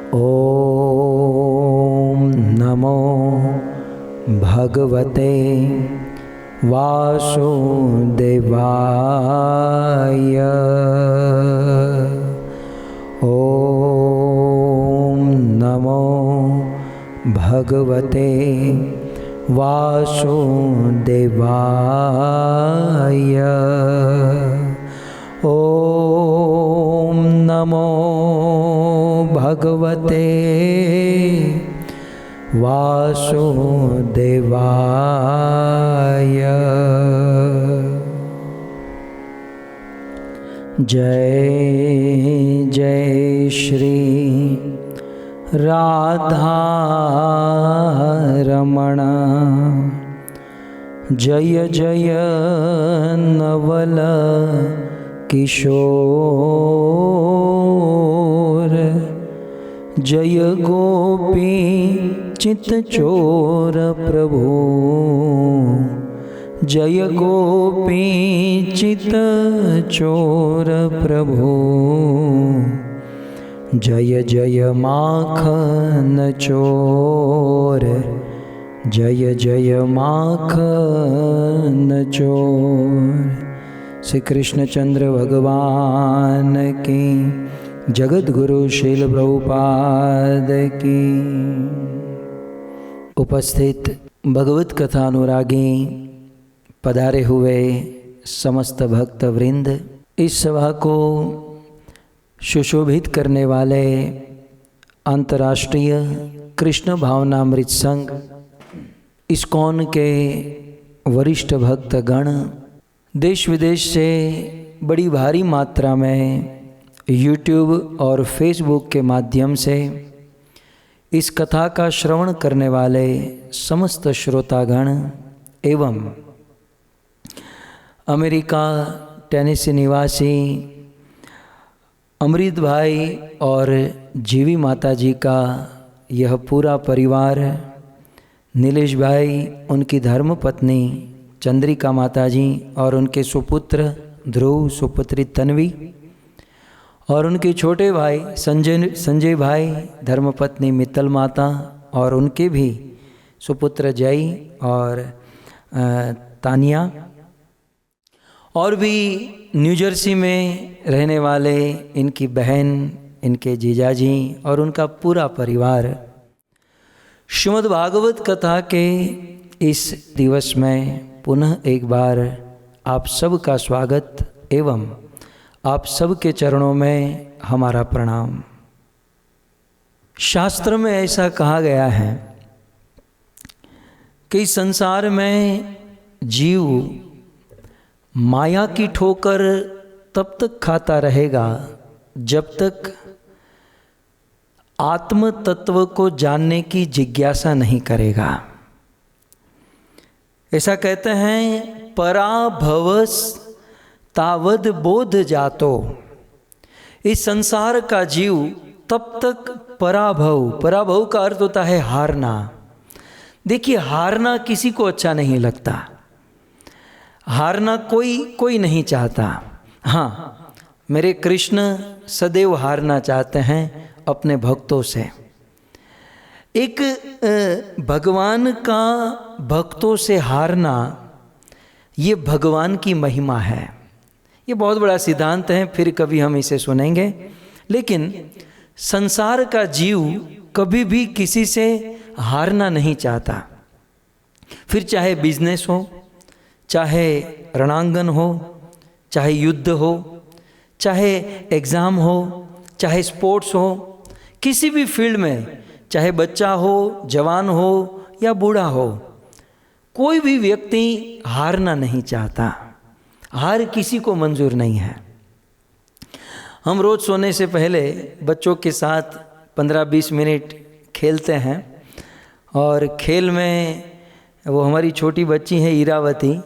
ॐ नमो भगवते वासुदेवाय। ॐ नमो भगवते वासुदेवाय। ॐ नमो भगवते वासुदेवाय। जय जय श्री राधा रमण, जय जय नवल किशोर, जय गोपी चित चोर प्रभु, जय गोपी चित चोर प्रभु, जय जय माखन चोर, जय जय माखन चोर। श्री कृष्णचंद्र भगवान की, जगत गुरु श्रील प्रभुपाद की। उपस्थित भगवत कथा अनुरागी, पधारे हुए समस्त भक्त वृंद, इस सभा को सुशोभित करने वाले अंतर्राष्ट्रीय कृष्ण भावनामृत संघ इस्कॉन के वरिष्ठ भक्तगण, देश विदेश से बड़ी भारी मात्रा में यूट्यूब और फेसबुक के माध्यम से इस कथा का श्रवण करने वाले समस्त श्रोतागण एवं अमेरिका टेनेसी निवासी अमृत भाई और जीवी माता जी का यह पूरा परिवार, नीलेश भाई, उनकी धर्मपत्नी चंद्रिका माता जी और उनके सुपुत्र ध्रुव, सुपुत्री तन्वी और उनके छोटे भाई संजय भाई, धर्मपत्नी मित्तल माता और उनके भी सुपुत्र जय और तानिया, और भी न्यू जर्सी में रहने वाले इनकी बहन, इनके जीजाजी और उनका पूरा परिवार, श्रीमद् भागवत कथा के इस दिवस में पुनः एक बार आप सब का स्वागत एवं आप सब के चरणों में हमारा प्रणाम। शास्त्र में ऐसा कहा गया है कि संसार में जीव माया की ठोकर तब तक खाता रहेगा जब तक आत्म तत्व को जानने की जिज्ञासा नहीं करेगा। ऐसा कहते हैं, पराभवस तावद बोध जातो। इस संसार का जीव तब तक पराभव का अर्थ होता है हारना। देखिए, हारना किसी को अच्छा नहीं लगता, हारना कोई नहीं चाहता। हाँ, मेरे कृष्ण सदैव हारना चाहते हैं अपने भक्तों से। एक भगवान का भक्तों से हारना, ये भगवान की महिमा है। ये बहुत बड़ा सिद्धांत है, फिर कभी हम इसे सुनेंगे। लेकिन संसार का जीव कभी भी किसी से हारना नहीं चाहता। फिर चाहे बिजनेस हो, चाहे रणांगन हो, चाहे युद्ध हो, चाहे एग्ज़ाम हो, चाहे स्पोर्ट्स हो, किसी भी फील्ड में, चाहे बच्चा हो, जवान हो या बूढ़ा हो, कोई भी व्यक्ति हारना नहीं चाहता। हार किसी को मंजूर नहीं है। हम रोज़ सोने से पहले बच्चों के साथ 15-20 मिनट खेलते हैं, और खेल में वो हमारी छोटी बच्ची है इरावती,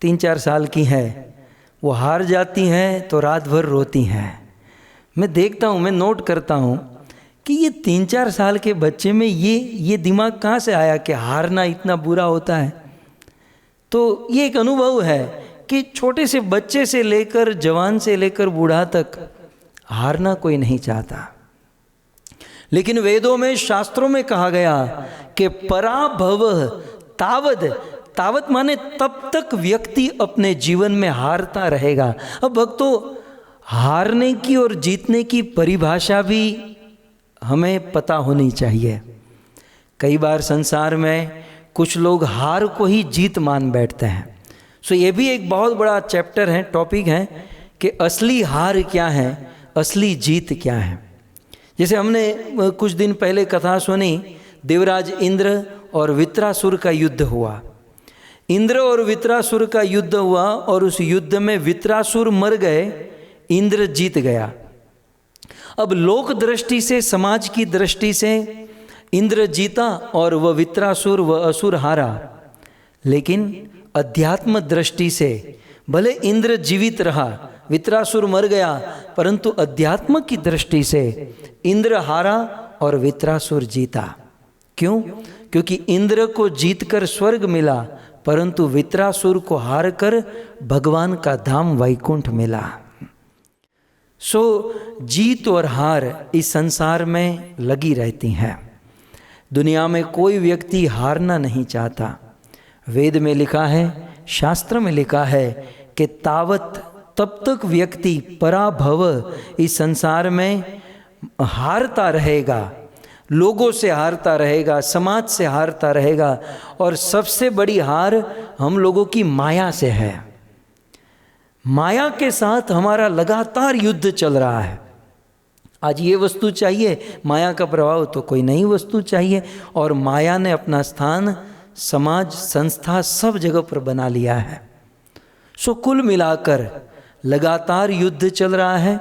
3-4 साल की है। वो हार जाती हैं तो रात भर रोती हैं। मैं देखता हूँ, मैं नोट करता हूँ कि ये 3-4 साल के बच्चे में ये दिमाग कहाँ से आया कि हारना इतना बुरा होता है। तो ये एक अनुभव है कि छोटे से बच्चे से लेकर जवान से लेकर बूढ़ा तक हारना कोई नहीं चाहता। लेकिन वेदों में, शास्त्रों में कहा गया कि पराभव तावद, तावत माने तब तक व्यक्ति अपने जीवन में हारता रहेगा। अब भक्तों, हारने की और जीतने की परिभाषा भी हमें पता होनी चाहिए। कई बार संसार में कुछ लोग हार को ही जीत मान बैठते हैं। सो ये भी एक बहुत बड़ा चैप्टर है, टॉपिक है कि असली हार क्या है, असली जीत क्या है। जैसे हमने कुछ दिन पहले कथा सुनी, देवराज इंद्र और वित्रासुर का युद्ध हुआ। इंद्र और वित्रासुर का युद्ध हुआ और उस युद्ध में वित्रासुर मर गए, इंद्र जीत गया। अब लोक दृष्टि से, समाज की दृष्टि से इंद्र जीता और वह वित्रासुर, वह असुर हारा। लेकिन अध्यात्म दृष्टि से भले इंद्र जीवित रहा, वित्रासुर मर गया, परंतु अध्यात्म की दृष्टि से इंद्र हारा और वित्रासुर जीता। क्यों? क्योंकि इंद्र को जीतकर स्वर्ग मिला, परंतु वित्रासुर को हार कर भगवान का धाम वैकुंठ मिला। सो जीत और हार इस संसार में लगी रहती हैं। दुनिया में कोई व्यक्ति हारना नहीं चाहता। वेद में लिखा है, शास्त्र में लिखा है कि तावत, तब तक व्यक्ति पराभव इस संसार में हारता रहेगा, लोगों से हारता रहेगा, समाज से हारता रहेगा। और सबसे बड़ी हार हम लोगों की माया से है। माया के साथ हमारा लगातार युद्ध चल रहा है। आज ये वस्तु चाहिए, माया का प्रभाव तो कोई नई वस्तु चाहिए, और माया ने अपना स्थान समाज, संस्था, सब जगह पर बना लिया है। सो कुल मिलाकर लगातार युद्ध चल रहा है,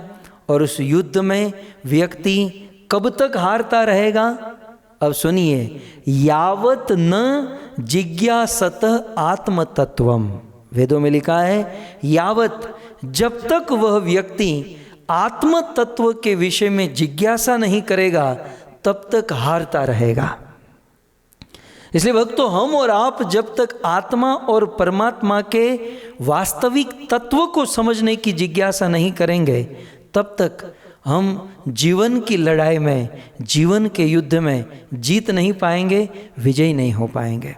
और उस युद्ध में व्यक्ति कब तक हारता रहेगा? अब सुनिए, यावत न जिज्ञासत आत्म तत्वम, वेदों में लिखा है यावत, जब तक वह व्यक्ति आत्म तत्व के विषय में जिज्ञासा नहीं करेगा, तब तक हारता रहेगा। इसलिए भक्तों, हम और आप जब तक आत्मा और परमात्मा के वास्तविक तत्व को समझने की जिज्ञासा नहीं करेंगे, तब तक हम जीवन की लड़ाई में, जीवन के युद्ध में जीत नहीं पाएंगे, विजयी नहीं हो पाएंगे।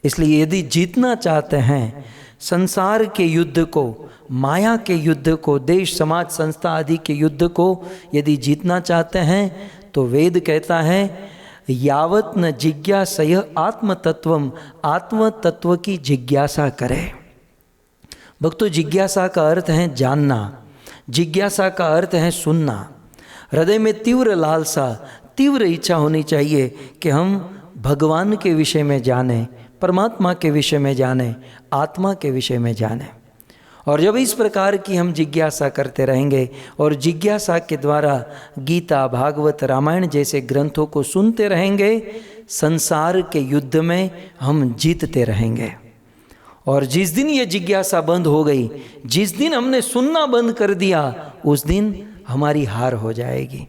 इसलिए यदि जीतना चाहते हैं संसार के युद्ध को, माया के युद्ध को, देश समाज संस्था आदि के युद्ध को यदि जीतना चाहते हैं, तो वेद कहता है यावत न जिज्ञासय आत्म तत्वम, आत्म तत्व की जिज्ञासा करें। भक्तों, जिज्ञासा का अर्थ है जानना, जिज्ञासा का अर्थ है सुनना। हृदय में तीव्र लालसा, तीव्र इच्छा होनी चाहिए कि हम भगवान के विषय में जानें, परमात्मा के विषय में जानें, आत्मा के विषय में जानें। और जब इस प्रकार की हम जिज्ञासा करते रहेंगे और जिज्ञासा के द्वारा गीता, भागवत, रामायण जैसे ग्रंथों को सुनते रहेंगे, संसार के युद्ध में हम जीतते रहेंगे। और जिस दिन ये जिज्ञासा बंद हो गई, जिस दिन हमने सुनना बंद कर दिया, उस दिन हमारी हार हो जाएगी।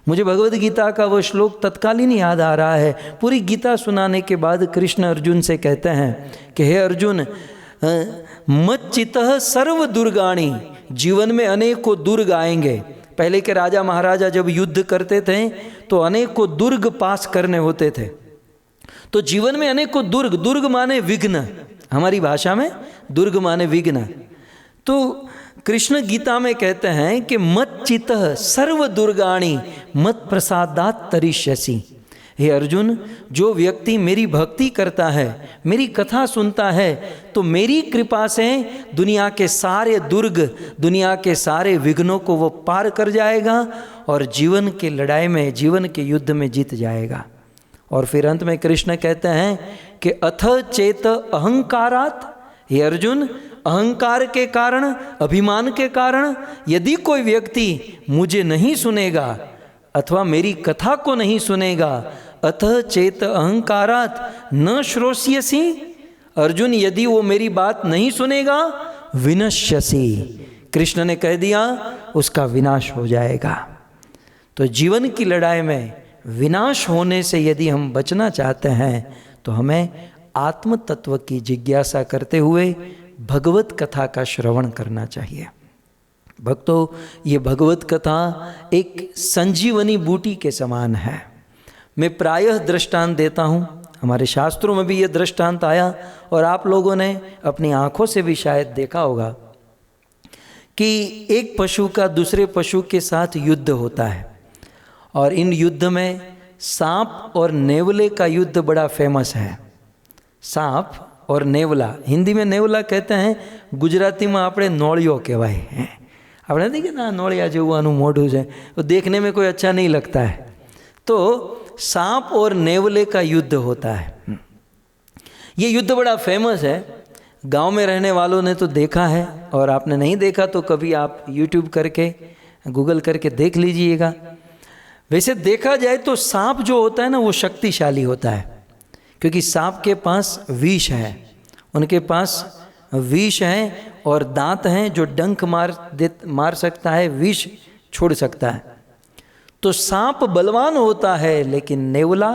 मुझे भगवद गीता का वो श्लोक तत्कालीन याद आ रहा है। पूरी गीता सुनाने के बाद कृष्ण अर्जुन से कहते हैं कि हे अर्जुन, मच्चितः सर्व दुर्गाणी, जीवन में अनेकों दुर्ग आएंगे। पहले के राजा महाराजा जब युद्ध करते थे तो अनेकों दुर्ग पास करने होते थे। तो जीवन में अनेकों दुर्ग, दुर्ग माने विघ्न, हमारी भाषा में दुर्ग माने विघ्न। तो कृष्ण गीता में कहते हैं कि मच्चितः सर्व दुर्गाणी मत प्रसादात तरिष्यसि। हे अर्जुन, जो व्यक्ति मेरी भक्ति करता है, मेरी कथा सुनता है, तो मेरी कृपा से दुनिया के सारे दुर्ग, दुनिया के सारे विघ्नों को वो पार कर जाएगा और जीवन की लड़ाई में, जीवन के युद्ध में जीत जाएगा। और फिर अंत में कृष्ण कहते हैं कि अथ चेत अहंकारात, हे अर्जुन, अहंकार के कारण, अभिमान के कारण यदि कोई व्यक्ति मुझे नहीं सुनेगा अथवा मेरी कथा को नहीं सुनेगा, अतः चेत अहंकारात न श्रोष्यसि, अर्जुन यदि वो मेरी बात नहीं सुनेगा, विनश्यसि, कृष्ण ने कह दिया उसका विनाश हो जाएगा। तो जीवन की लड़ाई में विनाश होने से यदि हम बचना चाहते हैं तो हमें आत्म तत्व की जिज्ञासा करते हुए भगवत कथा का श्रवण करना चाहिए। भक्तों, ये भगवत कथा एक संजीवनी बूटी के समान है। मैं प्रायः दृष्टांत देता हूँ, हमारे शास्त्रों में भी ये दृष्टांत आया और आप लोगों ने अपनी आंखों से भी शायद देखा होगा कि एक पशु का दूसरे पशु के साथ युद्ध होता है और इन युद्ध में सांप और नेवले का युद्ध बड़ा फेमस है। सांप और नेवला, हिंदी में नेवला कहते हैं, गुजराती में આપણે નોળિયો કહેવાય है। આપણે देखिए ना નોળિયા જેવું આનું મોઢું છે, वो देखने में कोई अच्छा नहीं लगता है। तो सांप और नेवले का युद्ध होता है। ये युद्ध बड़ा फेमस है, गांव में रहने वालों ने तो देखा है और आपने नहीं देखा तो कभी आप YouTube करके गूगल करके देख लीजिएगा। वैसे देखा जाए तो सांप जो होता है ना वो शक्तिशाली होता है, क्योंकि सांप के पास विष है, उनके पास विष है और दांत हैं जो डंक मार सकता है, विष छोड़ सकता है। तो सांप बलवान होता है लेकिन नेवला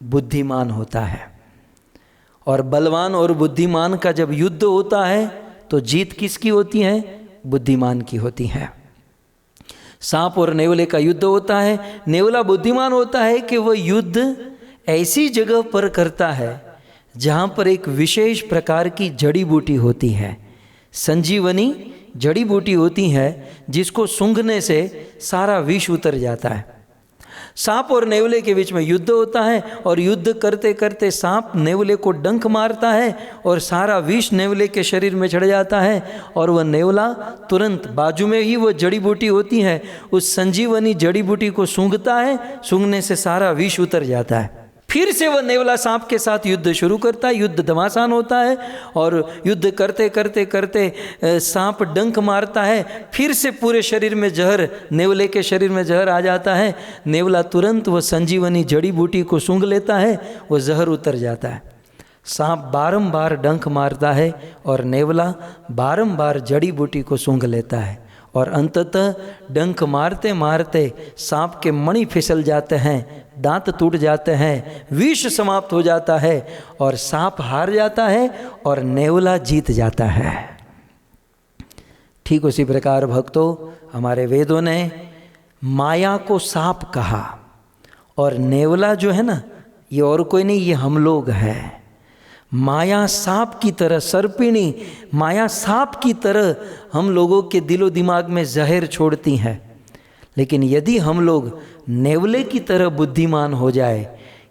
बुद्धिमान होता है। और बलवान और बुद्धिमान का जब युद्ध होता है तो जीत किसकी होती है? बुद्धिमान की होती है। सांप और नेवले का युद्ध होता है। नेवला बुद्धिमान होता है कि वह युद्ध ऐसी जगह पर करता है जहाँ पर एक विशेष प्रकार की जड़ी बूटी होती है, संजीवनी जड़ी बूटी होती है, जिसको सूंघने से सारा विष उतर जाता है। सांप और नेवले के बीच में युद्ध होता है और युद्ध करते करते सांप नेवले को डंक मारता है और सारा विष नेवले के शरीर में चढ़ जाता है और वह नेवला तुरंत बाजू में ही वो जड़ी बूटी होती है, उस संजीवनी जड़ी बूटी को सूंघता है, सूंघने से सारा विष उतर जाता है। फिर से वह नेवला सांप के साथ युद्ध शुरू करता है। युद्ध घमासान होता है और युद्ध करते करते करते सांप डंक मारता है, फिर से पूरे शरीर में जहर, नेवले के शरीर में जहर आ जाता है। नेवला तुरंत वह संजीवनी जड़ी बूटी को सूंघ लेता है, वह जहर उतर जाता है। सांप बारंबार डंक मारता है और नेवला बारंबार जड़ी बूटी को सूंघ लेता है और अंततः डंक मारते मारते सांप के मणि फिसल जाते हैं, दांत टूट जाते हैं, विष समाप्त हो जाता है और सांप हार जाता है और नेवला जीत जाता है। ठीक उसी प्रकार भक्तों, हमारे वेदों ने माया को सांप कहा और नेवला जो है ना, ये और कोई नहीं, ये हम लोग हैं। माया सांप की तरह, सर्पिणी माया सांप की तरह हम लोगों के दिलो दिमाग में जहर छोड़ती है। लेकिन यदि हम लोग नेवले की तरह बुद्धिमान हो जाए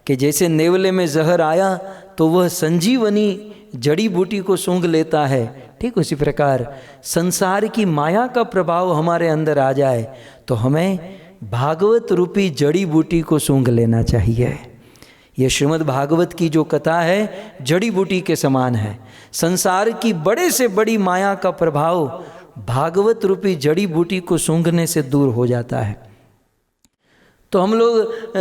कि जैसे नेवले में जहर आया तो वह संजीवनी जड़ी बूटी को सूंघ लेता है, ठीक उसी प्रकार संसार की माया का प्रभाव हमारे अंदर आ जाए तो हमें भागवत रूपी जड़ी बूटी को सूंघ लेना चाहिए। ये श्रीमद् भागवत की जो कथा है जड़ी बूटी के समान है। संसार की बड़े से बड़ी माया का प्रभाव भागवत रूपी जड़ी बूटी को सूंघने से दूर हो जाता है। तो हम लोग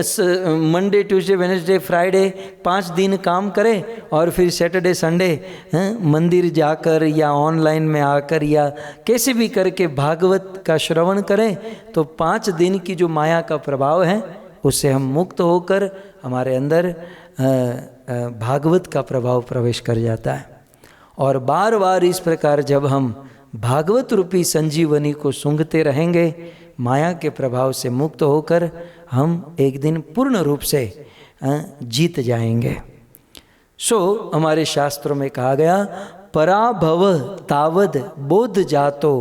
मंडे, ट्यूसडे, वेडनेसडे, फ्राइडे 5 दिन काम करें और फिर सैटरडे, संडे मंदिर जाकर या ऑनलाइन में आकर या कैसे भी करके भागवत का श्रवण करें तो 5 दिन की जो माया का प्रभाव है उससे हम मुक्त होकर हमारे अंदर भागवत का प्रभाव प्रवेश कर जाता है। और बार बार इस प्रकार जब हम भागवत रूपी संजीवनी को सूंघते रहेंगे, माया के प्रभाव से मुक्त होकर हम एक दिन पूर्ण रूप से जीत जाएंगे। हमारे शास्त्रों में कहा गया, पराभव तावद बोध जातो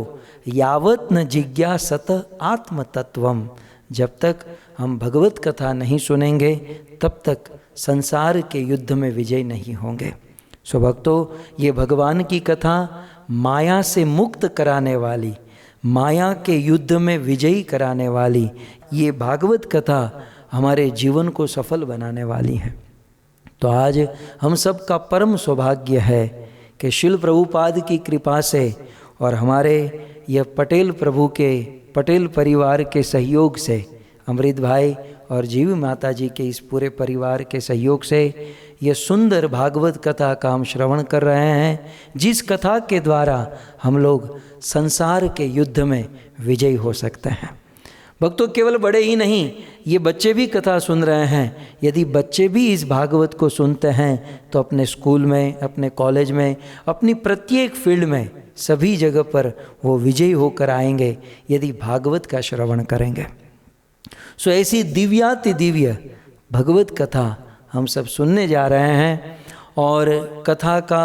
यावत न जिज्ञासत आत्म तत्वम। जब तक हम भगवत कथा नहीं सुनेंगे तब तक संसार के युद्ध में विजय नहीं होंगे। भक्तों, ये भगवान की कथा माया से मुक्त कराने वाली, माया के युद्ध में विजयी कराने वाली ये भागवत कथा हमारे जीवन को सफल बनाने वाली है। तो आज हम सब का परम सौभाग्य है कि शिल प्रभुपाद की कृपा से और हमारे यह पटेल प्रभु के पटेल परिवार के सहयोग से, अमृत भाई और जीवी माता जी के इस पूरे परिवार के सहयोग से ये सुंदर भागवत कथा का हम श्रवण कर रहे हैं, जिस कथा के द्वारा हम लोग संसार के युद्ध में विजयी हो सकते हैं। भक्तों केवल बड़े ही नहीं, ये बच्चे भी कथा सुन रहे हैं। यदि बच्चे भी इस भागवत को सुनते हैं तो अपने स्कूल में, अपने कॉलेज में, अपनी प्रत्येक फील्ड में, सभी जगह पर वो विजयी होकर आएंगे यदि भागवत का श्रवण करेंगे। सो ऐसी दिव्याति दिव्य भगवत कथा हम सब सुनने जा रहे हैं। और कथा का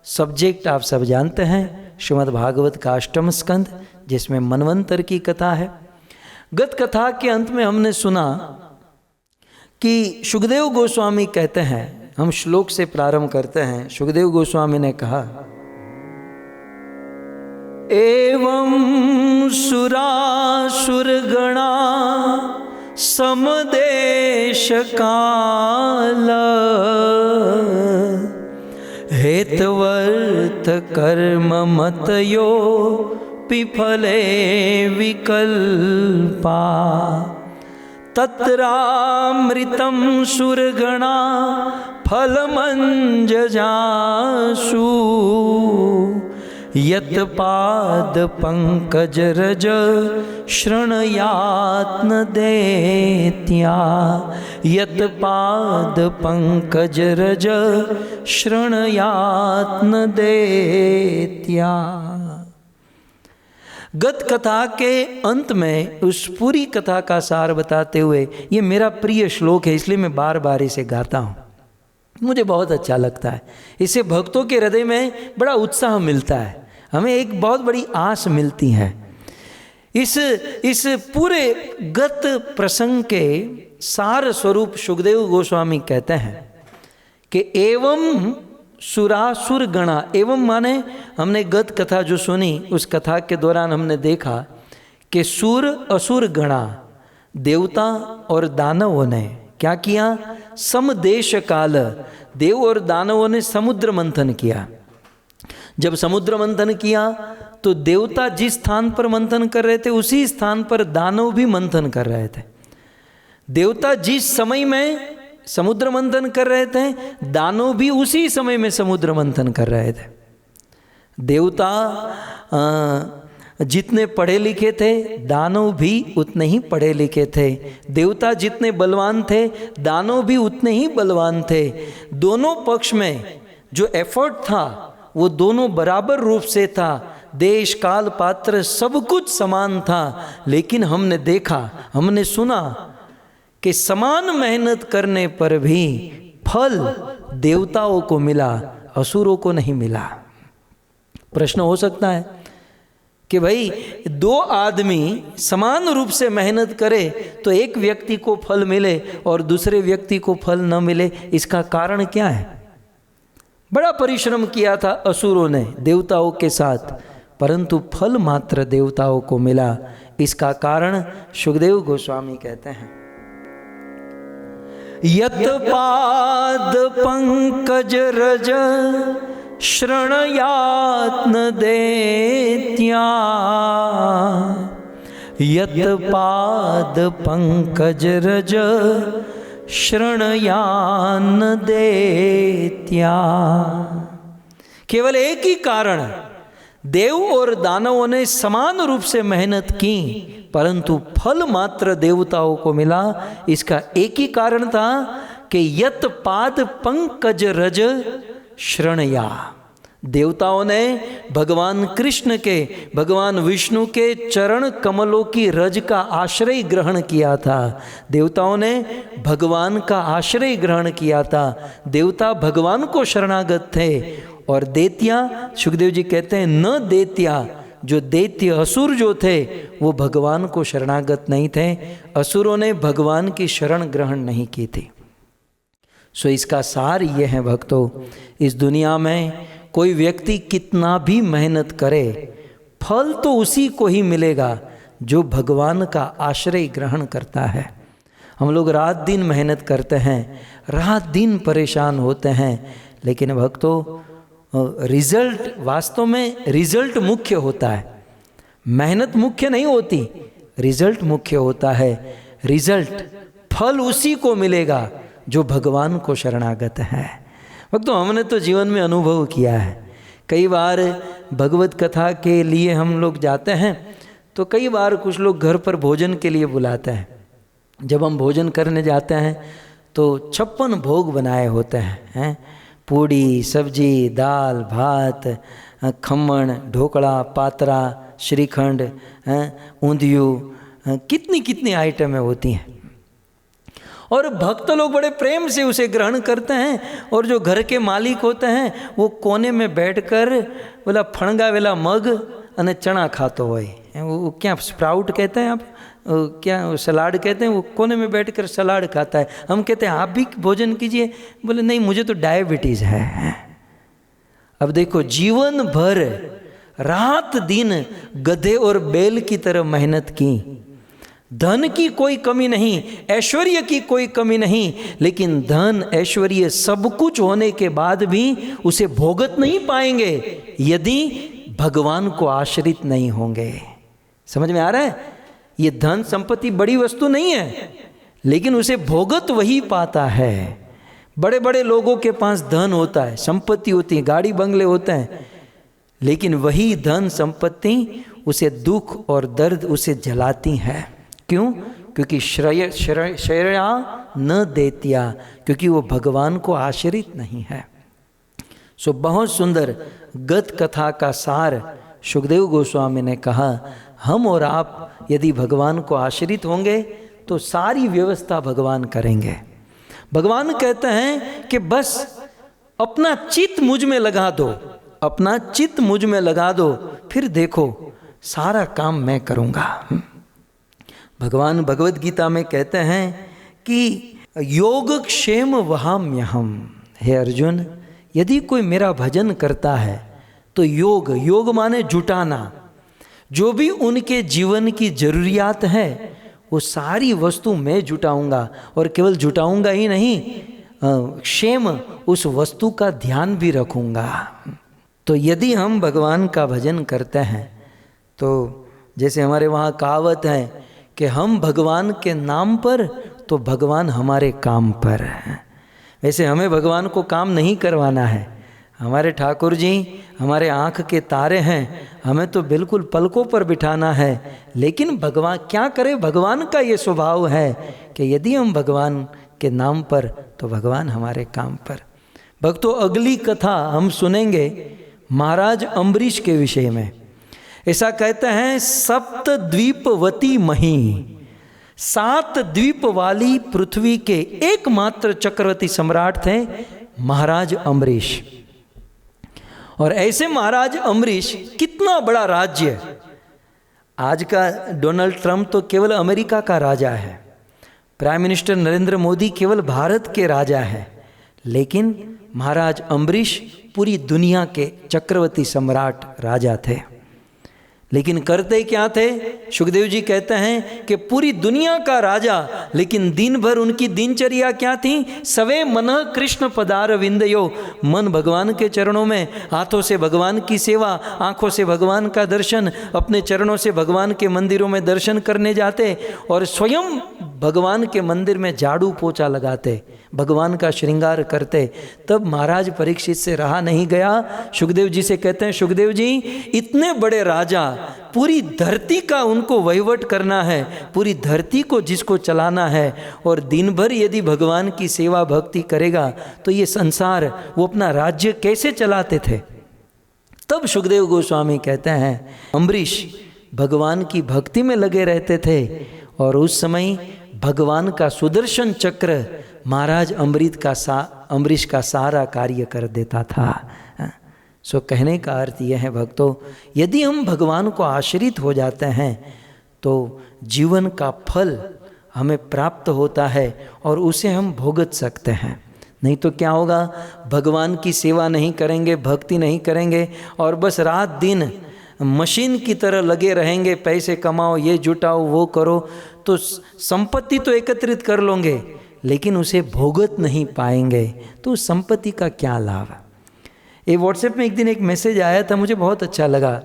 सब्जेक्ट आप सब जानते हैं, श्रीमद् भागवत का अष्टम स्कंद, जिसमें मनवंतर की कथा है। गत कथा के अंत में हमने सुना कि सुखदेव गोस्वामी कहते हैं, हम श्लोक से प्रारंभ करते हैं। सुखदेव गोस्वामी ने कहा, एवं सुरासुरगणा समदेश काल हेतवर्थ कर्म मतयो पिफले विकल्पा तत्रामृतं सुरगणा फलमंजजासु यत् पाद पंकज रज शृणयात्न देत्या यत् पाद पंकज रज शृणयात्न देत्या। गत कथा के अंत में उस पूरी कथा का सार बताते हुए, ये मेरा प्रिय श्लोक है इसलिए मैं बार बार इसे गाता हूँ, मुझे बहुत अच्छा लगता है। इससे भक्तों के हृदय में बड़ा उत्साह मिलता है, हमें एक बहुत बड़ी आस मिलती है। इस पूरे गत प्रसंग के सार स्वरूप सुखदेव गोस्वामी कहते हैं कि एवं सुरासुर गणा, एवं माने हमने गत कथा जो सुनी उस कथा के दौरान हमने देखा कि सुर असुर गणा, देवता और दानवों ने क्या किया, समदेश काल, देव और दानवों ने समुद्र मंथन किया। जब समुद्र मंथन किया तो देवता जिस स्थान पर मंथन कर रहे थे उसी स्थान पर दानव भी मंथन कर रहे थे। देवता जिस समय में समुद्र मंथन कर रहे थे, दानव भी उसी समय में समुद्र मंथन कर रहे थे। देवता जितने पढ़े लिखे थे, दानव भी उतने ही पढ़े लिखे थे। देवता जितने बलवान थे, दानव भी उतने ही बलवान थे। दोनों पक्ष में जो एफर्ट था वो दोनों बराबर रूप से था। देश काल पात्र सब कुछ समान था। लेकिन हमने देखा, हमने सुना कि समान मेहनत करने पर भी फल देवताओं को मिला, असुरों को नहीं मिला। प्रश्न हो सकता है कि भाई दो आदमी समान रूप से मेहनत करे तो एक व्यक्ति को फल मिले और दूसरे व्यक्ति को फल न मिले, इसका कारण क्या है? बड़ा परिश्रम किया था असुरों ने देवताओं के साथ, परंतु फल मात्र देवताओं को मिला। इसका कारण सुखदेव गोस्वामी कहते हैं, यत पाद पंकज रज शृणयात्न देत्या यत पाद पंकज रज शृणयान देत्या। केवल एक ही कारण, देव और दानवों ने समान रूप से मेहनत की परंतु फल मात्र देवताओं को मिला। इसका एक ही कारण था कि यत पाद पंकज रज शृणया। देवताओं ने भगवान कृष्ण के, भगवान विष्णु के चरण कमलों की रज का आश्रय ग्रहण किया था। देवताओं ने भगवान का आश्रय ग्रहण किया था। देवता भगवान को शरणागत थे। और दैत्या, सुखदेव जी कहते हैं न दैत्या, जो दैत्य असुर जो थे वो भगवान को शरणागत नहीं थे। असुरों ने भगवान की शरण ग्रहण नहीं की थी। सो इसका सार ये है भक्तों, इस दुनिया में कोई व्यक्ति कितना भी मेहनत करे, फल तो उसी को ही मिलेगा जो भगवान का आश्रय ग्रहण करता है। हम लोग रात दिन मेहनत करते हैं, रात दिन परेशान होते हैं, लेकिन भक्तों रिजल्ट, वास्तव में रिजल्ट मुख्य होता है, मेहनत मुख्य नहीं होती, रिजल्ट मुख्य होता है। रिजल्ट, फल उसी को मिलेगा जो भगवान को शरणागत है। भक्तों हमने तो जीवन में अनुभव किया है। कई बार भगवत कथा के लिए हम लोग जाते हैं तो कई बार कुछ लोग घर पर भोजन के लिए बुलाते हैं। जब हम भोजन करने जाते हैं तो 56 भोग बनाए होते हैं, पूड़ी, सब्जी, दाल, भात, खम्मण, ढोकड़ा, पातरा, श्रीखंड, ऊंधियू, कितनी कितनी आइटमें होती हैं। और भक्त लोग बड़े प्रेम से उसे ग्रहण करते हैं। और जो घर के मालिक होते हैं वो कोने में बैठकर बोला फणगावेला मग अने चना खातो होय, वो क्या स्प्राउट कहते हैं आप, क्या सलाड कहते हैं, वो कोने में बैठकर सलाड खाता है। हम कहते हैं आप भी भोजन कीजिए, बोले नहीं मुझे तो डायबिटीज़ है। अब देखो, जीवन भर रात दिन गधे और बैल की तरह मेहनत की, धन की कोई कमी नहीं, ऐश्वर्य की कोई कमी नहीं, लेकिन धन ऐश्वर्य सब कुछ होने के बाद भी उसे भोगत नहीं पाएंगे यदि भगवान को आश्रित नहीं होंगे। समझ में आ रहा है? ये धन संपत्ति बड़ी वस्तु नहीं है, लेकिन उसे भोगत वही पाता है। बड़े बड़े लोगों के पास धन होता है, संपत्ति होती है, गाड़ी बंगले होते हैं, लेकिन वही धन संपत्ति उसे दुख और दर्द उसे जलाती है। क्यों? क्योंकि श्रेया न देतिया, क्योंकि वो भगवान को आश्रित नहीं है। सो बहुत सुंदर गत कथा का सार सुखदेव गोस्वामी ने कहा, हम और आप यदि भगवान को आश्रित होंगे तो सारी व्यवस्था भगवान करेंगे। भगवान कहते हैं कि बस अपना चित्त मुझ में लगा दो, अपना चित्त मुझ में लगा दो, फिर देखो सारा काम मैं करूँगा। भगवान भगवत गीता में कहते हैं कि योग क्षेम वहाम्यहम। हे अर्जुन, यदि कोई मेरा भजन करता है तो योग माने जुटाना, जो भी उनके जीवन की जरूरियात है वो सारी वस्तु मैं जुटाऊंगा। और केवल जुटाऊंगा ही नहीं, क्षेम उस वस्तु का ध्यान भी रखूंगा। तो यदि हम भगवान का भजन करते हैं तो जैसे हमारे वहाँ कहावत है कि हम भगवान के नाम पर तो भगवान हमारे काम पर। वैसे हमें भगवान को काम नहीं करवाना है, हमारे ठाकुर जी हमारे आँख के तारे हैं, हमें तो बिल्कुल पलकों पर बिठाना है। लेकिन भगवान क्या करे, भगवान का ये स्वभाव है कि यदि हम भगवान के नाम पर तो भगवान हमारे काम पर। भक्तों, अगली कथा हम सुनेंगे महाराज अम्बरीश के विषय में। ऐसा कहते हैं, सप्त द्वीपवती मही, 7 द्वीप वाली पृथ्वी के एकमात्र चक्रवर्ती सम्राट थे महाराज अम्बरीश। और ऐसे महाराज अम्बरीश, कितना बड़ा राज्य। आज का डोनाल्ड ट्रंप तो केवल अमेरिका का राजा है, प्राइम मिनिस्टर नरेंद्र मोदी केवल भारत के राजा है, लेकिन महाराज अम्बरीश पूरी दुनिया के चक्रवर्ती सम्राट राजा थे। लेकिन करते क्या थे? सुखदेव जी कहते हैं कि पूरी दुनिया का राजा, लेकिन दिन भर उनकी दिनचर्या क्या थी? सवे मन कृष्ण पदार विंदयो, मन भगवान के चरणों में, हाथों से भगवान की सेवा, आंखों से भगवान का दर्शन, अपने चरणों से भगवान के मंदिरों में दर्शन करने जाते और स्वयं भगवान के मंदिर में झाड़ू पोछा लगाते, भगवान का श्रृंगार करते। तब महाराज परीक्षित से रहा नहीं गया, सुखदेव जी से कहते हैं, सुखदेव जी इतने बड़े राजा, पूरी धरती का उनको वहीवट करना है, पूरी धरती को जिसको चलाना है, और दिन भर यदि भगवान की सेवा भक्ति करेगा तो ये संसार, वो अपना राज्य कैसे चलाते थे? तब सुखदेव गोस्वामी कहते हैं, अम्बरीश भगवान की भक्ति में लगे रहते थे और उस समय भगवान का सुदर्शन चक्र महाराज अम्बरीश का सारा कार्य कर देता था। सो कहने का अर्थ यह है भक्तों, यदि हम भगवान को आश्रित हो जाते हैं तो जीवन का फल हमें प्राप्त होता है और उसे हम भोगत सकते हैं। नहीं तो क्या होगा, भगवान की सेवा नहीं करेंगे, भक्ति नहीं करेंगे और बस रात दिन मशीन की तरह लगे रहेंगे, पैसे कमाओ, ये जुटाओ, वो करो, तो संपत्ति तो एकत्रित कर लोगे लेकिन उसे भोगत नहीं पाएंगे, तो उस संपत्ति का क्या लाभ? ये व्हाट्सएप में एक दिन एक मैसेज आया था, मुझे बहुत अच्छा लगा।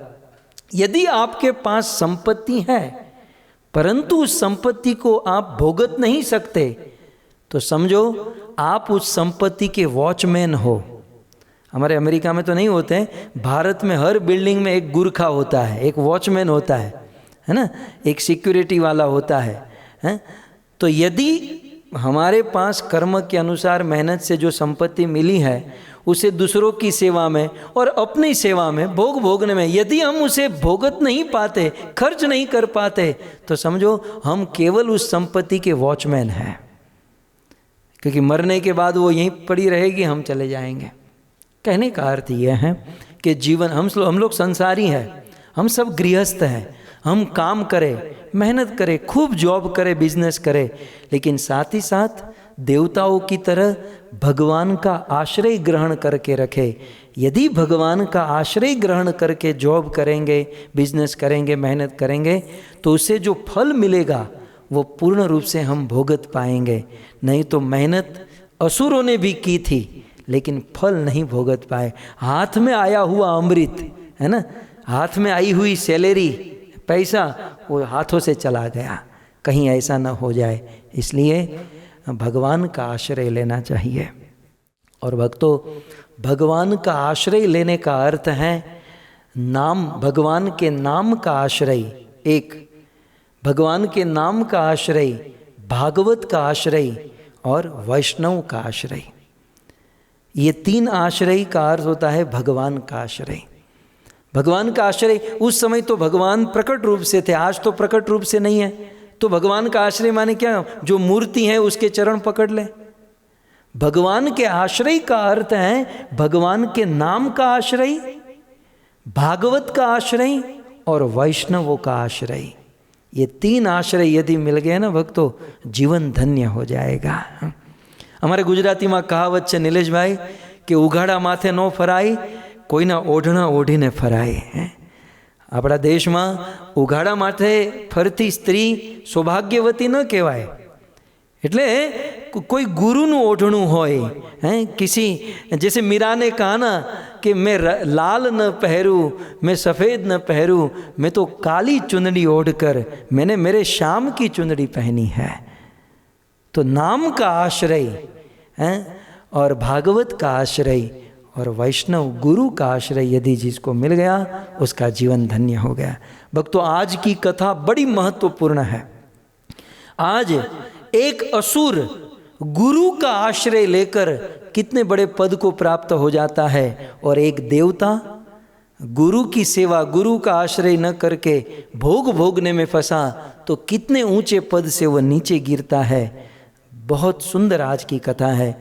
यदि आपके पास संपत्ति है परंतु उस संपत्ति को आप भोगत नहीं सकते तो समझो आप उस संपत्ति के वॉचमैन हो। हमारे अमेरिका में तो नहीं होते हैं, भारत में हर बिल्डिंग में एक गुरखा होता है, एक वॉचमैन होता है, है ना, एक सिक्योरिटी वाला होता है? तो यदि हमारे पास कर्म के अनुसार मेहनत से जो संपत्ति मिली है उसे दूसरों की सेवा में और अपनी सेवा में भोगने में यदि हम उसे भोगत नहीं पाते, खर्च नहीं कर पाते, तो समझो हम केवल उस संपत्ति के वॉचमैन हैं, क्योंकि मरने के बाद वो यहीं पड़ी रहेगी, हम चले जाएंगे। कहने का अर्थ यह है कि जीवन हम लोग संसारी हैं, हम सब गृहस्थ हैं, हम काम करें, मेहनत करें, खूब जॉब करें, बिजनेस करें, लेकिन साथ ही साथ देवताओं की तरह भगवान का आश्रय ग्रहण करके रखे। यदि भगवान का आश्रय ग्रहण करके जॉब करेंगे, बिजनेस करेंगे, मेहनत करेंगे, तो उससे जो फल मिलेगा वो पूर्ण रूप से हम भोगत पाएंगे। नहीं तो मेहनत असुरों ने भी की थी लेकिन फल नहीं भोगत पाए। हाथ में आया हुआ अमृत है ना, हाथ में आई हुई सैलरी, पैसा, वो हाथों से चला गया। कहीं ऐसा ना हो जाए, इसलिए भगवान का आश्रय लेना चाहिए। और भक्तों, भगवान का आश्रय लेने का अर्थ है नाम, भगवान के नाम का आश्रय, एक भगवान के नाम का आश्रय, भागवत का आश्रय और वैष्णव का आश्रय। ये तीन आश्रय का अर्थ होता है भगवान का आश्रय। भगवान का आश्रय, उस समय तो भगवान प्रकट रूप से थे, आज तो प्रकट रूप से नहीं है, तो भगवान का आश्रय माने क्या? जो मूर्ति है उसके चरण पकड़ ले। भगवान के आश्रय का अर्थ है भगवान के नाम का आश्रय, भागवत का आश्रय और वैष्णवों का आश्रय। ये तीन आश्रय यदि मिल गए ना भक्तों, जीवन धन्य हो जाएगा। हमारे गुजराती में कहावत है नीलेश भाई कि उघाड़ा माथे नो फराई, कोईना ओढ़ना ओढ़ीने फराय। આપણા દેશમાં ઉઘાડા માથે ફરતી સ્ત્રી સૌભાગ્યવતી ન કહેવાય, એટલે कोई गुरुનું ઓઢણું હોય, हैं किसी, जैसे मीरा ने कहा ना कि मैं लाल न पहरूँ, मैं सफ़ेद न पहरूँ, मैं तो काली चुनरी ओढ़कर मैंने मेरे श्याम की चुनरी पहनी है। तो नाम का आश्रय हैं और भागवत का आश्रय और वैष्णव गुरु का आश्रय यदि जिसको मिल गया उसका जीवन धन्य हो गया। भक्तों, आज की कथा बड़ी महत्वपूर्ण है। आज एक असुर गुरु का आश्रय लेकर कितने बड़े पद को प्राप्त हो जाता है, और एक देवता गुरु की सेवा, गुरु का आश्रय न करके भोगने में फंसा तो कितने ऊंचे पद से वह नीचे गिरता है। बहुत सुंदर आज की कथा है।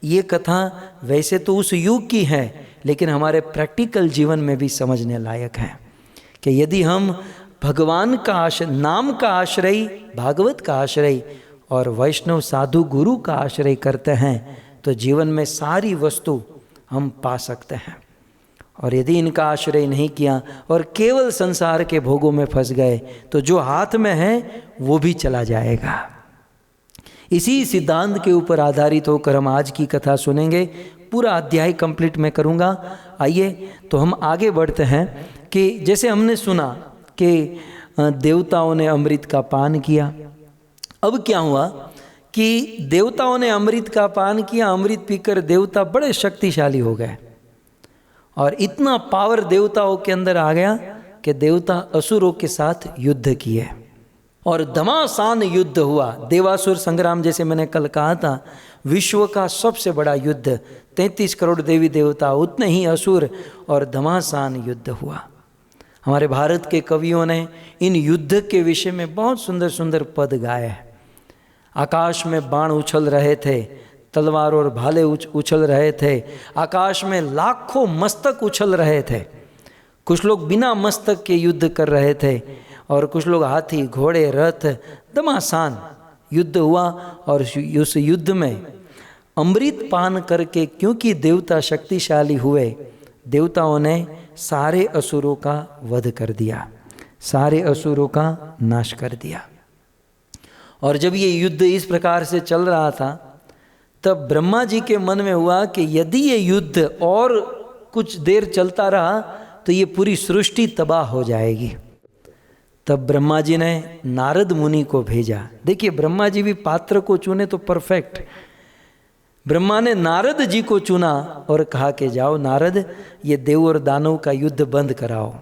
ये कथा वैसे तो उस युग की है, लेकिन हमारे प्रैक्टिकल जीवन में भी समझने लायक है कि यदि हम भगवान का नाम का आश्रय, भागवत का आश्रय और वैष्णव साधु गुरु का आश्रय करते हैं तो जीवन में सारी वस्तु हम पा सकते हैं। और यदि इनका आश्रय नहीं किया और केवल संसार के भोगों में फंस गए तो जो हाथ में है वो भी चला जाएगा। इसी सिद्धांत के ऊपर आधारित होकर हम आज की कथा सुनेंगे। पूरा अध्याय कंप्लीट मैं करूँगा। आइए तो हम आगे बढ़ते हैं कि जैसे हमने सुना कि देवताओं ने अमृत का पान किया। अब क्या हुआ कि देवताओं ने अमृत का पान किया, अमृत पीकर देवता बड़े शक्तिशाली हो गए और इतना पावर देवताओं के अंदर आ गया कि देवता असुरों के साथ युद्ध किए और घमासान युद्ध हुआ। देवासुर संग्राम, जैसे मैंने कल कहा था, विश्व का सबसे बड़ा युद्ध, 33 करोड़ देवी देवता, उतने ही असुर, और घमासान युद्ध हुआ। हमारे भारत के कवियों ने इन युद्ध के विषय में बहुत सुंदर सुंदर पद गाए हैं। आकाश में बाण उछल रहे थे, तलवार और भाले उछल रहे थे, आकाश में लाखों मस्तक उछल रहे थे। कुछ लोग बिना मस्तक के युद्ध कर रहे थे और कुछ लोग हाथी, घोड़े, रथ, घमासान युद्ध हुआ। और उस युद्ध में अमृत पान करके, क्योंकि देवता शक्तिशाली हुए, देवताओं ने सारे असुरों का वध कर दिया, सारे असुरों का नाश कर दिया। और जब ये युद्ध इस प्रकार से चल रहा था तब ब्रह्मा जी के मन में हुआ कि यदि ये युद्ध और कुछ देर चलता रहा तो ये पूरी सृष्टि तबाह हो जाएगी। तब ब्रह्मा जी ने नारद मुनि को भेजा। देखिए, ब्रह्मा जी भी पात्र को चुने तो परफेक्ट। ब्रह्मा ने नारद जी को चुना और कहा कि जाओ नारद, ये देव और दानव का युद्ध बंद कराओ।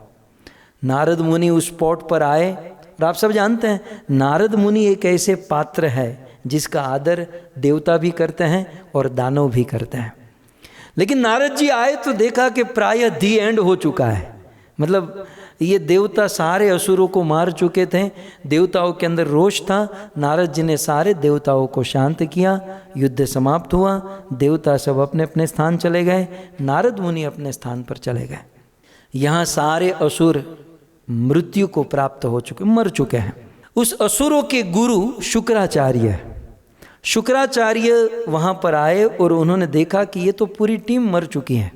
नारद मुनि उस स्पॉट पर आए और आप सब जानते हैं नारद मुनि एक ऐसे पात्र है जिसका आदर देवता भी करते हैं और दानव भी करते हैं। लेकिन नारद जी आए तो देखा कि प्रायः दी एंड हो चुका है, मतलब ये देवता सारे असुरों को मार चुके थे, देवताओं के अंदर रोष था। नारद जी ने सारे देवताओं को शांत किया, युद्ध समाप्त हुआ, देवता सब अपने अपने स्थान चले गए, नारद मुनि अपने स्थान पर चले गए। यहाँ सारे असुर मृत्यु को प्राप्त हो चुके, मर चुके हैं। उस असुरों के गुरु शुक्राचार्य वहाँ पर आए और उन्होंने देखा कि ये तो पूरी टीम मर चुकी है,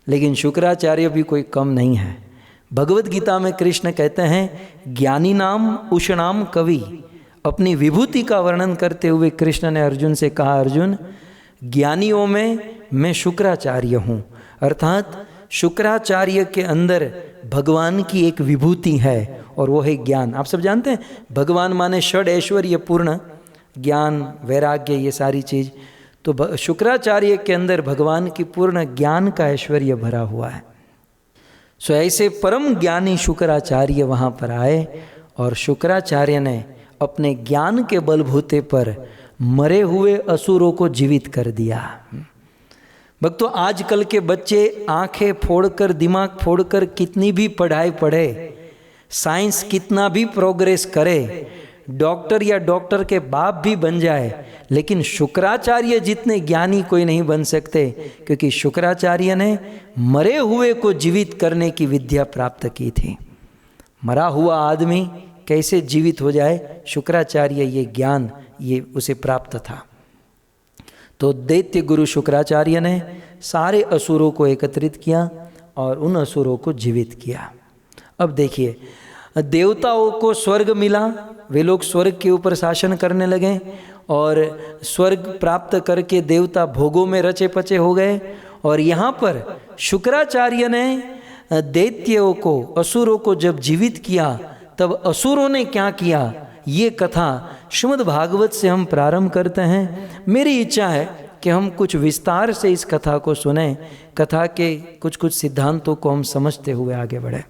लेकिन शुक्राचार्य भी कोई कम नहीं है। भगवत गीता में कृष्ण कहते हैं ज्ञानी नाम उषणाम कवि। अपनी विभूति का वर्णन करते हुए कृष्ण ने अर्जुन से कहा, अर्जुन ज्ञानियों में मैं शुक्राचार्य हूँ, अर्थात शुक्राचार्य के अंदर भगवान की एक विभूति है और वो है ज्ञान। आप सब जानते हैं भगवान माने षड ऐश्वर्य पूर्ण, ज्ञान वैराग्य ये सारी चीज़, तो शुक्राचार्य के अंदर भगवान की पूर्ण ज्ञान का ऐश्वर्य भरा हुआ है। सो ऐसे परम ज्ञानी शुक्राचार्य वहाँ पर आए और शुक्राचार्य ने अपने ज्ञान के बलबूते पर मरे हुए असुरों को जीवित कर दिया। भक्तों, आजकल के बच्चे आंखें फोड़कर दिमाग फोड़कर कितनी भी पढ़ाई पढ़े, साइंस कितना भी प्रोग्रेस करे, डॉक्टर या डॉक्टर के बाप भी बन जाए, लेकिन शुक्राचार्य जितने ज्ञानी कोई नहीं बन सकते, क्योंकि शुक्राचार्य ने मरे हुए को जीवित करने की विद्या प्राप्त की थी। मरा हुआ आदमी कैसे जीवित हो जाए, शुक्राचार्य ये ज्ञान ये उसे प्राप्त था। तो दैत्य गुरु शुक्राचार्य ने सारे असुरों को एकत्रित किया और उन असुरों को जीवित किया। अब देखिए, देवताओं को स्वर्ग मिला, वे लोग स्वर्ग के ऊपर शासन करने लगे और स्वर्ग प्राप्त करके देवता भोगों में रचे पचे हो गए। और यहाँ पर शुक्राचार्य ने दैत्यों को, असुरों को जब जीवित किया, तब असुरों ने क्या किया, ये कथा श्रीमद् भागवत से हम प्रारंभ करते हैं। मेरी इच्छा है कि हम कुछ विस्तार से इस कथा को सुने, कथा के कुछ कुछ सिद्धांतों को हम समझते हुए आगे बढ़े।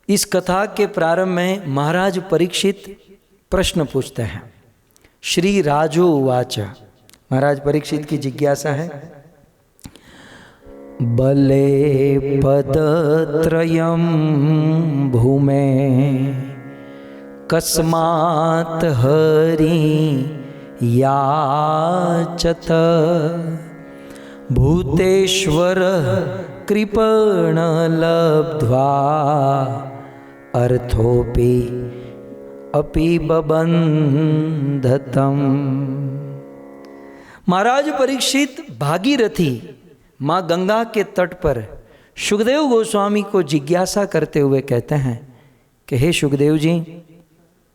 इस कथा के प्रारंभ में महाराज परीक्षित प्रश्न पूछते हैं। श्री राजो उवाच, महाराज परीक्षित की जिज्ञासा है, बले पदत्रयं भूमे कस्मात् हरि याचत भूतेश्वर कृपण लब्ध्वा अर्थोपि अपि बबंधतम। महाराज परीक्षित भागीरथी माँ गंगा के तट पर सुखदेव गोस्वामी को जिज्ञासा करते हुए कहते हैं कि हे सुखदेव जी,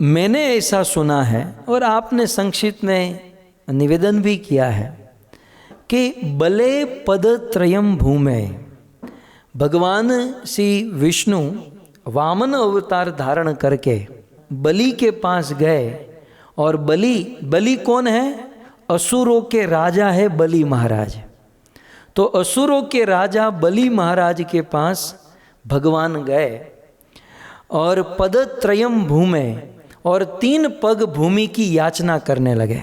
मैंने ऐसा सुना है और आपने संक्षिप्त में निवेदन भी किया है कि बले पदत्रयम भूमे, भगवान श्री विष्णु वामन अवतार धारण करके बलि के पास गए और बलि कौन है, असुरों के राजा है बलि महाराज। तो असुरों के राजा बलि महाराज के पास भगवान गए और पदत्रयम भूमे, और 3 पग भूमि की याचना करने लगे।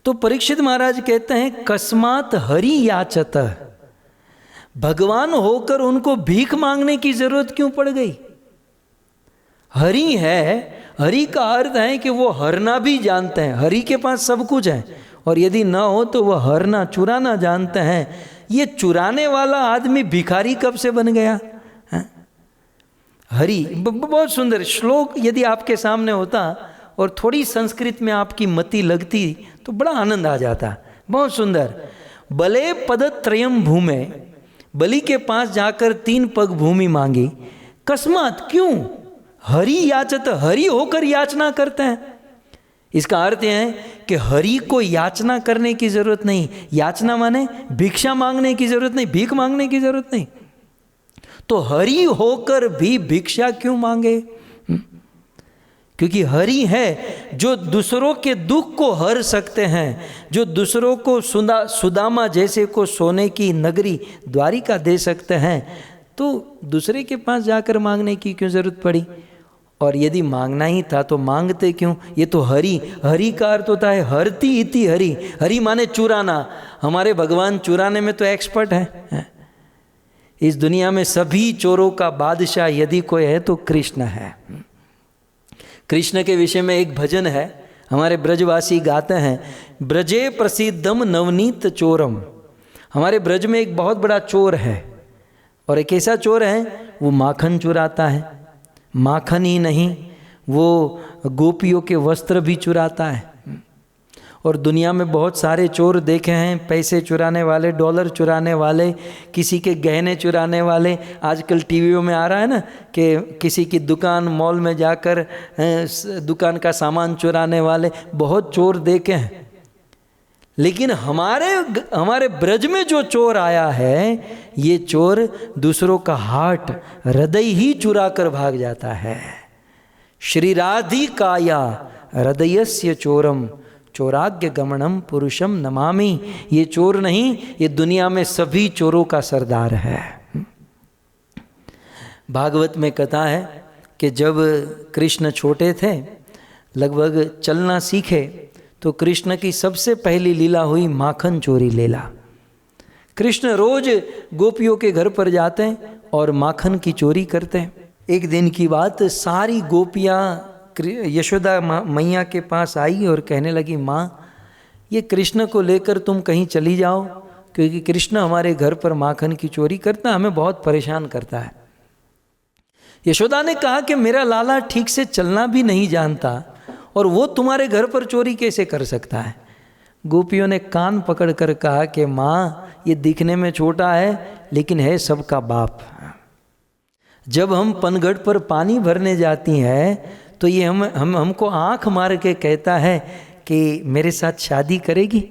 तो परीक्षित महाराज कहते हैं कस्मात् हरि याचत, भगवान होकर उनको भीख मांगने की जरूरत क्यों पड़ गई। हरि है, हरि का अर्थ है कि वो हरना भी जानते हैं, हरि के पास सब कुछ है, और यदि ना हो तो वह हरना चुराना जानते हैं। ये चुराने वाला आदमी भिखारी कब से बन गया है? हरि बहुत सुंदर श्लोक यदि आपके सामने होता और थोड़ी संस्कृत में आपकी मति लगती तो बड़ा आनंद आ जाता। बहुत सुंदर, बले पदत्रयम भूमे, बलि के पास जाकर 3 पग भूमि मांगी, कस्मात क्यों, हरि याचत, हरि होकर याचना करते हैं। इसका अर्थ यह है कि हरि को याचना करने की जरूरत नहीं, याचना माने भिक्षा मांगने की जरूरत नहीं, भीख मांगने की जरूरत नहीं। तो हरि होकर भी भिक्षा क्यों मांगे? क्योंकि हरि है जो दूसरों के दुख को हर सकते हैं, जो दूसरों को सुदामा जैसे को सोने की नगरी द्वारिका दे सकते हैं, तो दूसरे के पास जाकर मांगने की क्यों जरूरत पड़ी। और यदि मांगना ही था तो मांगते क्यों? ये तो हरि, हरि का अर्थ होता है हरती इति हरि। हरि माने चुराना। हमारे भगवान चुराने में तो एक्सपर्ट है। इस दुनिया में सभी चोरों का बादशाह यदि कोई है तो कृष्ण है। कृष्ण के विषय में एक भजन है, हमारे ब्रजवासी गाते हैं, ब्रजे प्रसिद्धम नवनीत चोरम। हमारे ब्रज में एक बहुत बड़ा चोर है, और एक ऐसा चोर है वो माखन चुराता है। माखन ही नहीं, वो गोपियों के वस्त्र भी चुराता है। और दुनिया में बहुत सारे चोर देखे हैं, पैसे चुराने वाले, डॉलर चुराने वाले, किसी के गहने चुराने वाले। आजकल टीवियों में आ रहा है ना कि किसी की दुकान, मॉल में जाकर दुकान का सामान चुराने वाले, बहुत चोर देखे हैं। लेकिन हमारे ब्रज में जो चोर आया है, ये चोर दूसरों का हार्ट, हृदय ही चुरा कर भाग जाता है। श्री राधिकाया हृदयस्य चोरम चोराग्य गमनम पुरुषम नमामि। ये चोर नहीं, ये दुनिया में सभी चोरों का सरदार है। भागवत में कथा है कि जब कृष्ण छोटे थे, लगभग चलना सीखे, तो कृष्ण की सबसे पहली लीला हुई माखन चोरी लीला। कृष्ण रोज गोपियों के घर पर जाते हैं और माखन की चोरी करते हैं। एक दिन की बात, सारी गोपियाँ यशोदा मैया के पास आई और कहने लगी, माँ ये कृष्ण को लेकर तुम कहीं चली जाओ, क्योंकि कृष्ण हमारे घर पर माखन की चोरी करता, हमें बहुत परेशान करता है। यशोदा ने कहा कि मेरा लाला ठीक से चलना भी नहीं जानता, और वो तुम्हारे घर पर चोरी कैसे कर सकता है? गोपियों ने कान पकड़ कर कहा कि माँ ये दिखने में छोटा है, लेकिन है सबका बाप। जब हम पनघट पर पानी भरने जाती हैं तो ये हमको आंख मार के कहता है कि मेरे साथ शादी करेगी।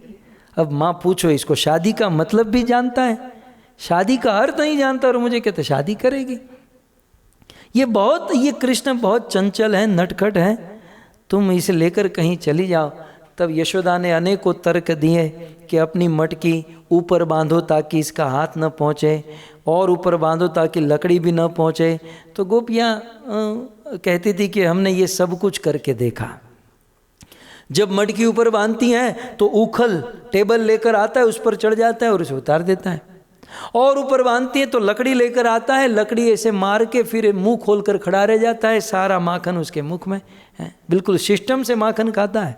अब माँ पूछो, इसको शादी का मतलब भी जानता है, शादी का अर्थ नहीं जानता, और मुझे कहता शादी करेगी। ये कृष्ण बहुत चंचल है, नटखट है, तुम इसे लेकर कहीं चली जाओ। तब यशोदा ने अनेकों तर्क दिए कि अपनी मटकी ऊपर बांधो ताकि इसका हाथ न पहुँचे, और ऊपर बांधो ताकि लकड़ी भी न पहुँचे। तो गोपियाँ कहती थी कि हमने ये सब कुछ करके देखा। जब मटकी ऊपर बांधती हैं तो उखल टेबल लेकर आता है, उस पर चढ़ जाता है और उसे उतार देता है, और ऊपर बांधती हैं तो लकड़ी लेकर आता है, लकड़ी ऐसे मार के फिर मुंह खोलकर खड़ा रह जाता है, सारा माखन उसके मुख में है, बिल्कुल सिस्टम से माखन खाता है।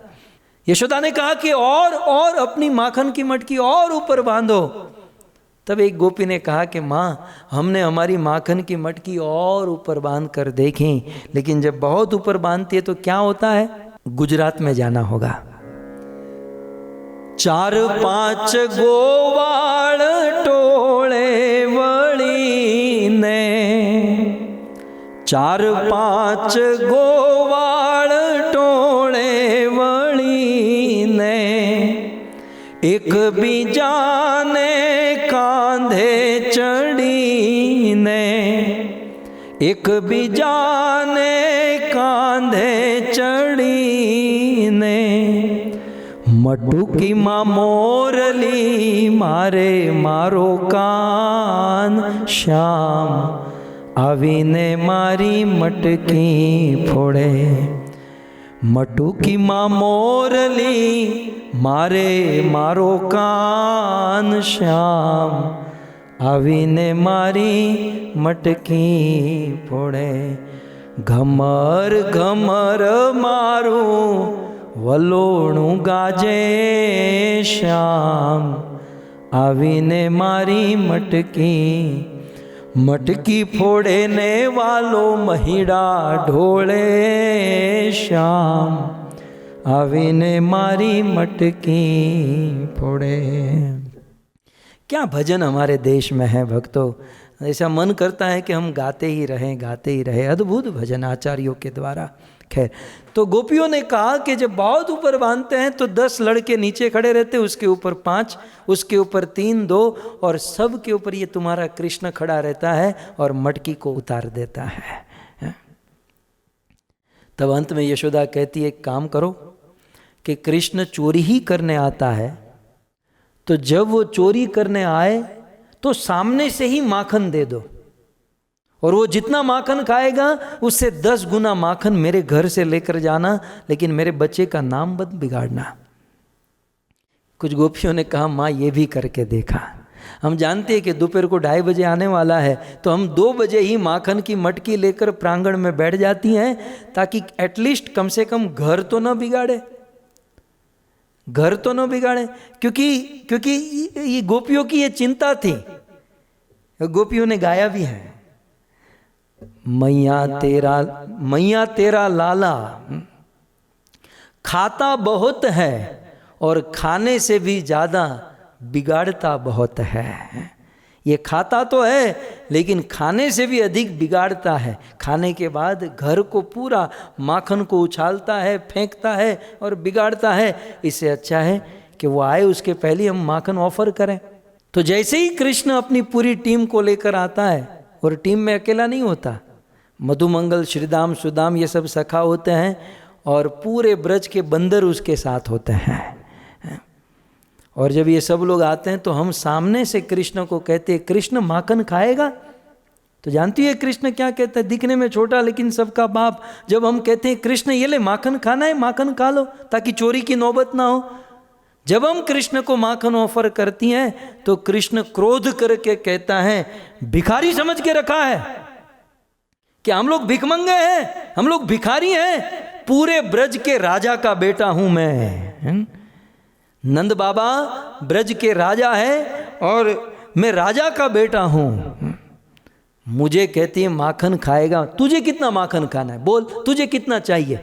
यशोदा ने कहा कि और अपनी माखन की मटकी और ऊपर बांधो। तब एक गोपी ने कहा कि माँ हमने हमारी माखन की मटकी और ऊपर बांध कर देखी, लेकिन जब बहुत ऊपर बांधती है तो क्या होता है? गुजरात में जाना होगा। 4-5 गोवाड़ टोले वળી ने, 4-5 गोवाड़ टोले वળી ने, एक बीजाने कांधे चढ़ी ने, एक बीजाने कांधे चढ़ी ने, मटुकी मां मोरली मारे मारो कान, श्याम आवीने मारी मटकी फोड़े। मटुकी मां मोरली मारे मारो कान, श्याम आवीने मारी मटकी फोड़े। घमर घमर मारू वलोणु गाजे, श्याम आवीने मारी मटकी, मटकी फोड़े ने वालो महिड़ा ढोले, श्याम आवीने मारी मटकी फोड़े। क्या भजन हमारे देश में है भक्तों, ऐसा मन करता है कि हम गाते ही रहें। अद्भुत भजन आचार्यों के द्वारा। खैर, तो गोपियों ने कहा कि जब बहुत ऊपर बांधते हैं तो 10 लड़के नीचे खड़े रहते, उसके ऊपर 5, उसके ऊपर 3, 2, और सब के ऊपर ये तुम्हारा कृष्ण खड़ा रहता है और मटकी को उतार देता है। तब अंत में यशोदा कहती है, एक काम करो कि कृष्ण चोरी ही करने आता है, तो जब वो चोरी करने आए तो सामने से ही माखन दे दो, और वो जितना माखन खाएगा उससे 10 गुना माखन मेरे घर से लेकर जाना, लेकिन मेरे बच्चे का नाम मत बिगाड़ना। कुछ गोपियों ने कहा माँ ये भी करके देखा। हम जानते हैं कि दोपहर को 2:30 बजे आने वाला है, तो हम 2 बजे ही माखन की मटकी लेकर प्रांगण में बैठ जाती हैं, ताकि एटलीस्ट कम से कम घर तो ना बिगाड़े, घर तो ना बिगाड़े। क्योंकि ये गोपियों की ये चिंता थी। गोपियों ने गाया भी है, मैया तेरा लाला खाता बहुत है और खाने से भी ज्यादा बिगाड़ता बहुत है। ये खाता तो है लेकिन खाने से भी अधिक बिगाड़ता है। खाने के बाद घर को पूरा माखन को उछालता है, फेंकता है और बिगाड़ता है। इससे अच्छा है कि वो आए उसके पहले हम माखन ऑफर करें। तो जैसे ही कृष्ण अपनी पूरी टीम को लेकर आता है, और टीम में अकेला नहीं होता, मधुमंगल, श्रीदाम, सुदाम ये सब सखा होते हैं और पूरे ब्रज के बंदर उसके साथ होते हैं। और जब ये सब लोग आते हैं तो हम सामने से कृष्ण को कहते हैं कृष्ण माखन खाएगा। तो जानती है कृष्ण क्या कहता है, दिखने में छोटा लेकिन सबका बाप। जब हम कहते हैं कृष्ण ये ले माखन खाना है, माखन खा लो ताकि चोरी की नौबत ना हो। जब हम कृष्ण को माखन ऑफर करती हैं तो कृष्ण क्रोध करके कहता है भिखारी समझ के रखा है कि हम लोग भिखमंगे हैं, हम लोग भिखारी हैं, पूरे ब्रज के राजा का बेटा हूं मैं। नंद बाबा ब्रज के राजा है और मैं राजा का बेटा हूं। मुझे कहती है माखन खाएगा। तुझे कितना माखन खाना है बोल, तुझे कितना चाहिए,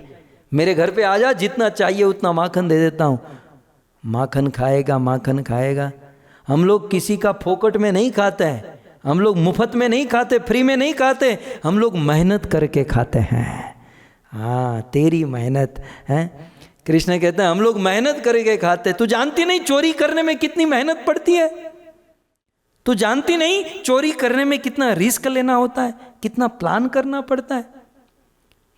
मेरे घर पे आ जा, जितना चाहिए उतना माखन दे देता हूं। माखन खाएगा, माखन खाएगा। हम लोग किसी का फोकट में नहीं खाते हैं, हम लोग मुफ्त में नहीं खाते, फ्री में नहीं खाते, हम लोग मेहनत करके खाते हैं। हाँ तेरी मेहनत है। कृष्ण कहते हैं हम लोग मेहनत करके खाते। तू जानती नहीं चोरी करने में कितनी मेहनत पड़ती है, तू जानती नहीं चोरी करने में कितना रिस्क लेना होता है, कितना प्लान करना पड़ता है।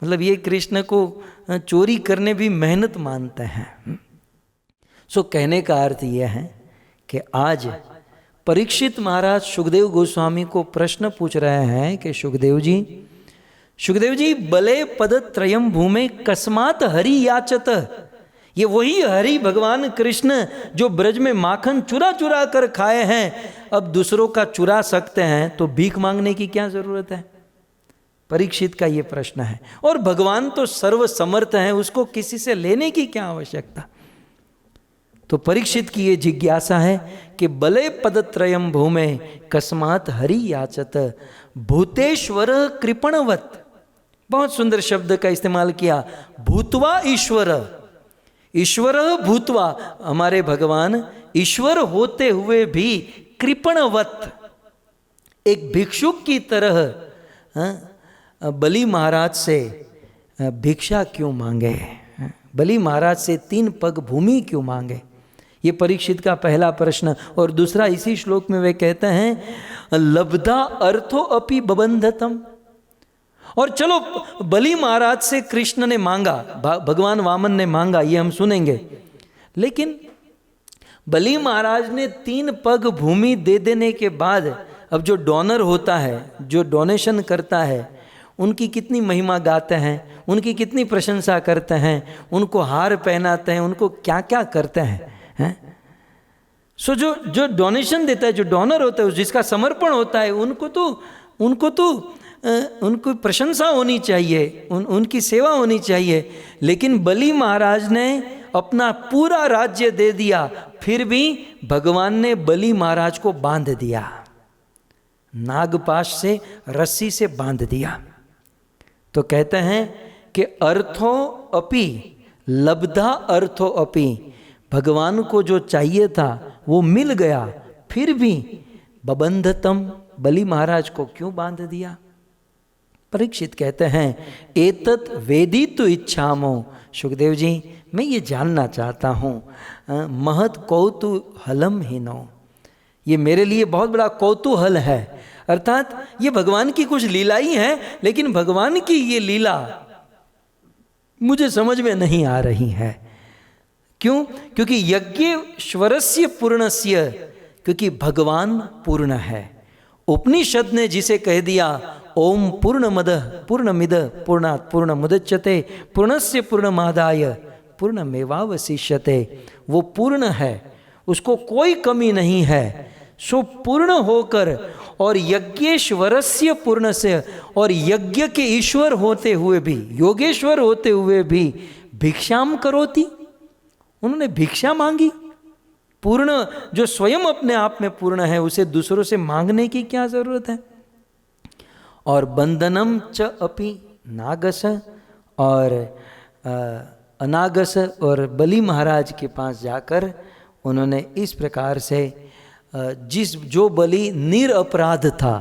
मतलब ये कृष्ण को चोरी करने भी मेहनत मानते हैं। सो कहने का अर्थ यह है कि आज परीक्षित महाराज सुखदेव गोस्वामी को प्रश्न पूछ रहे हैं कि सुखदेव जी बले पद त्रयम भूमे कस्मात हरि याचत। ये वही हरि भगवान कृष्ण जो ब्रज में माखन चुरा चुरा कर खाए हैं, अब दूसरों का चुरा सकते हैं तो भीख मांगने की क्या जरूरत है। परीक्षित का ये प्रश्न है। और भगवान तो सर्व समर्थ हैं, उसको किसी से लेने की क्या आवश्यकता। तो परीक्षित की ये जिज्ञासा है कि बले पदत्रयम भूमे कस्मात हरि याचत भूतेश्वर कृपणवत। बहुत सुंदर शब्द का इस्तेमाल किया, भूतवा ईश्वर। ईश्वर भूतवा, हमारे भगवान ईश्वर होते हुए भी कृपणवत, एक भिक्षुक की तरह बलि महाराज से भिक्षा क्यों मांगे, बलि महाराज से 3 पग भूमि क्यों मांगे। ये परीक्षित का पहला प्रश्न। और दूसरा इसी श्लोक में वे कहते हैं लब्धा अर्थो अपि बबंधतम। और चलो बलि महाराज से कृष्ण ने मांगा, भगवान वामन ने मांगा, ये हम सुनेंगे, लेकिन बलि महाराज ने 3 पग भूमि दे देने के बाद अब जो डोनर होता है, जो डोनेशन करता है, उनकी कितनी महिमा गाते हैं, उनकी कितनी प्रशंसा करते हैं, उनको हार पहनाते हैं, उनको क्या क्या करते हैं। सो जो डोनेशन देता है, जो डोनर होता है, जिसका समर्पण होता है, उनको तो उनको प्रशंसा होनी चाहिए, उनकी सेवा होनी चाहिए। लेकिन बलि महाराज ने अपना पूरा राज्य दे दिया, फिर भी भगवान ने बलि महाराज को बांध दिया, नागपाश से, रस्सी से बांध दिया। तो कहते हैं कि अर्थो अपि लब्धा अर्थो अपि, भगवान को जो चाहिए था वो मिल गया, फिर भी बबंधतम, बलि महाराज को क्यों बांध दिया। परीक्षित कहते हैं एतत् वेदितु इच्छामो। सुखदेव जी मैं ये जानना चाहता हूँ, महत कौतूहलम हीनो, ये मेरे लिए बहुत बड़ा कौतूहल है। अर्थात ये भगवान की कुछ लीला ही है, लेकिन भगवान की ये लीला मुझे समझ में नहीं आ रही है। क्यों? क्योंकि यज्ञेश्वरस्य पूर्णस्य, क्योंकि भगवान पूर्ण है। उपनिषद ने जिसे कह दिया ओम पूर्णमिदः पूर्णात् पूर्णमुदच्यते पूर्णस्य पूर्णमादाय पूर्णमेवावशिष्यते। वो पूर्ण है, उसको कोई कमी नहीं है, सो पूर्ण होकर और यज्ञेश्वरस्य पूर्ण से, और यज्ञ के ईश्वर होते हुए भी, योगेश्वर होते हुए भी भिक्षाम करोति, उन्होंने भिक्षा मांगी। पूर्ण जो स्वयं अपने आप में पूर्ण है, उसे दूसरों से मांगने की क्या जरूरत है। और बंधनम च अपि नागस, और अनागस और बलि महाराज के पास जाकर उन्होंने इस प्रकार से जो बलि निरपराध था,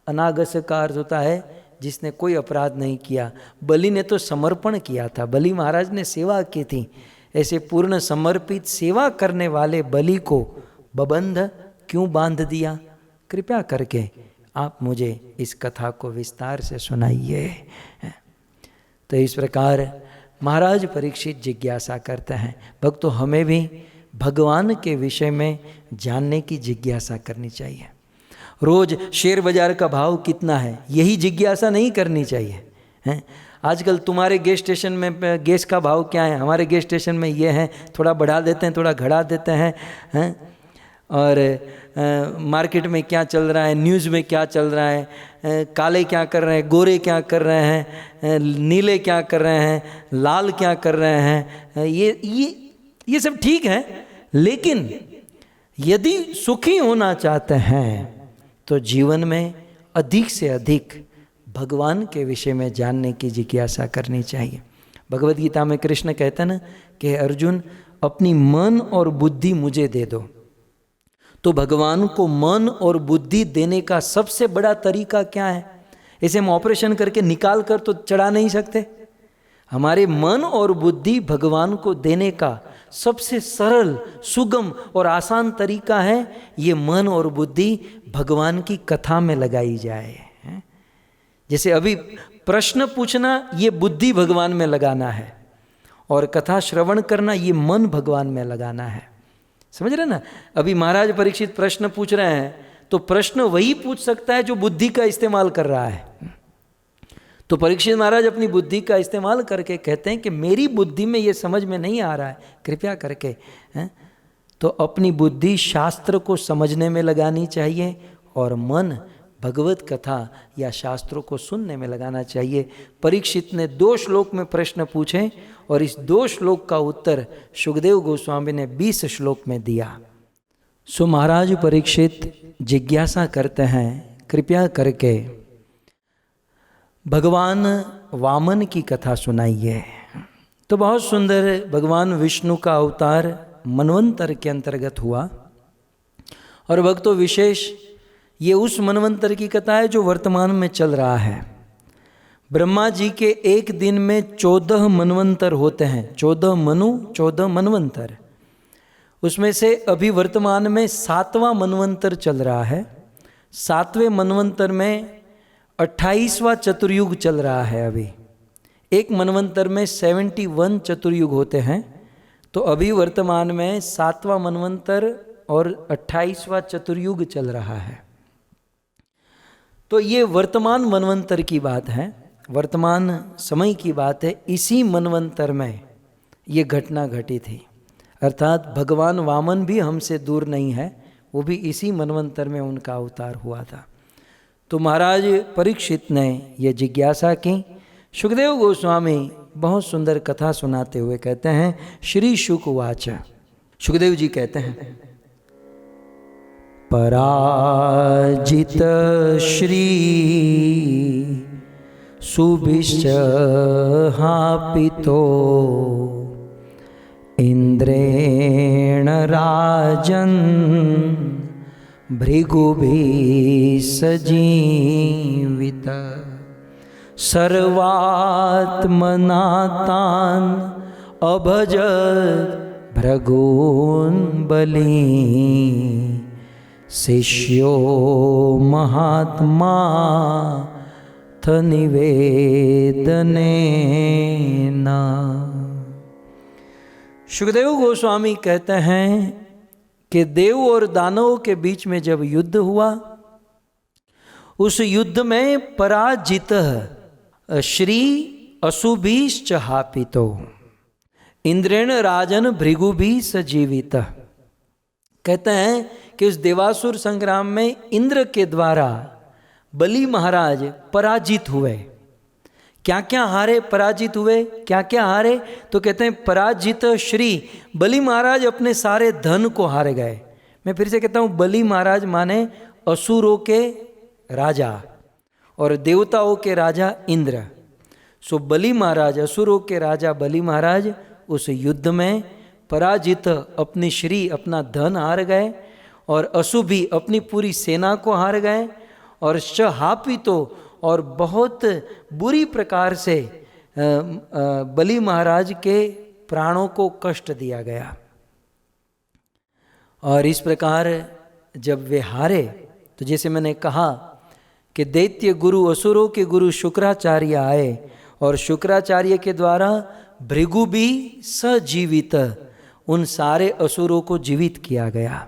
अनागस का अर्थ होता है जिसने कोई अपराध नहीं किया, बलि ने तो समर्पण किया था, बलि महाराज ने सेवा की थी, ऐसे पूर्ण समर्पित सेवा करने वाले बलि को बबंध क्यों बांध दिया, कृपया करके आप मुझे इस कथा को विस्तार से सुनाइए। तो इस प्रकार महाराज परीक्षित जिज्ञासा करते हैं। भक्तों, हमें भी भगवान के विषय में जानने की जिज्ञासा करनी चाहिए। रोज शेयर बाजार का भाव कितना है, यही जिज्ञासा नहीं करनी चाहिए हैं। आजकल तुम्हारे गैस स्टेशन में गैस का भाव क्या है, हमारे गैस स्टेशन में ये है, थोड़ा बढ़ा देते हैं, थोड़ा घटा देते हैं। और मार्केट में क्या चल रहा है, न्यूज़ में क्या चल रहा है, काले क्या कर रहे हैं, गोरे क्या कर रहे हैं, नीले क्या कर रहे हैं, लाल क्या कर रहे हैं, ये सब ठीक है। लेकिन यदि सुखी होना चाहते हैं तो जीवन में अधिक से अधिक भगवान के विषय में जानने की जिज्ञासा करनी चाहिए। भगवद गीता में कृष्ण कहते हैं ना कि अर्जुन, अपनी मन और बुद्धि मुझे दे दो। तो भगवान को मन और बुद्धि देने का सबसे बड़ा तरीका क्या है? इसे हम ऑपरेशन करके निकाल कर तो चढ़ा नहीं सकते। हमारे मन और बुद्धि भगवान को देने का सबसे सरल, सुगम और आसान तरीका है, ये मन और बुद्धि भगवान की कथा में लगाई जाए। जैसे अभी प्रश्न पूछना, ये बुद्धि भगवान में लगाना है, और कथा श्रवण करना, ये मन भगवान में लगाना है। समझ रहे ना? अभी महाराज परीक्षित प्रश्न पूछ रहे हैं, तो प्रश्न वही पूछ सकता है जो बुद्धि का इस्तेमाल कर रहा है। तो परीक्षित महाराज अपनी बुद्धि का इस्तेमाल करके कहते हैं कि मेरी बुद्धि में ये समझ में नहीं आ रहा है, कृपया करके तो अपनी बुद्धि शास्त्र को समझने में लगानी चाहिए, और मन भगवत कथा या शास्त्रों को सुनने में लगाना चाहिए। परीक्षित ने 2 श्लोक में प्रश्न पूछे, और इस 2 श्लोक का उत्तर सुखदेव गोस्वामी ने 20 श्लोक में दिया। सो महाराज परीक्षित जिज्ञासा करते हैं, कृपया करके भगवान वामन की कथा सुनाइए। तो बहुत सुंदर भगवान विष्णु का अवतार मनवंतर के अंतर्गत हुआ, और भक्तों विशेष ये उस मनवंतर की कथा है जो वर्तमान में चल रहा है। ब्रह्मा जी के एक दिन में 14 मनवंतर होते हैं, 14 मनु 14 मनवंतर। उसमें से अभी वर्तमान में 7वां मनवंतर चल रहा है। 7वें मनवंतर में 28वां चतुर्युग चल रहा है। अभी एक मनवंतर में 71 चतुर्युग होते हैं, तो अभी वर्तमान में 7वां मनवंतर और 28वां चतुर्युग चल रहा है। तो ये वर्तमान मनवंतर की बात है, वर्तमान समय की बात है। इसी मनवंतर में ये घटना घटी थी, अर्थात भगवान वामन भी हमसे दूर नहीं है, वो भी इसी मनवंतर में उनका अवतार हुआ था। तो महाराज परीक्षित ने यह जिज्ञासा की। सुखदेव गोस्वामी बहुत सुंदर कथा सुनाते हुए कहते हैं, श्री शुक उवाच, सुखदेव जी कहते हैं, पराजित श्री सुभिश्च हापितो इंद्रेण राजन भृगुभिः सजीवित सर्वात्मना तान् अभजत् भृगून् बलि शिष्यो महात्मा थ निवेदनेन। सुखदेव गोस्वामी कहते हैं कि देव और दानवों के बीच में जब युद्ध हुआ, उस युद्ध में पराजित श्री अशुभिश्च हापितो इंद्रेण राजन भृगुभि सजीवित। कहते हैं कि उस देवासुर संग्राम में इंद्र के द्वारा बलि महाराज पराजित हुए। क्या क्या हारे, पराजित हुए, क्या क्या हारे? तो कहते हैं पराजित श्री, बलि महाराज अपने सारे धन को हार गए। मैं फिर से कहता हूँ, बलि महाराज माने असुरों के राजा और देवताओं के राजा इंद्र। सो बलि महाराज, असुरों के राजा बलि महाराज उस युद्ध में पराजित अपनी श्री, अपना धन हार गए और अशुभि अपनी पूरी सेना को हार गए और हापितो और बहुत बुरी प्रकार से बलि महाराज के प्राणों को कष्ट दिया गया। और इस प्रकार जब वे हारे तो जैसे मैंने कहा कि दैत्य गुरु, असुरों के गुरु शुक्राचार्य आए और शुक्राचार्य के द्वारा भृगु भी सजीवित, उन सारे असुरों को जीवित किया गया।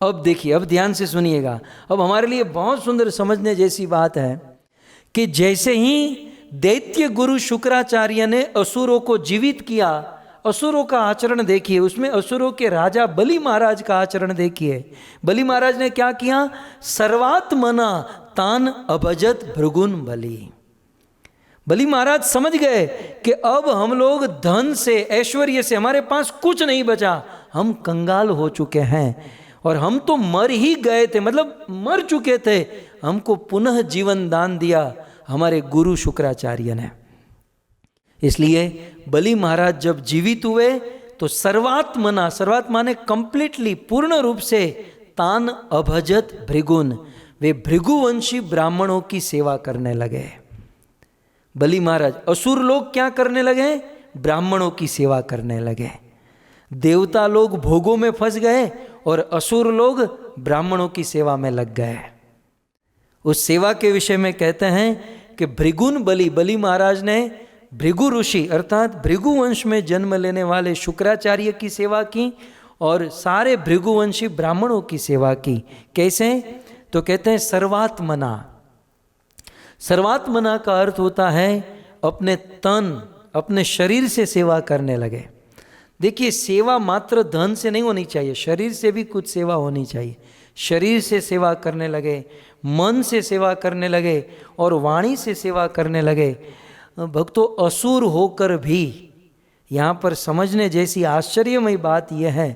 अब देखिए, अब ध्यान से सुनिएगा, अब हमारे लिए बहुत सुंदर समझने जैसी बात है कि जैसे ही दैत्य गुरु शुक्राचार्य ने असुरों को जीवित किया, असुरों का आचरण देखिए, उसमें असुरों के राजा बलि महाराज का आचरण देखिए। बलि महाराज ने क्या किया? सर्वात्मना तान अभजत भृगुन बलि। बलि महाराज समझ गए कि अब हम लोग धन से, ऐश्वर्य से, हमारे पास कुछ नहीं बचा, हम कंगाल हो चुके हैं और हम तो मर ही गए थे, मतलब मर चुके थे, हमको पुनः जीवन दान दिया हमारे गुरु शुक्राचार्य ने। इसलिए बलि महाराज जब जीवित हुए तो सर्वात्मना, सर्वात्मा ने कंप्लीटली, पूर्ण रूप से, तान अभजत भृगुन, वे भृगुवंशी ब्राह्मणों की सेवा करने लगे। बलि महाराज, असुर लोग क्या करने लगे? ब्राह्मणों की सेवा करने लगे। देवता लोग भोगों में फंस गए और असुर लोग ब्राह्मणों की सेवा में लग गए। उस सेवा के विषय में कहते हैं कि भृगुन बलि, बलि महाराज ने भृगु ऋषि अर्थात भृगुवंश में जन्म लेने वाले शुक्राचार्य की सेवा की और सारे भृगुवंशी ब्राह्मणों की सेवा की। कैसे? तो कहते हैं सर्वात्मना। सर्वात्मना का अर्थ होता है अपने तन, अपने शरीर से सेवा करने लगे। देखिए, सेवा मात्र धन से नहीं होनी चाहिए, शरीर से भी कुछ सेवा होनी चाहिए। शरीर से सेवा करने लगे, मन से सेवा करने लगे और वाणी से सेवा करने लगे। भक्तों, असुर होकर भी यहाँ पर समझने जैसी आश्चर्यमयी बात यह है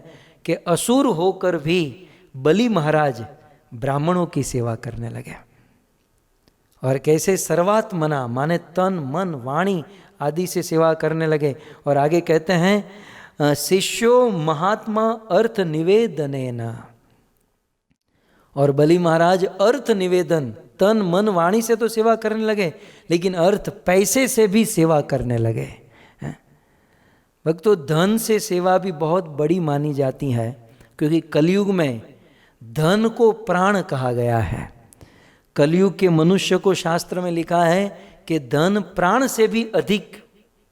कि असुर होकर भी बलि महाराज ब्राह्मणों की सेवा करने लगे। और कैसे? सर्वात्मना माने तन, मन, वाणी आदि से सेवा करने लगे। और आगे कहते हैं शिष्यो महात्मा अर्थ निवेदनेन। और बलि महाराज अर्थ निवेदन, तन मन वाणी से तो सेवा करने लगे, लेकिन अर्थ, पैसे से भी सेवा करने लगे। भक्तों, धन से सेवा भी बहुत बड़ी मानी जाती है, क्योंकि कलयुग में धन को प्राण कहा गया है। कलयुग के मनुष्य को शास्त्र में लिखा है कि धन प्राण से भी अधिक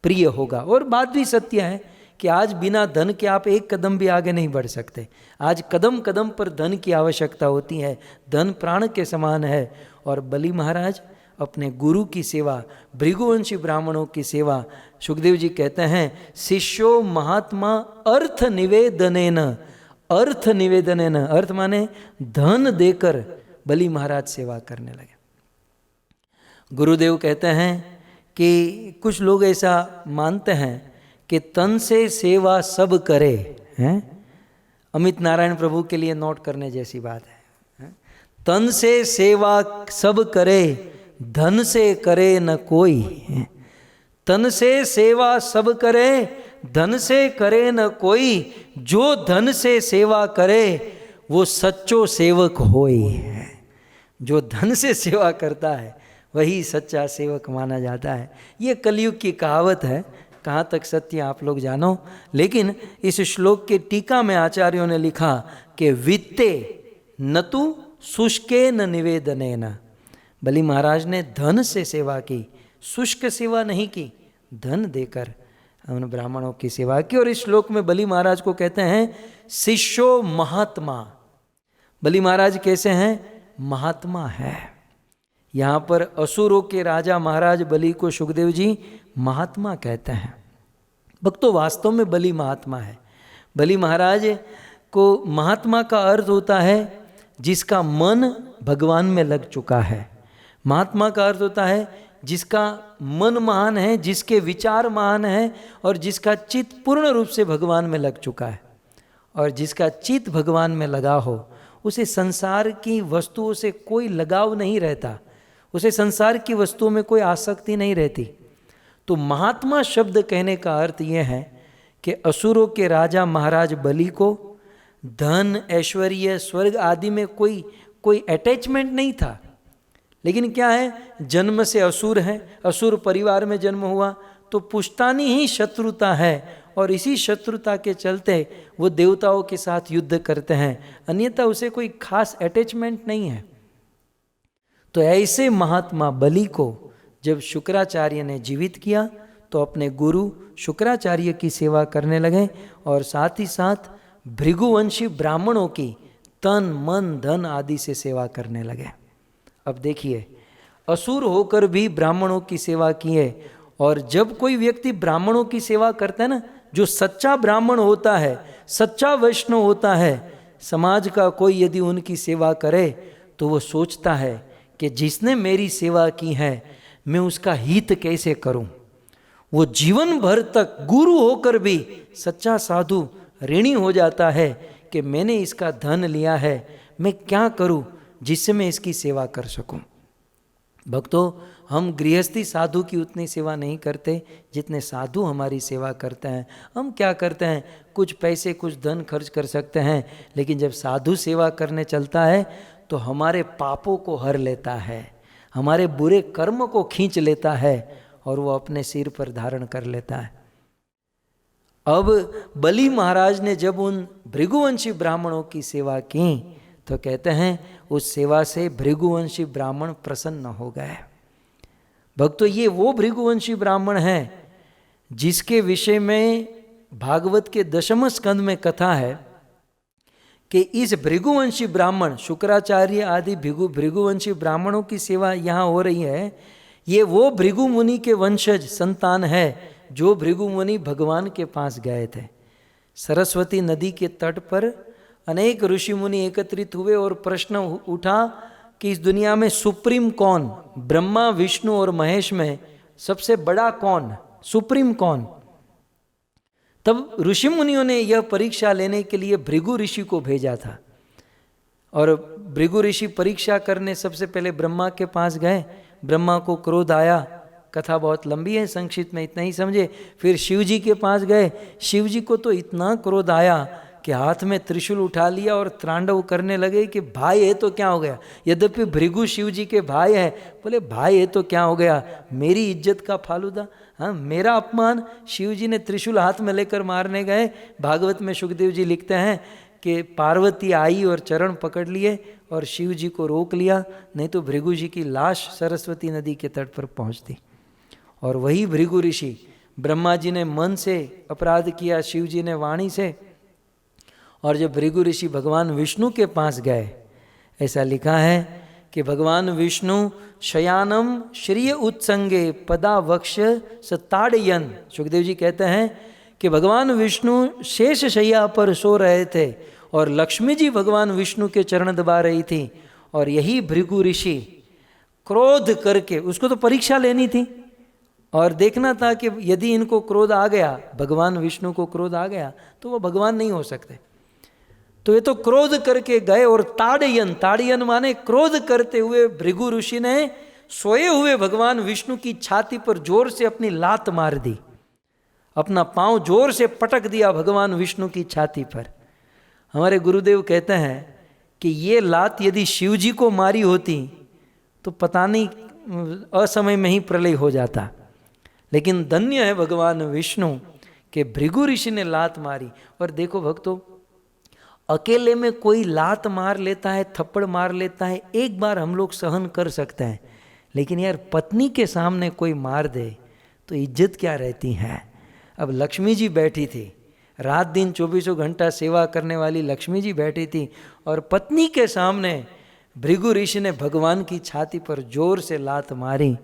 प्रिय होगा। और बात भी सत्य है कि आज बिना धन के आप एक कदम भी आगे नहीं बढ़ सकते। आज कदम कदम पर धन की आवश्यकता होती है, धन प्राण के समान है। और बलि महाराज अपने गुरु की सेवा, भृगुवंशी ब्राह्मणों की सेवा, सुखदेव जी कहते हैं शिष्यो महात्मा अर्थ निवेदनेन। अर्थ निवेदनेन, अर्थ माने धन देकर बलि महाराज सेवा करने लगे। गुरुदेव कहते हैं कि कुछ लोग ऐसा मानते हैं कि तन से सेवा सब करे, हैं? अमित नारायण प्रभु के लिए नोट करने जैसी बात है। तन से सेवा सब करे, धन से करे न कोई। तन से सेवा सब करे, धन से करे न कोई। जो धन से सेवा करे वो सच्चो सेवक होई। जो धन से सेवा करता है वही सच्चा सेवक माना जाता है। ये कलयुग की कहावत है, कहाँ तक सत्य आप लोग जानो। लेकिन इस श्लोक के टीका में आचार्यों ने लिखा कि वित्ते न तु शुष्के न निवेदने न। बलि महाराज ने धन से सेवा की, शुष्क सेवा नहीं की, धन देकर उन ब्राह्मणों की सेवा की। और इस श्लोक में बलि महाराज को कहते हैं शिष्यो महात्मा। बलि महाराज कैसे हैं? महात्मा है। यहाँ पर असुरों के राजा महाराज बलि को सुखदेव जी महात्मा कहते हैं। भक्तों, वास्तव में बलि महात्मा है। बलि महाराज को महात्मा का अर्थ होता है जिसका मन भगवान में लग चुका है। महात्मा का अर्थ होता है जिसका मन महान है, जिसके विचार महान है और जिसका चित्त पूर्ण रूप से भगवान में लग चुका है। और जिसका चित्त भगवान में लगा हो उसे संसार की वस्तुओं से कोई लगाव नहीं रहता, उसे संसार की वस्तुओं में कोई आसक्ति नहीं रहती। तो महात्मा शब्द कहने का अर्थ यह है कि असुरों के राजा महाराज बलि को धन, ऐश्वर्य, स्वर्ग आदि में कोई अटैचमेंट नहीं था। लेकिन क्या है, जन्म से असुर है, असुर परिवार में जन्म हुआ तो पुश्तानी ही शत्रुता है और इसी शत्रुता के चलते वो देवताओं के साथ युद्ध करते हैं, अन्यथा उसे कोई खास अटैचमेंट नहीं है। तो ऐसे महात्मा बलि को जब शुक्राचार्य ने जीवित किया तो अपने गुरु शुक्राचार्य की सेवा करने लगे और साथ ही साथ भृगुवंशी ब्राह्मणों की तन, मन, धन आदि से सेवा करने लगे। अब देखिए, असुर होकर भी ब्राह्मणों की सेवा की है। और जब कोई व्यक्ति ब्राह्मणों की सेवा करता है ना, जो सच्चा ब्राह्मण होता है, सच्चा वैष्णव होता है, समाज का कोई यदि उनकी सेवा करे तो वो सोचता है कि जिसने मेरी सेवा की है मैं उसका हित कैसे करूं। वो जीवन भर तक गुरु होकर भी सच्चा साधु ऋणी हो जाता है कि मैंने इसका धन लिया है, मैं क्या करूं जिससे मैं इसकी सेवा कर सकूं। भक्तों, हम गृहस्थी साधु की उतनी सेवा नहीं करते जितने साधु हमारी सेवा करते हैं। हम क्या करते हैं, कुछ पैसे, कुछ धन खर्च कर सकते हैं, लेकिन जब साधु सेवा करने चलता है तो हमारे पापों को हर लेता है, हमारे बुरे कर्म को खींच लेता है और वो अपने सिर पर धारण कर लेता है। अब बलि महाराज ने जब उन भृगुवंशी ब्राह्मणों की सेवा की तो कहते हैं उस सेवा से भृगुवंशी ब्राह्मण प्रसन्न हो गए। भक्तों, ये वो भृगुवंशी ब्राह्मण हैं जिसके विषय में भागवत के 10वें स्कंद में कथा है कि इस भृगुवंशी ब्राह्मण, शुक्राचार्य आदि भृगुवंशी ब्राह्मणों की सेवा यहाँ हो रही है। ये वो भृगु मुनि के वंशज संतान है जो भृगु मुनि भगवान के पास गए थे। सरस्वती नदी के तट पर अनेक ऋषि मुनि एकत्रित हुए और प्रश्न उठा कि इस दुनिया में सुप्रीम कौन, ब्रह्मा, विष्णु और महेश में सबसे बड़ा कौन, सुप्रीम कौन। तब ऋषि मुनियों ने यह परीक्षा लेने के लिए भृगु ऋषि को भेजा था। और भृगु ऋषि परीक्षा करने सबसे पहले ब्रह्मा के पास गए। ब्रह्मा को क्रोध आया, कथा बहुत लंबी है, संक्षिप्त में इतना ही समझे। फिर शिव जी के पास गए। शिव जी को तो इतना क्रोध आया कि हाथ में त्रिशूल उठा लिया और तांडव करने लगे कि भाई है तो क्या हो गया। यद्यपि भृगु शिव जी के भाई है, बोले भाई है तो क्या हो गया, मेरी इज्जत का फालूदा, हाँ मेरा अपमान। शिव जी ने त्रिशूल हाथ में लेकर मारने गए। भागवत में सुखदेव जी लिखते हैं कि पार्वती आई और चरण पकड़ लिए और शिव जी को रोक लिया, नहीं तो भृगु जी की लाश सरस्वती नदी के तट पर पहुँचती। और वही भृगु ऋषि, ब्रह्मा जी ने मन से अपराध किया, शिव जी ने वाणी से। और जब भृगु ऋषि भगवान विष्णु के पास गए, ऐसा लिखा है कि भगवान विष्णु शयानम श्रिय उत्संगे पदा वक्ष सताड़यन। सुखदेव जी कहते हैं कि भगवान विष्णु शेष शैया पर सो रहे थे और लक्ष्मी जी भगवान विष्णु के चरण दबा रही थी। और यही भृगु ऋषि क्रोध करके, उसको तो परीक्षा लेनी थी और देखना था कि यदि इनको क्रोध आ गया, भगवान विष्णु को क्रोध आ गया तो वो भगवान नहीं हो सकते। तो ये तो क्रोध करके गए और ताड़यन, ताड़यन माने क्रोध करते हुए भृगु ऋषि ने सोए हुए भगवान विष्णु की छाती पर जोर से अपनी लात मार दी, अपना पांव जोर से पटक दिया भगवान विष्णु की छाती पर। हमारे गुरुदेव कहते हैं कि ये लात यदि शिव जी को मारी होती तो पता नहीं असमय में ही प्रलय हो जाता। लेकिन धन्य है भगवान विष्णु के भृगु ऋषि ने लात मारी। और देखो भक्तों, अकेले में कोई लात मार लेता है, थप्पड़ मार लेता है, एक बार हम लोग सहन कर सकते हैं, लेकिन यार पत्नी के सामने कोई मार दे तो इज्जत क्या रहती है। अब लक्ष्मी जी बैठी थी, रात दिन 24 घंटा सेवा करने वाली लक्ष्मी जी बैठी थी और पत्नी के सामने भृगु ऋषि ने भगवान की छाती पर जोर से लात मारी,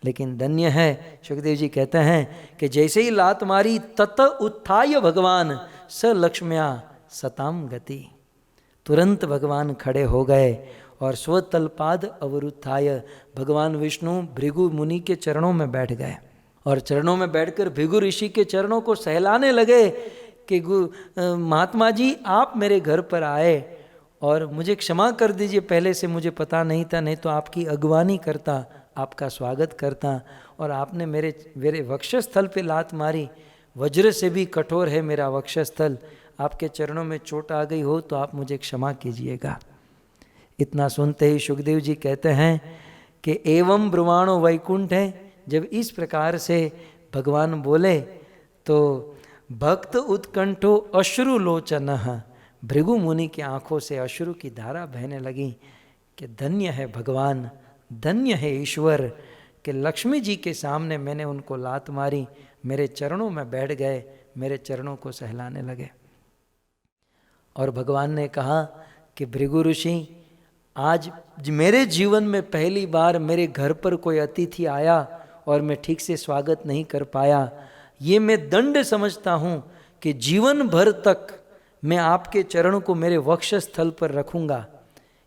लेकिन धन्य है, सुखदेव जी कहते हैं कि जैसे ही लात मारी तत उत्थाय भगवान स लक्ष्म्या सताम गति, तुरंत भगवान खड़े हो गए और स्वतलपाद अवरुत्थाय भगवान विष्णु भृगु मुनि के चरणों में बैठ गए और चरणों में बैठकर भृगु ऋषि के चरणों को सहलाने लगे कि महात्मा जी आप मेरे घर पर आए और मुझे क्षमा कर दीजिए, पहले से मुझे पता नहीं था, नहीं तो आपकी अगवानी करता, आपका स्वागत करता, और आपने मेरे वक्षस्थल पे लात मारी, वज्र से भी कठोर है मेरा वक्षस्थल, आपके चरणों में चोट आ गई हो तो आप मुझे क्षमा कीजिएगा। इतना सुनते ही सुखदेव जी कहते हैं कि एवं ब्रुवाणो वैकुंठ है। जब इस प्रकार से भगवान बोले तो भक्त उत्कंठो अश्रुलोचनः, भृगु मुनि की आंखों से अश्रु की धारा बहने लगी कि धन्य है भगवान, धन्य है ईश्वर कि लक्ष्मी जी के सामने मैंने उनको लात मारी, मेरे चरणों में बैठ गए, मेरे चरणों को सहलाने लगे। और भगवान ने कहा कि भृगु ऋषि, आज मेरे जीवन में पहली बार मेरे घर पर कोई अतिथि आया और मैं ठीक से स्वागत नहीं कर पाया, ये मैं दंड समझता हूँ कि जीवन भर तक मैं आपके चरण को मेरे वक्षस्थल पर रखूँगा,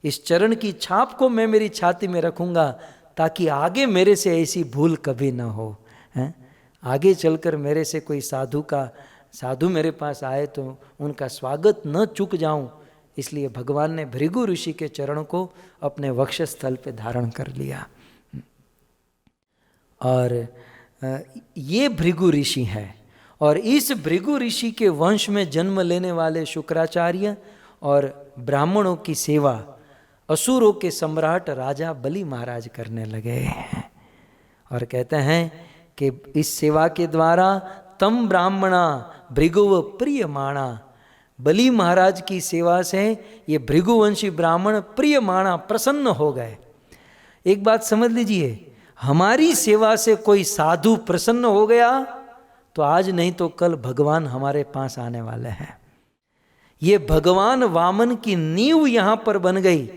इस चरण की छाप को मैं मेरी छाती में रखूँगा, ताकि आगे मेरे से ऐसी भूल कभी ना हो, हैं? आगे चलकर मेरे से कोई साधु मेरे पास आए तो उनका स्वागत न चूक जाऊं, इसलिए भगवान ने भृगु ऋषि के चरण को अपने वक्षस्थल पे धारण कर लिया। और ये भृगु ऋषि है, और इस भृगु ऋषि के वंश में जन्म लेने वाले शुक्राचार्य और ब्राह्मणों की सेवा असुरों के सम्राट राजा बलि महाराज करने लगे और कहते हैं कि इस सेवा के द्वारा तम ब्राह्मणा भृगुव प्रियमाणा, बलि महाराज की सेवा से ये भृगुवंशी ब्राह्मण प्रियमाणा प्रसन्न हो गए। एक बात समझ लीजिए, हमारी सेवा से कोई साधु प्रसन्न हो गया तो आज नहीं तो कल भगवान हमारे पास आने वाले हैं। ये भगवान वामन की नींव यहाँ पर बन गई।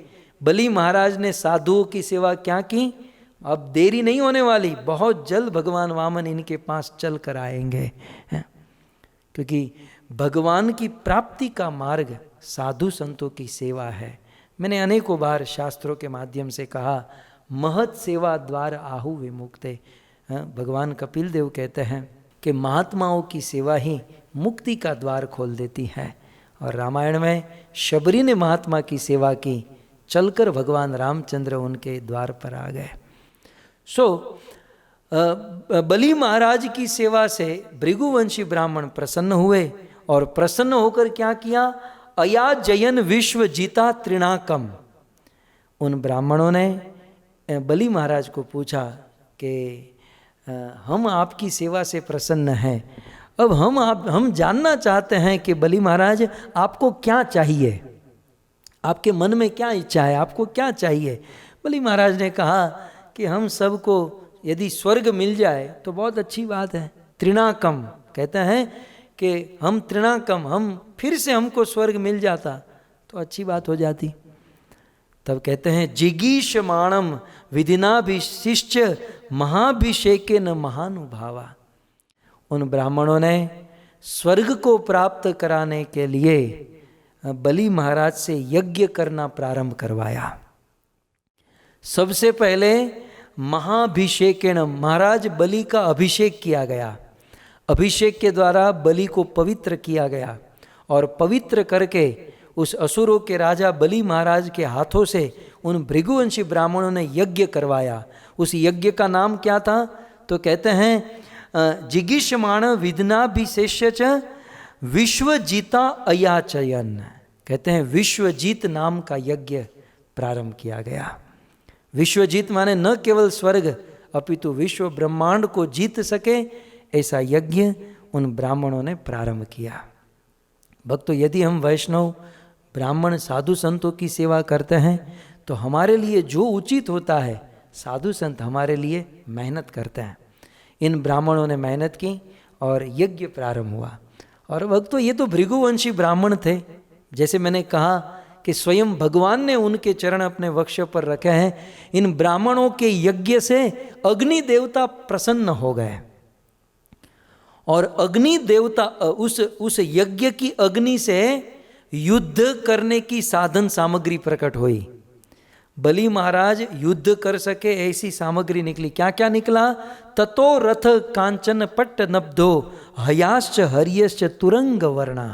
बलि महाराज ने साधुओं की सेवा क्या की, अब देरी नहीं होने वाली, बहुत जल्द भगवान वामन इनके पास चल कर आएंगे, क्योंकि भगवान की प्राप्ति का मार्ग साधु संतों की सेवा है। मैंने अनेकों बार शास्त्रों के माध्यम से कहा, महत सेवा द्वार आहु विमुक्ते। भगवान कपिल देव कहते हैं कि महात्माओं की सेवा ही मुक्ति का द्वार खोल देती है। और रामायण में शबरी ने महात्मा की सेवा की, चलकर भगवान रामचंद्र उनके द्वार पर आ गए। बलि महाराज की सेवा से भृगुवंशी ब्राह्मण प्रसन्न हुए और प्रसन्न होकर क्या किया, अया जयन विश्व जीता तृणाकम। उन ब्राह्मणों ने बलि महाराज को पूछा कि हम आपकी सेवा से प्रसन्न हैं, अब हम जानना चाहते हैं कि बलि महाराज आपको क्या चाहिए, आपके मन में क्या इच्छा है, आपको क्या चाहिए। बलि महाराज ने कहा कि हम सबको यदि स्वर्ग मिल जाए तो बहुत अच्छी बात है। तृणाकम कहते हैं कि हम तृणाकम, हम फिर से हमको स्वर्ग मिल जाता तो अच्छी बात हो जाती। तब कहते हैं जिगीषमाणम विधिनाभिशिष्ट महाभिषेके न महानुभावा। उन ब्राह्मणों ने स्वर्ग को प्राप्त कराने के लिए बलि महाराज से यज्ञ करना प्रारंभ करवाया। सबसे पहले महाभिषेकेण, महाराज बलि का अभिषेक किया गया। अभिषेक के द्वारा बलि को पवित्र किया गया और पवित्र करके उस असुरों के राजा बलि महाराज के हाथों से उन भृगुवंशी ब्राह्मणों ने यज्ञ करवाया। उस यज्ञ का नाम क्या था, तो कहते हैं जिगीषमाण विधनाभिषेष्य च विश्वजीता अयाचयन। कहते हैं विश्वजीत नाम का यज्ञ प्रारंभ किया गया। विश्वजीत माने न केवल स्वर्ग अपितु विश्व ब्रह्मांड को जीत सके, ऐसा यज्ञ उन ब्राह्मणों ने प्रारंभ किया। भक्तों, यदि हम वैष्णव ब्राह्मण साधु संतों की सेवा करते हैं तो हमारे लिए जो उचित होता है साधु संत हमारे लिए मेहनत करते हैं। इन ब्राह्मणों ने मेहनत की और यज्ञ प्रारंभ हुआ। और भक्तों, ये तो भृगुवंशी ब्राह्मण थे। जैसे मैंने कहा कि स्वयं भगवान ने उनके चरण अपने वक्ष पर रखे हैं। इन ब्राह्मणों के यज्ञ से अग्नि देवता प्रसन्न हो गए और अग्नि देवता उस यज्ञ की अग्नि से युद्ध करने की साधन सामग्री प्रकट हुई। बलि महाराज युद्ध कर सके ऐसी सामग्री निकली। क्या क्या निकला? ततो रथ कांचन पट्ट नब्धो हयाश्च हरियश्च तुरंग वर्णा।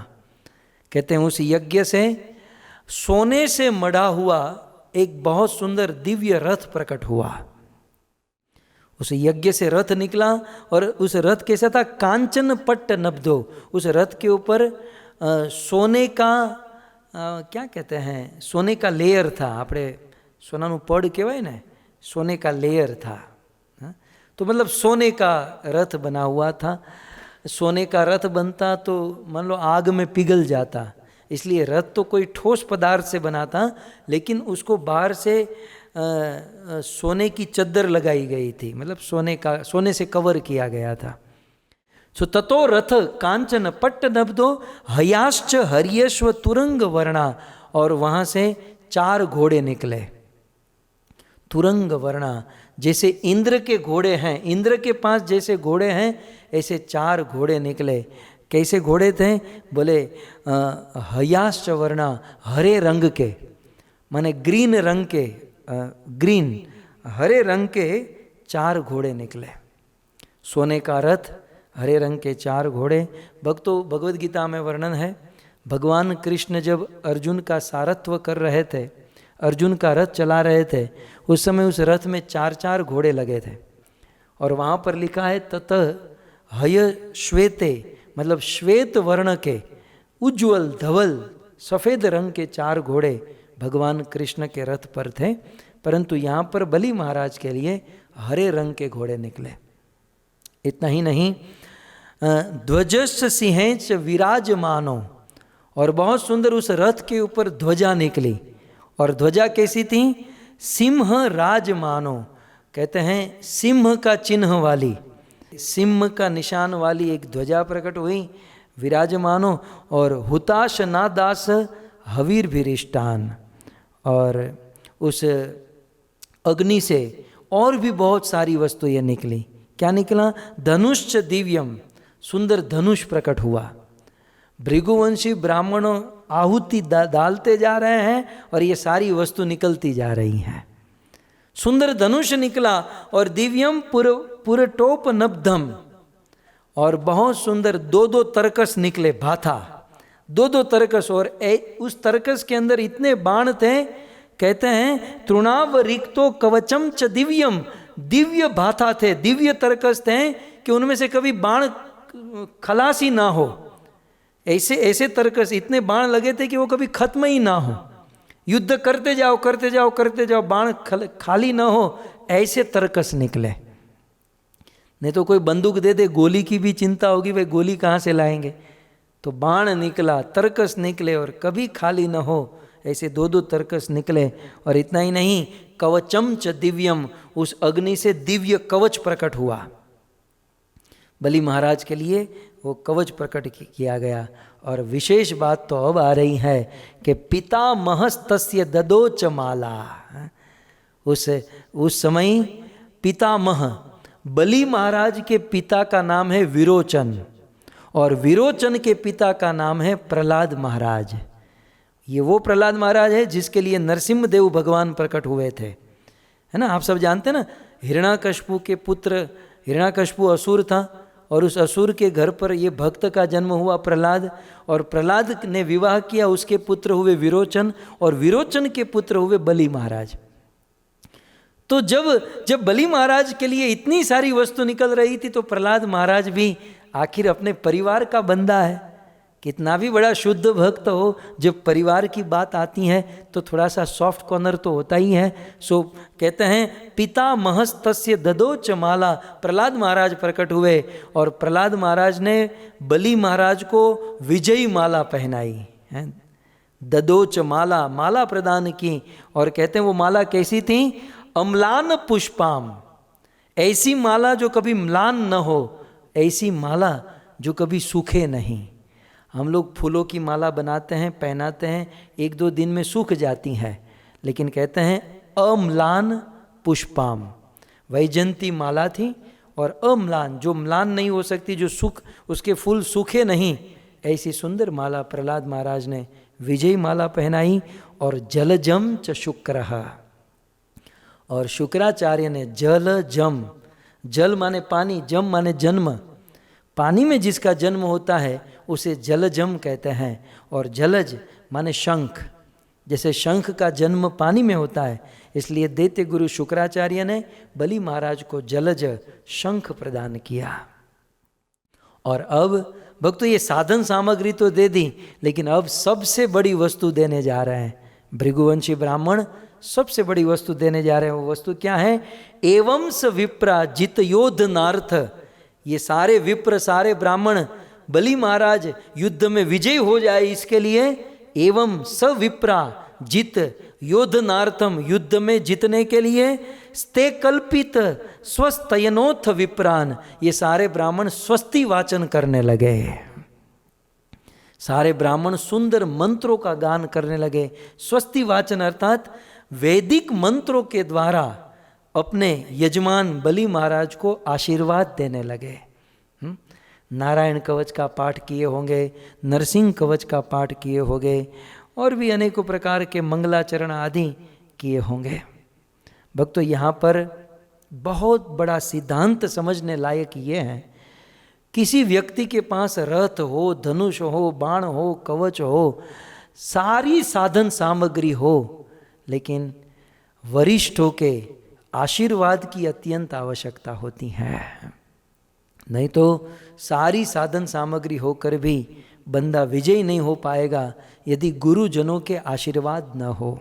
कहते हैं उस यज्ञ से सोने से मढ़ा हुआ एक बहुत सुंदर दिव्य रथ प्रकट हुआ। उस यज्ञ से रथ निकला और उस रथ कैसा था? कांचन पट्ट नब्धो। उस रथ के ऊपर सोने का क्या कहते हैं, सोने का लेयर था। આપણે સોનાનું પડ કહેવાય ને, सोने का लेयर था। तो मतलब सोने का रथ बना हुआ था। सोने का रथ बनता तो मान लो आग में पिघल जाता, इसलिए रथ तो कोई ठोस पदार्थ से बना था, लेकिन उसको बाहर से सोने की चद्दर लगाई गई थी, मतलब सोने से कवर किया गया था। सो ततो रथ कांचन पट्ट नब्धो हयाश्च हरियश्व तुरंग वर्णा। और वहाँ से 4 घोड़े निकले। तुरंग वर्णा, जैसे इंद्र के घोड़े हैं, इंद्र के पास जैसे घोड़े हैं ऐसे 4 घोड़े निकले। कैसे घोड़े थे? बोले हयाश्च वर्णा, हरे रंग के, माने ग्रीन रंग के, ग्रीन हरे रंग के 4 घोड़े निकले। सोने का रथ, हरे रंग के 4 घोड़े। भक्तों, भगवद गीता में वर्णन है, भगवान कृष्ण जब अर्जुन का सारथ्य कर रहे थे, अर्जुन का रथ चला रहे थे, उस समय उस रथ में 4-4 घोड़े लगे थे। और वहाँ पर लिखा है ततः हय श्वेते, मतलब श्वेत वर्ण के उज्ज्वल धवल सफ़ेद रंग के 4 घोड़े भगवान कृष्ण के रथ पर थे। परंतु यहाँ पर बलि महाराज के लिए हरे रंग के घोड़े निकले। इतना ही नहीं, ध्वजश्च सिंहेच विराजमानो, और बहुत सुंदर उस रथ के ऊपर ध्वजा निकली। और ध्वजा कैसी थी? सिंह राजमानो, कहते हैं सिंह का चिन्ह वाली, सिंह का निशान वाली एक ध्वजा प्रकट हुई, विराजमानो। और हुताश नादास हवीर भीरिष्टान, और उस अग्नि से और भी बहुत सारी वस्तुएं निकली। क्या निकला? धनुष्च दिव्यम, सुंदर धनुष प्रकट हुआ। भृगुवंशी ब्राह्मणों आहुति डालते जा रहे हैं और ये सारी वस्तु निकलती जा रही हैं। सुंदर धनुष निकला और दिव्यम पुरटोप नब्धम, और बहुत सुंदर 2-2 तरकस निकले, भाथा 2-2 तरकस। और उस तरकस के अंदर इतने बाण थे, कहते हैं तृणाव रिक्तो कवचम च दिव्यम, दिव्य भाथा थे, दिव्य तरकस थे कि उनमें से कभी बाण खलास ही ना हो। ऐसे तरकस, इतने बाण लगे थे कि वो कभी खत्म ही ना हो। युद्ध करते जाओ करते जाओ करते जाओ, बाण खाली ना हो, ऐसे तरकस निकले। नहीं तो कोई बंदूक दे दे, गोली की भी चिंता होगी, भाई गोली कहाँ से लाएंगे। तो बाण निकला, तरकस निकले, और कभी खाली ना हो, ऐसे 2-2 तरकस निकले। और इतना ही नहीं, कवचम च दिव्यम, उस अग्नि से दिव्य कवच प्रकट हुआ। बलि महाराज के लिए वो कवच प्रकट किया गया। और विशेष बात तो अब आ रही है कि पितामहस्तस्य ददोच माला। उस समय पितामह, बलि महाराज के पिता का नाम है विरोचन, और विरोचन के पिता का नाम है प्रहलाद महाराज। ये वो प्रहलाद महाराज है जिसके लिए नरसिम्हदेव भगवान प्रकट हुए थे, है ना। आप सब जानते हैं ना, हिरण्याकश्यपु के पुत्र, हिरण्याकश्यपु असुर था, और उस असुर के घर पर ये भक्त का जन्म हुआ प्रहलाद, और प्रहलाद ने विवाह किया, उसके पुत्र हुए विरोचन, और विरोचन के पुत्र हुए बलि महाराज। तो जब बलि महाराज के लिए इतनी सारी वस्तु निकल रही थी, तो प्रहलाद महाराज भी आखिर अपने परिवार का बंदा है। कितना भी बड़ा शुद्ध भक्त हो, जब परिवार की बात आती है तो थोड़ा सा सॉफ्ट कॉर्नर तो होता ही है। सो कहते हैं पितामहस्तस्य ददोच माला, प्रहलाद महाराज प्रकट हुए, और प्रहलाद महाराज ने बलि महाराज को विजयी माला पहनाई है, ददोच माला, माला प्रदान की। और कहते हैं वो माला कैसी थी? अम्लान पुष्पाम, ऐसी माला जो कभी म्लान न हो, ऐसी माला जो कभी सूखे नहीं। हम लोग फूलों की माला बनाते हैं, पहनाते हैं, 1-2 दिन में सूख जाती हैं, लेकिन कहते हैं अम्लान पुष्पाम, वैजयंती माला थी, और अम्लान जो म्लान नहीं हो सकती, जो सूख, उसके फूल सूखे नहीं, ऐसी सुंदर माला प्रहलाद महाराज ने विजयी माला पहनाई। और जलजम च शुक्रः, और शुक्राचार्य ने जलजम, जल माने पानी, जम माने जन्म, पानी में जिसका जन्म होता है उसे जलजम कहते हैं। और जलज माने शंख, जैसे शंख का जन्म पानी में होता है, इसलिए दैत्य गुरु शुक्राचार्य ने बलि महाराज को जलज शंख प्रदान किया। और अब भक्तों ये साधन सामग्री तो दे दी, लेकिन अब सबसे बड़ी वस्तु देने जा रहे हैं। भृगुवंशी ब्राह्मण सबसे बड़ी वस्तु देने जा रहे हैं। वो वस्तु क्या है? एवं स विप्रा जित योद्ध नार्थ, ये सारे विप्र, सारे ब्राह्मण, बलि महाराज युद्ध में विजयी हो जाए इसके लिए, एवं स विप्रा जित योद्धनार्थम, युद्ध में जीतने के लिए, स्ते कल्पित स्वस्तयनोथ विप्रान, ये सारे ब्राह्मण स्वस्ति वाचन करने लगे। सारे ब्राह्मण सुंदर मंत्रों का गान करने लगे। स्वस्ति वाचन अर्थात वैदिक मंत्रों के द्वारा अपने यजमान बलि महाराज को आशीर्वाद देने लगे। नारायण कवच का पाठ किए होंगे, नरसिंह कवच का पाठ किए होंगे, और भी अनेकों प्रकार के मंगलाचरण आदि किए होंगे। भक्तों यहाँ पर बहुत बड़ा सिद्धांत समझने लायक ये है, किसी व्यक्ति के पास रथ हो, धनुष हो, बाण हो, कवच हो, सारी साधन सामग्री हो, लेकिन वरिष्ठों के आशीर्वाद की अत्यंत आवश्यकता होती है। नहीं तो सारी साधन सामग्री होकर भी बंदा विजयी नहीं हो पाएगा यदि गुरुजनों के आशीर्वाद न हो।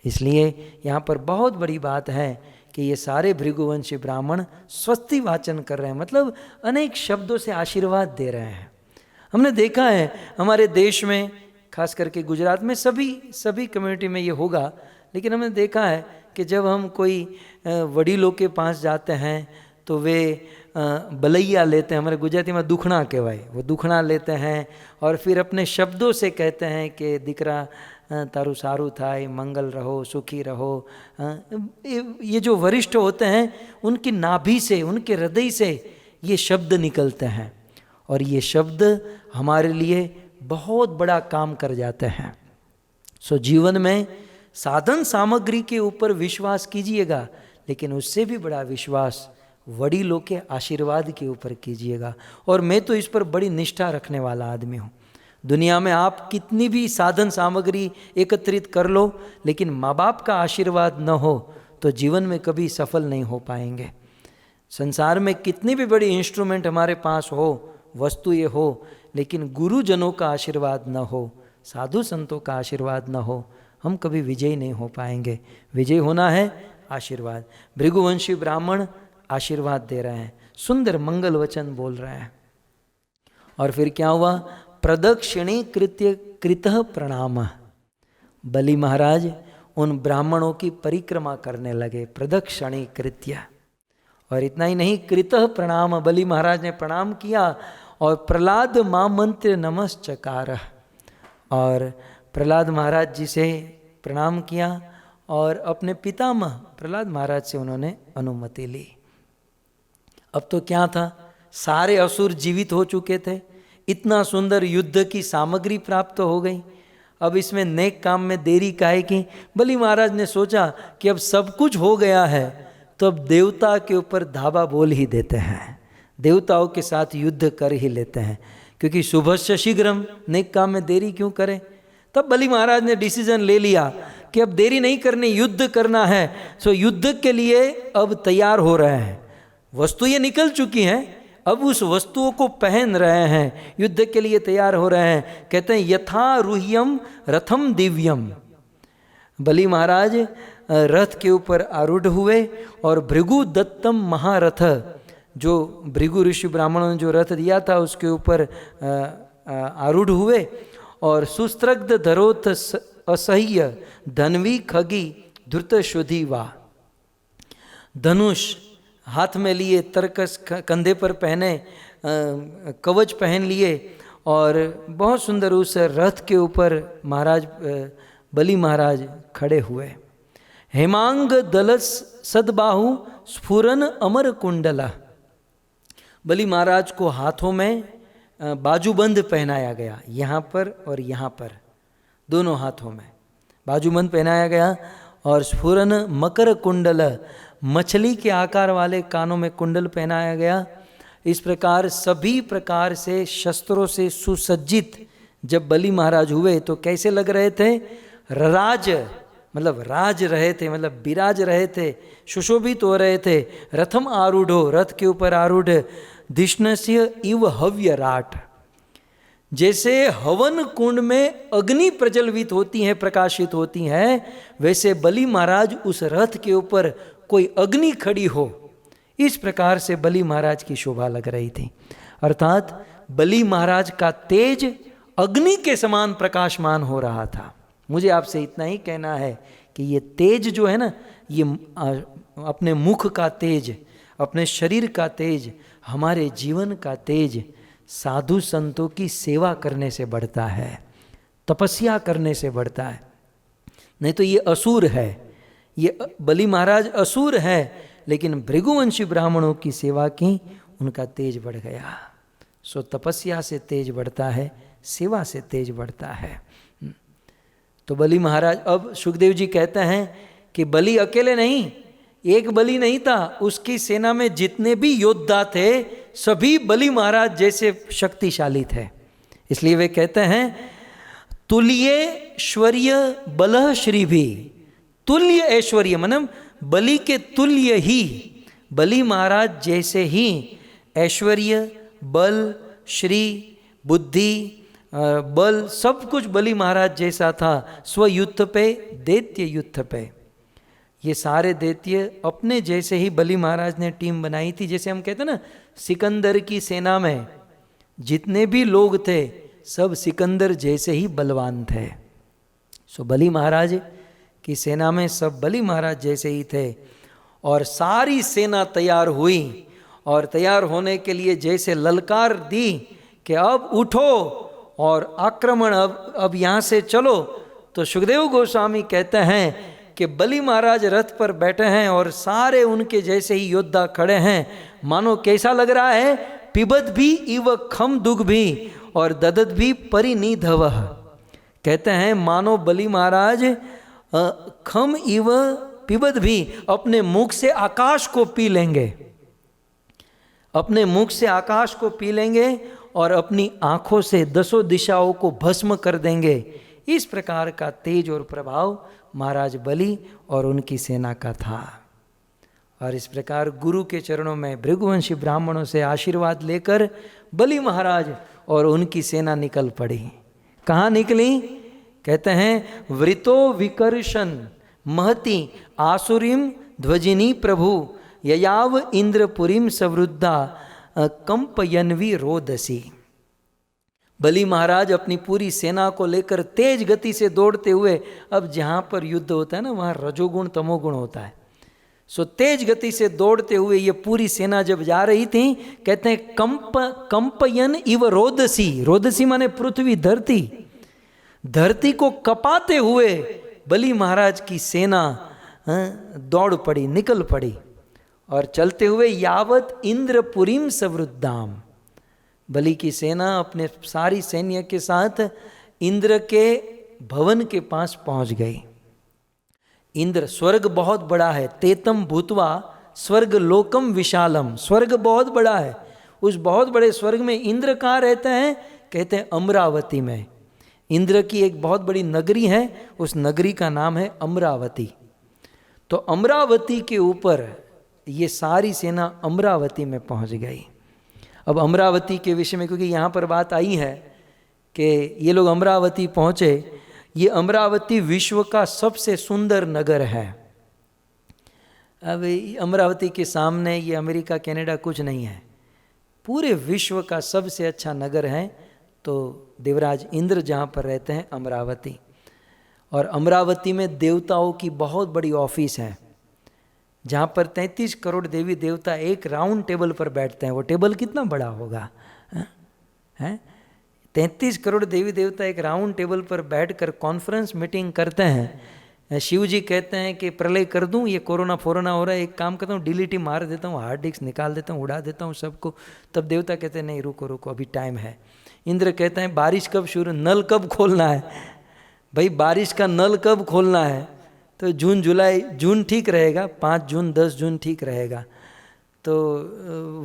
इसलिए यहाँ पर बहुत बड़ी बात है कि ये सारे भृगुवंशी ब्राह्मण स्वस्ति वाचन कर रहे हैं, मतलब अनेक शब्दों से आशीर्वाद दे रहे हैं। हमने देखा है हमारे देश में, खास करके गुजरात में, सभी कम्युनिटी में ये होगा, लेकिन हमने देखा है कि जब हम कोई वडीलों के पास जाते हैं तो वे बलैया लेते हैं, हमारे गुजराती में दुखना कहवाय, वो दुखना लेते हैं और फिर अपने शब्दों से कहते हैं कि दीकरा तारू सारू थाय, मंगल रहो, सुखी रहो। ये जो वरिष्ठ होते हैं उनकी नाभि से, उनके हृदय से ये शब्द निकलते हैं, और ये शब्द हमारे लिए बहुत बड़ा काम कर जाते हैं। सो जीवन में साधन सामग्री के ऊपर विश्वास कीजिएगा, लेकिन उससे भी बड़ा विश्वास वडीलों के आशीर्वाद के ऊपर कीजिएगा। और मैं तो इस पर बड़ी निष्ठा रखने वाला आदमी हूँ। दुनिया में आप कितनी भी साधन सामग्री एकत्रित कर लो, लेकिन माँ बाप का आशीर्वाद न हो तो जीवन में कभी सफल नहीं हो पाएंगे। संसार में कितनी भी बड़ी इंस्ट्रूमेंट हमारे पास हो, वस्तु ये हो, लेकिन गुरुजनों का आशीर्वाद न हो, साधु संतों का आशीर्वाद न हो, हम कभी विजयी नहीं हो पाएंगे। विजयी होना है आशीर्वाद। भृगुवंशी ब्राह्मण आशीर्वाद दे रहे हैं, सुंदर मंगल वचन बोल रहे हैं। और फिर क्या हुआ? प्रदक्षिणी कृतः प्रणाम। बलि महाराज उन ब्राह्मणों की परिक्रमा करने लगे, प्रदक्षिणी कृत्य। और इतना ही नहीं, कृतः प्रणाम, बलि महाराज ने प्रणाम किया और प्रहलाद मामंत्र नमश्चकार, और प्रहलाद महाराज जी से प्रणाम किया और अपने पितामह प्रहलाद महाराज से उन्होंने अनुमति ली। अब तो क्या था, सारे असुर जीवित हो चुके थे, इतना सुंदर युद्ध की सामग्री प्राप्त हो गई, अब इसमें नेक काम में देरी काहे की? बलि महाराज ने सोचा कि अब सब कुछ हो गया है तो अब देवता के ऊपर धावा बोल ही देते हैं, देवताओं के साथ युद्ध कर ही लेते हैं, क्योंकि शुभस्य शीघ्रम, नेक काम में देरी क्यों करें। तब बलि महाराज ने डिसीजन ले लिया कि अब देरी नहीं करनी, युद्ध करना है। सो युद्ध के लिए अब तैयार हो रहे हैं, वस्तु ये निकल चुकी हैं, अब उस वस्तुओं को पहन रहे हैं, युद्ध के लिए तैयार हो रहे हैं। कहते हैं यथा रुह्यम रथम दिव्यम। बलि महाराज रथ के ऊपर आरूढ़ हुए और भृगु दत्तम महारथ, जो भृगु ऋषि ब्राह्मणों ने जो रथ दिया था उसके ऊपर आरूढ़ हुए, और सुस्त्रग्ध धरोत असह्य धनवी खगी धृतशुधि वा। धनुष हाथ में लिए, तरकस कंधे पर पहने, कवच पहन लिए, और बहुत सुंदर उस रथ के ऊपर महाराज बलि महाराज खड़े हुए। हेमांग दलस सदबाहु स्फुरन अमर कुंडला। बलि महाराज को हाथों में बाजूबंद पहनाया गया, यहाँ पर और यहाँ पर, दोनों हाथों में बाजूबंद पहनाया गया। और स्फुरन मकर कुंडल, मछली के आकार वाले कानों में कुंडल पहनाया गया। इस प्रकार सभी प्रकार से शस्त्रों से सुसज्जित जब बलि महाराज हुए तो कैसे लग रहे थे? राज मतलब राज रहे थे, मतलब विराज रहे थे, सुशोभित हो रहे थे। रथम आरूढ़ो, रथ के ऊपर आरूढ़, धिष्णस्य इव हव्य राट। जैसे हवन कुंड में अग्नि प्रज्वलित होती है, प्रकाशित होती है, वैसे बलि महाराज उस रथ के ऊपर कोई अग्नि खड़ी हो, इस प्रकार से बलि महाराज की शोभा लग रही थी। अर्थात बलि महाराज का तेज अग्नि के समान प्रकाशमान हो रहा था। मुझे आपसे इतना ही कहना है कि ये तेज जो है ना, ये अपने मुख का तेज, अपने शरीर का तेज, हमारे जीवन का तेज साधु संतों की सेवा करने से बढ़ता है, तपस्या करने से बढ़ता है। नहीं तो ये असुर है, ये बलि महाराज असुर है, लेकिन भृगुवंशी ब्राह्मणों की सेवा की, उनका तेज बढ़ गया। सो तपस्या से तेज बढ़ता है, सेवा से तेज बढ़ता है। तो बलि महाराज, अब सुखदेव जी कहते हैं कि बलि अकेले नहीं, एक बलि नहीं था, उसकी सेना में जितने भी योद्धा थे सभी बलि महाराज जैसे शक्तिशाली थे। इसलिए वे कहते हैं तुल्य ऐश्वर्य बलह श्री भी। तुल्य ऐश्वर्य मतलब बलि के तुल्य ही, बलि महाराज जैसे ही ऐश्वर्य, बल, श्री, बुद्धि, बल, सब कुछ बलि महाराज जैसा था। स्वयुद्ध पे, दैत्य युद्ध पे, ये सारे दैत्य अपने जैसे ही बलि महाराज ने टीम बनाई थी। जैसे हम कहते हैं ना, सिकंदर की सेना में जितने भी लोग थे सब सिकंदर जैसे ही बलवान थे। सो बलि महाराज की सेना में सब बलि महाराज जैसे ही थे। और सारी सेना तैयार हुई, और तैयार होने के लिए जैसे ललकार दी कि अब उठो और आक्रमण, अब यहाँ से चलो, तो सुखदेव गोस्वामी कहते हैं कि बलि महाराज रथ पर बैठे हैं और सारे उनके जैसे ही योद्धा खड़े हैं। मानो कैसा लग रहा है? पिबद भी इव खम दुग भी और ददत भी परिनिधव। कहते हैं मानो बलि महाराज खम इव पिबद भी, अपने मुख से आकाश को पी लेंगे, अपने मुख से आकाश को पी लेंगे और अपनी आंखों से दसों दिशाओं को भस्म कर देंगे। इस प्रकार का तेज और प्रभाव महाराज बलि और उनकी सेना का था। और इस प्रकार गुरु के चरणों में भृगुवंशी ब्राह्मणों से आशीर्वाद लेकर बलि महाराज और उनकी सेना निकल पड़ी। कहाँ निकली? कहते हैं वृतो विकर्षण महति आसुरीम ध्वजिनी प्रभु ययाव इंद्रपुरीम सवृद्धा कंपयन्वी रोदसी। बलि महाराज अपनी पूरी सेना को लेकर तेज गति से दौड़ते हुए, अब जहाँ पर युद्ध होता है ना, वहाँ रजोगुण तमोगुण होता है। सो तेज गति से दौड़ते हुए ये पूरी सेना जब जा रही थी, कहते हैं कंपयन इव रोदसी। रोदसी माने पृथ्वी, धरती, धरती को कपाते हुए बलि महाराज की सेना दौड़ पड़ी, निकल पड़ी और चलते हुए यावत इंद्रपुरीम सवृद्धाम। बलि की सेना अपने सारी सैन्य के साथ इंद्र के भवन के पास पहुंच गई। इंद्र, स्वर्ग बहुत बड़ा है, तेतम भूतवा स्वर्ग लोकम विशालम, स्वर्ग बहुत बड़ा है। उस बहुत बड़े स्वर्ग में इंद्र कहाँ रहते हैं? कहते हैं अमरावती में। इंद्र की एक बहुत बड़ी नगरी है, उस नगरी का नाम है अमरावती। तो अमरावती के ऊपर ये सारी सेना अमरावती में पहुंच गई। अब अमरावती के विषय में, क्योंकि यहाँ पर बात आई है कि ये लोग अमरावती पहुँचे, ये अमरावती विश्व का सबसे सुंदर नगर है। अब अमरावती के सामने ये अमेरिका, कनाडा कुछ नहीं है, पूरे विश्व का सबसे अच्छा नगर है। तो देवराज इंद्र जहाँ पर रहते हैं अमरावती, और अमरावती में देवताओं की बहुत बड़ी ऑफिस है, जहाँ पर 33 करोड़ देवी देवता एक राउंड टेबल पर बैठते हैं। वो टेबल कितना बड़ा होगा? हैं 33 करोड़ देवी देवता एक राउंड टेबल पर बैठकर कॉन्फ्रेंस मीटिंग करते हैं। शिव जी कहते हैं कि प्रलय कर दूं, ये कोरोना फोरोना हो रहा है, एक काम करता हूँ डिलीट मार देता हूँ, हार्ड डिस्क निकाल देता हूँ, उड़ा देता हूँ सबको। तब देवता कहते हैं नहीं रुको रुको, अभी टाइम है। इंद्र कहते हैं बारिश कब शुरू, नल कब खोलना है भाई, बारिश का नल कब खोलना है? तो जून जुलाई, जून ठीक रहेगा, 5 जून 10 जून ठीक रहेगा। तो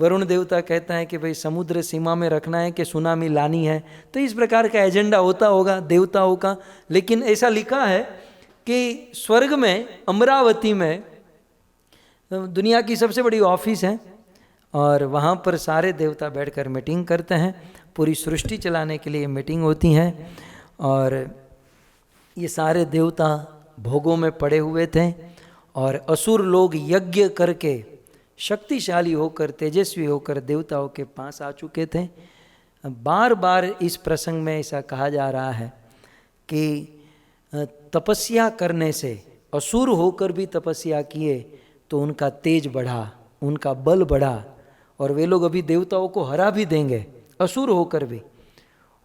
वरुण देवता कहता है कि भाई समुद्र सीमा में रखना है कि सुनामी लानी है। तो इस प्रकार का एजेंडा होता होगा देवताओं का। लेकिन ऐसा लिखा है कि स्वर्ग में, अमरावती में दुनिया की सबसे बड़ी ऑफिस है और वहाँ पर सारे देवता बैठकर मीटिंग करते हैं। पूरी सृष्टि चलाने के लिए मीटिंग होती है और ये सारे देवता भोगों में पड़े हुए थे और असुर लोग यज्ञ करके शक्तिशाली होकर, तेजस्वी होकर देवताओं के पास आ चुके थे। बार बार इस प्रसंग में ऐसा कहा जा रहा है कि तपस्या करने से, असुर होकर भी तपस्या किए तो उनका तेज बढ़ा, उनका बल बढ़ा और वे लोग अभी देवताओं को हरा भी देंगे, असुर होकर भी,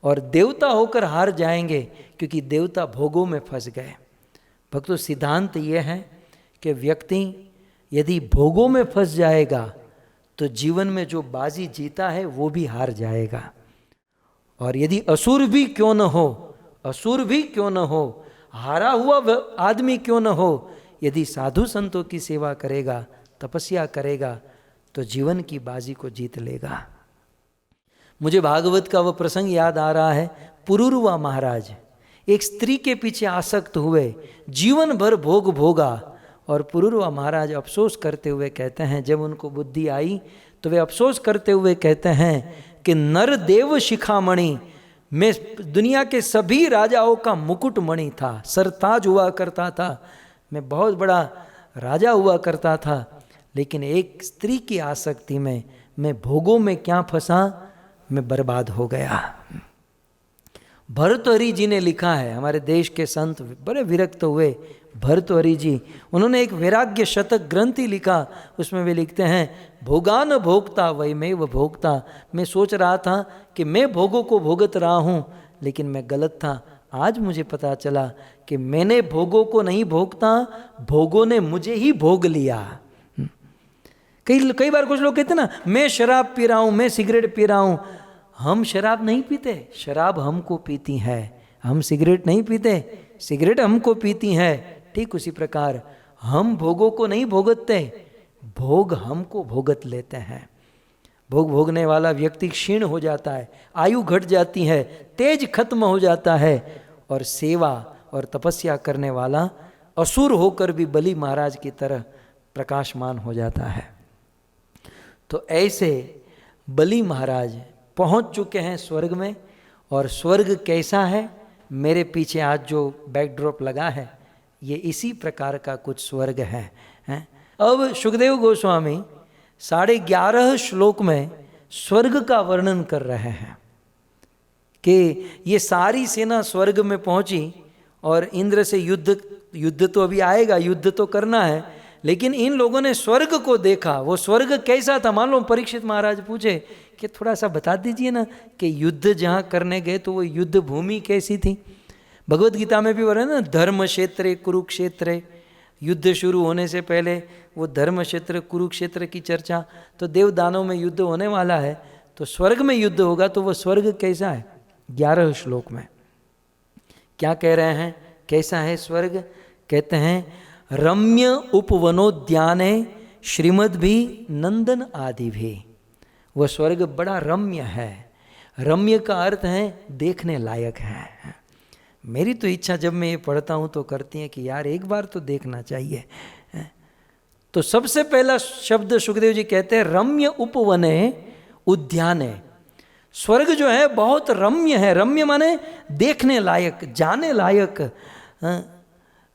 और देवता होकर हार जाएंगे क्योंकि देवता भोगों में फंस गए। भक्तों, सिद्धांत ये है कि व्यक्ति यदि भोगों में फंस जाएगा तो जीवन में जो बाजी जीता है वो भी हार जाएगा। और यदि असुर भी क्यों न हो, असुर भी क्यों न हो, हारा हुआ आदमी क्यों न हो, यदि साधु संतों की सेवा करेगा, तपस्या करेगा तो जीवन की बाजी को जीत लेगा। मुझे भागवत का वह प्रसंग याद आ रहा है। पुरुरवा महाराज एक स्त्री के पीछे आसक्त हुए, जीवन भर भोग भोगा और पुरुरवा महाराज अफसोस करते हुए कहते हैं, जब उनको बुद्धि आई तो वे अफसोस करते हुए कहते हैं कि नर देव शिखामणि, मैं दुनिया के सभी राजाओं का मुकुट मणि था, सरताज हुआ करता था, मैं बहुत बड़ा राजा हुआ करता था, लेकिन एक स्त्री की आसक्ति में मैं भोगों में क्या फंसा, मैं बर्बाद हो गया। भर्तृहरि जी ने लिखा है, हमारे देश के संत बड़े विरक्त हुए भर्तृहरि जी, उन्होंने एक वैराग्य शतक ग्रंथ ही लिखा। उसमें वे लिखते हैं, भोगान भोगता वही मैं व भोगता। मैं सोच रहा था कि मैं भोगों को भोगत रहा हूँ, लेकिन मैं गलत था। आज मुझे पता चला कि मैंने भोगों को नहीं भोगता, भोगों ने मुझे ही भोग लिया। कई बार कुछ लोग कहते हैं ना, मैं शराब पी रहा हूँ, मैं सिगरेट पी रहा हूँ। हम शराब नहीं पीते, शराब हमको पीती है। हम सिगरेट नहीं पीते, सिगरेट हमको पीती है। ठीक उसी प्रकार हम भोगों को नहीं भोगते, भोग हमको भोगत लेते हैं। भोग भोगने वाला व्यक्ति क्षीण हो जाता है, आयु घट जाती है, तेज खत्म हो जाता है और सेवा और तपस्या करने वाला असुर होकर भी बलि महाराज की तरह प्रकाशमान हो जाता है। तो ऐसे बलि महाराज पहुंच चुके हैं स्वर्ग में। और स्वर्ग कैसा है, मेरे पीछे आज जो बैकड्रॉप लगा है ये इसी प्रकार का कुछ स्वर्ग है। अब सुखदेव गोस्वामी 11.5 श्लोक में स्वर्ग का वर्णन कर रहे हैं कि ये सारी सेना स्वर्ग में पहुंची और इंद्र से युद्ध तो अभी आएगा, युद्ध तो करना है, लेकिन इन लोगों ने स्वर्ग को देखा। वो स्वर्ग कैसा था मालूम? परीक्षित महाराज पूछे कि थोड़ा सा बता दीजिए ना कि युद्ध जहाँ करने गए तो वो युद्ध भूमि कैसी थी। भगवत गीता में भी वर्णन है ना, धर्म क्षेत्र कुरुक्षेत्र। युद्ध शुरू होने से पहले वो धर्म क्षेत्र कुरुक्षेत्र की चर्चा। तो देव दानों में युद्ध होने वाला है, तो स्वर्ग में युद्ध होगा, तो वो स्वर्ग कैसा है? 11 श्लोक में क्या कह रहे हैं, कैसा है स्वर्ग? कहते हैं, रम्य उपवनोद्याने श्रीमद भी नंदन आदि भी। वह स्वर्ग बड़ा रम्य है। रम्य का अर्थ है देखने लायक है। मेरी तो इच्छा जब मैं ये पढ़ता हूँ तो करती है कि यार एक बार तो देखना चाहिए। तो सबसे पहला शब्द सुखदेव जी कहते हैं रम्य उपवने उद्याने। स्वर्ग जो है बहुत रम्य है। रम्य माने देखने लायक, जाने लायक।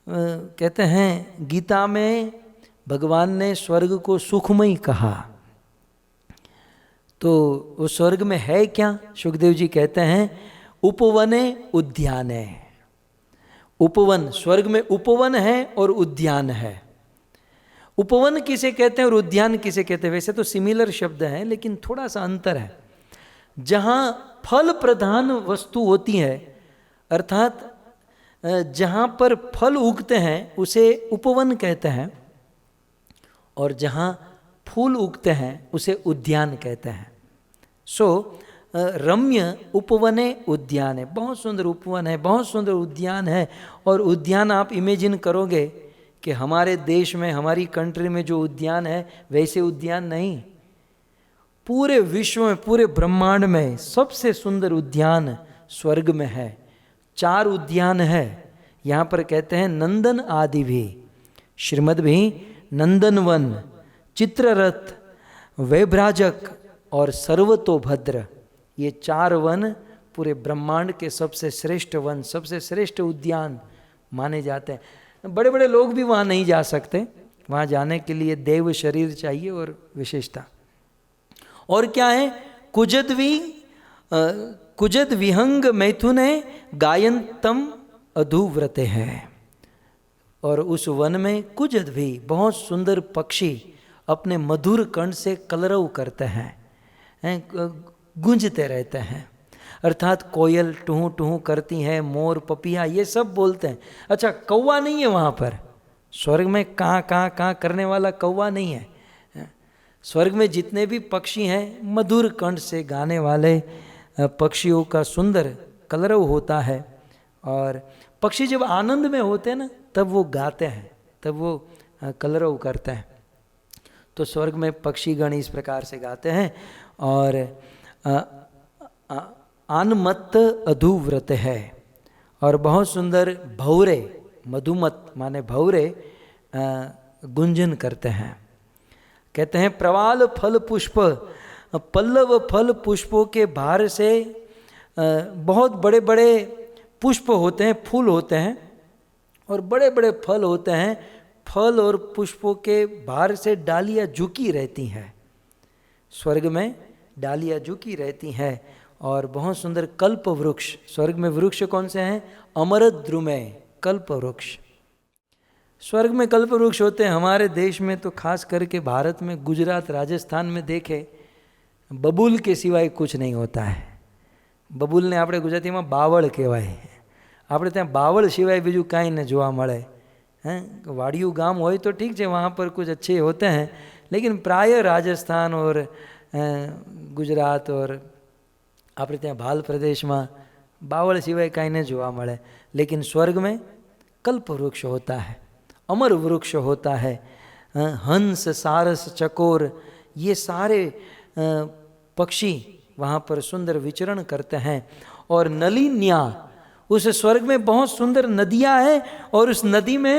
कहते हैं गीता में भगवान ने स्वर्ग को सुखमय कहा। तो वो स्वर्ग में है क्या? सुखदेव जी कहते हैं उपवने उद्याने। उपवन, स्वर्ग में उपवन है और उद्यान है। उपवन किसे कहते हैं और उद्यान किसे कहते हैं? वैसे तो सिमिलर शब्द हैं लेकिन थोड़ा सा अंतर है। जहाँ फल प्रधान वस्तु होती है, अर्थात जहाँ पर फल उगते हैं उसे उपवन कहते हैं, और जहाँ फूल उगते हैं उसे उद्यान कहते हैं। रम्य उपवने उद्यान है, बहुत सुंदर उपवन है, बहुत सुंदर उद्यान है। और उद्यान आप इमेजिन करोगे कि हमारे देश में, हमारी कंट्री में जो उद्यान है वैसे उद्यान नहीं, पूरे विश्व में, पूरे ब्रह्मांड में सबसे सुंदर उद्यान स्वर्ग में है। 4 उद्यान है यहाँ पर, कहते हैं नंदन आदि भी, श्रीमद भी, नंदनवन, चित्ररथ, वैभ्राजक और सर्वतोभद्र, ये 4 वन पूरे ब्रह्मांड के सबसे श्रेष्ठ वन, सबसे श्रेष्ठ उद्यान माने जाते हैं। बड़े बड़े लोग भी वहाँ नहीं जा सकते, वहाँ जाने के लिए देव शरीर चाहिए और विशेषता। और क्या है, कुजद विहंग मैथुने गायंतम अधुव्रते हैं। और उस वन में कुजद भी, बहुत सुंदर पक्षी अपने मधुर कंठ से कलरव करते हैं, गूंजते रहते हैं, अर्थात कोयल टूहू टूहू करती हैं, मोर पपिया ये सब बोलते हैं। अच्छा, कौवा नहीं है वहाँ पर, स्वर्ग में काँ काँ काँ करने वाला कौवा नहीं है। स्वर्ग में जितने भी पक्षी हैं मधुर कंठ से गाने वाले पक्षियों का सुंदर कलरव होता है। और पक्षी जब आनंद में होते हैं ना, तब वो गाते हैं, तब वो कलरव करते हैं। तो स्वर्ग में पक्षीगण इस प्रकार से गाते हैं। और आनमत्त अधुव्रत है, और बहुत सुंदर भौरे, मधुमत माने भौरे, गुंजन करते हैं। कहते हैं प्रवाल फल पुष्प, पल्लव फल पुष्पों के भार से बहुत बड़े बड़े पुष्प होते हैं, फूल होते हैं, और बड़े बड़े फल होते हैं। फल और पुष्पों के भार से डालियाँ झुकी रहती हैं, स्वर्ग में डालियाँ झुकी रहती हैं। और बहुत सुंदर कल्प वृक्ष, स्वर्ग में वृक्ष कौन से हैं, अमरद्रुमय कल्प वृक्ष, स्वर्ग में कल्प वृक्ष होते हैं। हमारे देश में तो खास करके भारत में, गुजरात राजस्थान में देखे, बबूल के सिवाय कुछ नहीं होता है। बबूल ने આપણે ગુજરાતીમાં બાવળ કહેવાય, આપણે ત્યાં બાવળ સિવાય બીજું કાંઈ ન જોવા મળે। हैं वाड़ियों गांव हो तो ठीक है, वहाँ पर कुछ अच्छे होते हैं, लेकिन प्राय राजस्थान और गुजरात और આપણે ત્યાં ભાલ પ્રદેશમાં બાવળ સિવાય કાંઈ ન જોવા મળે। लेकिन स्वर्ग में कल्प वृक्ष होता है, अमर वृक्ष होता है, हंस सारस चकोर ये सारे पक्षी वहाँ पर सुंदर विचरण करते हैं। और नलिन्या, उस स्वर्ग में बहुत सुंदर नदियाँ हैं, और उस नदी में,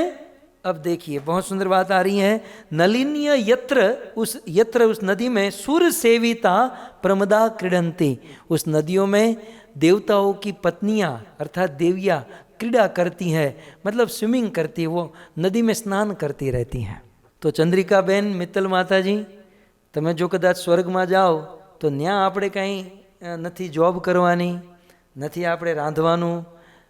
अब देखिए बहुत सुंदर बात आ रही है, नलिन्य यत्र उस नदी में सुर सेविता प्रमदा क्रीडंती, उस नदियों में देवताओं की पत्नियाँ अर्थात देवियाँ क्रीड़ा करती हैं, मतलब स्विमिंग करती है, वो नदी में स्नान करती रहती हैं। तो चंद्रिका बेन, मित्तल माता जी, તમે જો કદાચ સ્વર્ગમાં જાઓ તો ત્યાં આપણે કંઈ નથી જોબ કરવાની, નથી આપણે રાંધવાનું,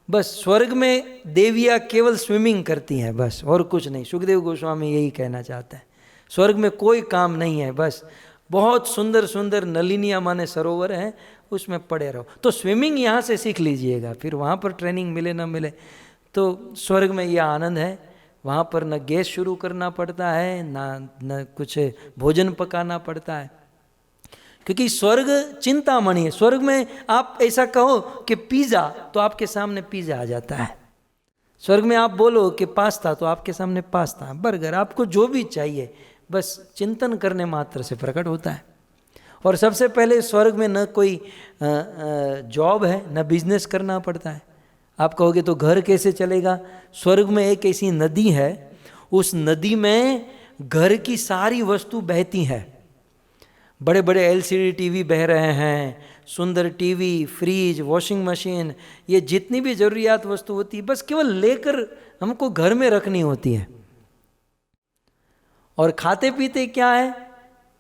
बस स्वर्ग में देवियाँ केवल स्विमिंग करती हैं, बस और कुछ नहीं। सुखदेव गोस्वामी यही कहना चाहते हैं, स्वर्ग में कोई काम नहीं है, बस बहुत सुंदर सुंदर नलिनिया माने सरोवर हैं, उसमें पड़े रहो। तो स्विमिंग यहाँ से सीख लीजिएगा, फिर वहाँ पर ट्रेनिंग मिले ना मिले। तो स्वर्ग में यह आनंद है, वहाँ पर न गैस शुरू करना पड़ता है, न कुछ भोजन पकाना पड़ता है, क्योंकि स्वर्ग चिंतामणि है। स्वर्ग में आप ऐसा कहो कि पिज़्ज़ा, तो आपके सामने पिज़्ज़ा आ जाता है। स्वर्ग में आप बोलो कि पास्ता, तो आपके सामने पास्ता, बर्गर, आपको जो भी चाहिए बस चिंतन करने मात्र से प्रकट होता है। और सबसे पहले स्वर्ग में न कोई जॉब है, न बिजनेस करना पड़ता है। आप कहोगे तो घर कैसे चलेगा? स्वर्ग में एक ऐसी नदी है, उस नदी में घर की सारी वस्तु बहती है। बड़े बड़े LCD टीवी बह रहे हैं, सुंदर टीवी, फ्रिज, वॉशिंग मशीन, ये जितनी भी ज़रूरियात वस्तु होती है बस केवल लेकर हमको घर में रखनी होती है। और खाते पीते क्या है?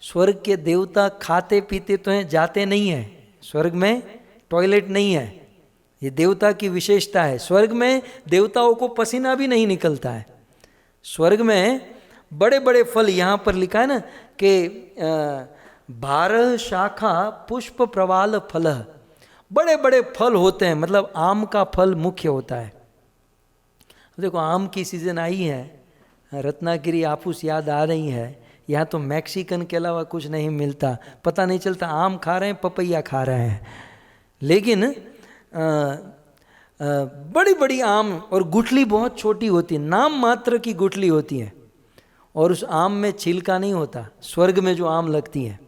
स्वर्ग के देवता खाते पीते तो हैं, जाते नहीं हैं। स्वर्ग में टॉयलेट नहीं है, ये देवता की विशेषता है। स्वर्ग में देवताओं को पसीना भी नहीं निकलता है। स्वर्ग में बड़े बड़े फल, यहाँ पर लिखा है ना कि 12 शाखा पुष्प प्रवाल फल, बड़े बड़े फल होते हैं, मतलब आम का फल मुख्य होता है। देखो आम की सीजन आई है, रत्नागिरी आपूस याद आ रही है, यहाँ तो मैक्सिकन के अलावा कुछ नहीं मिलता, पता नहीं चलता आम खा रहे हैं पपैया खा रहे हैं। लेकिन बड़ी बड़ी आम और गुठली बहुत छोटी होती है, नाम मात्र की गुठली होती है, और उस आम में छिलका नहीं होता, स्वर्ग में जो आम लगती है।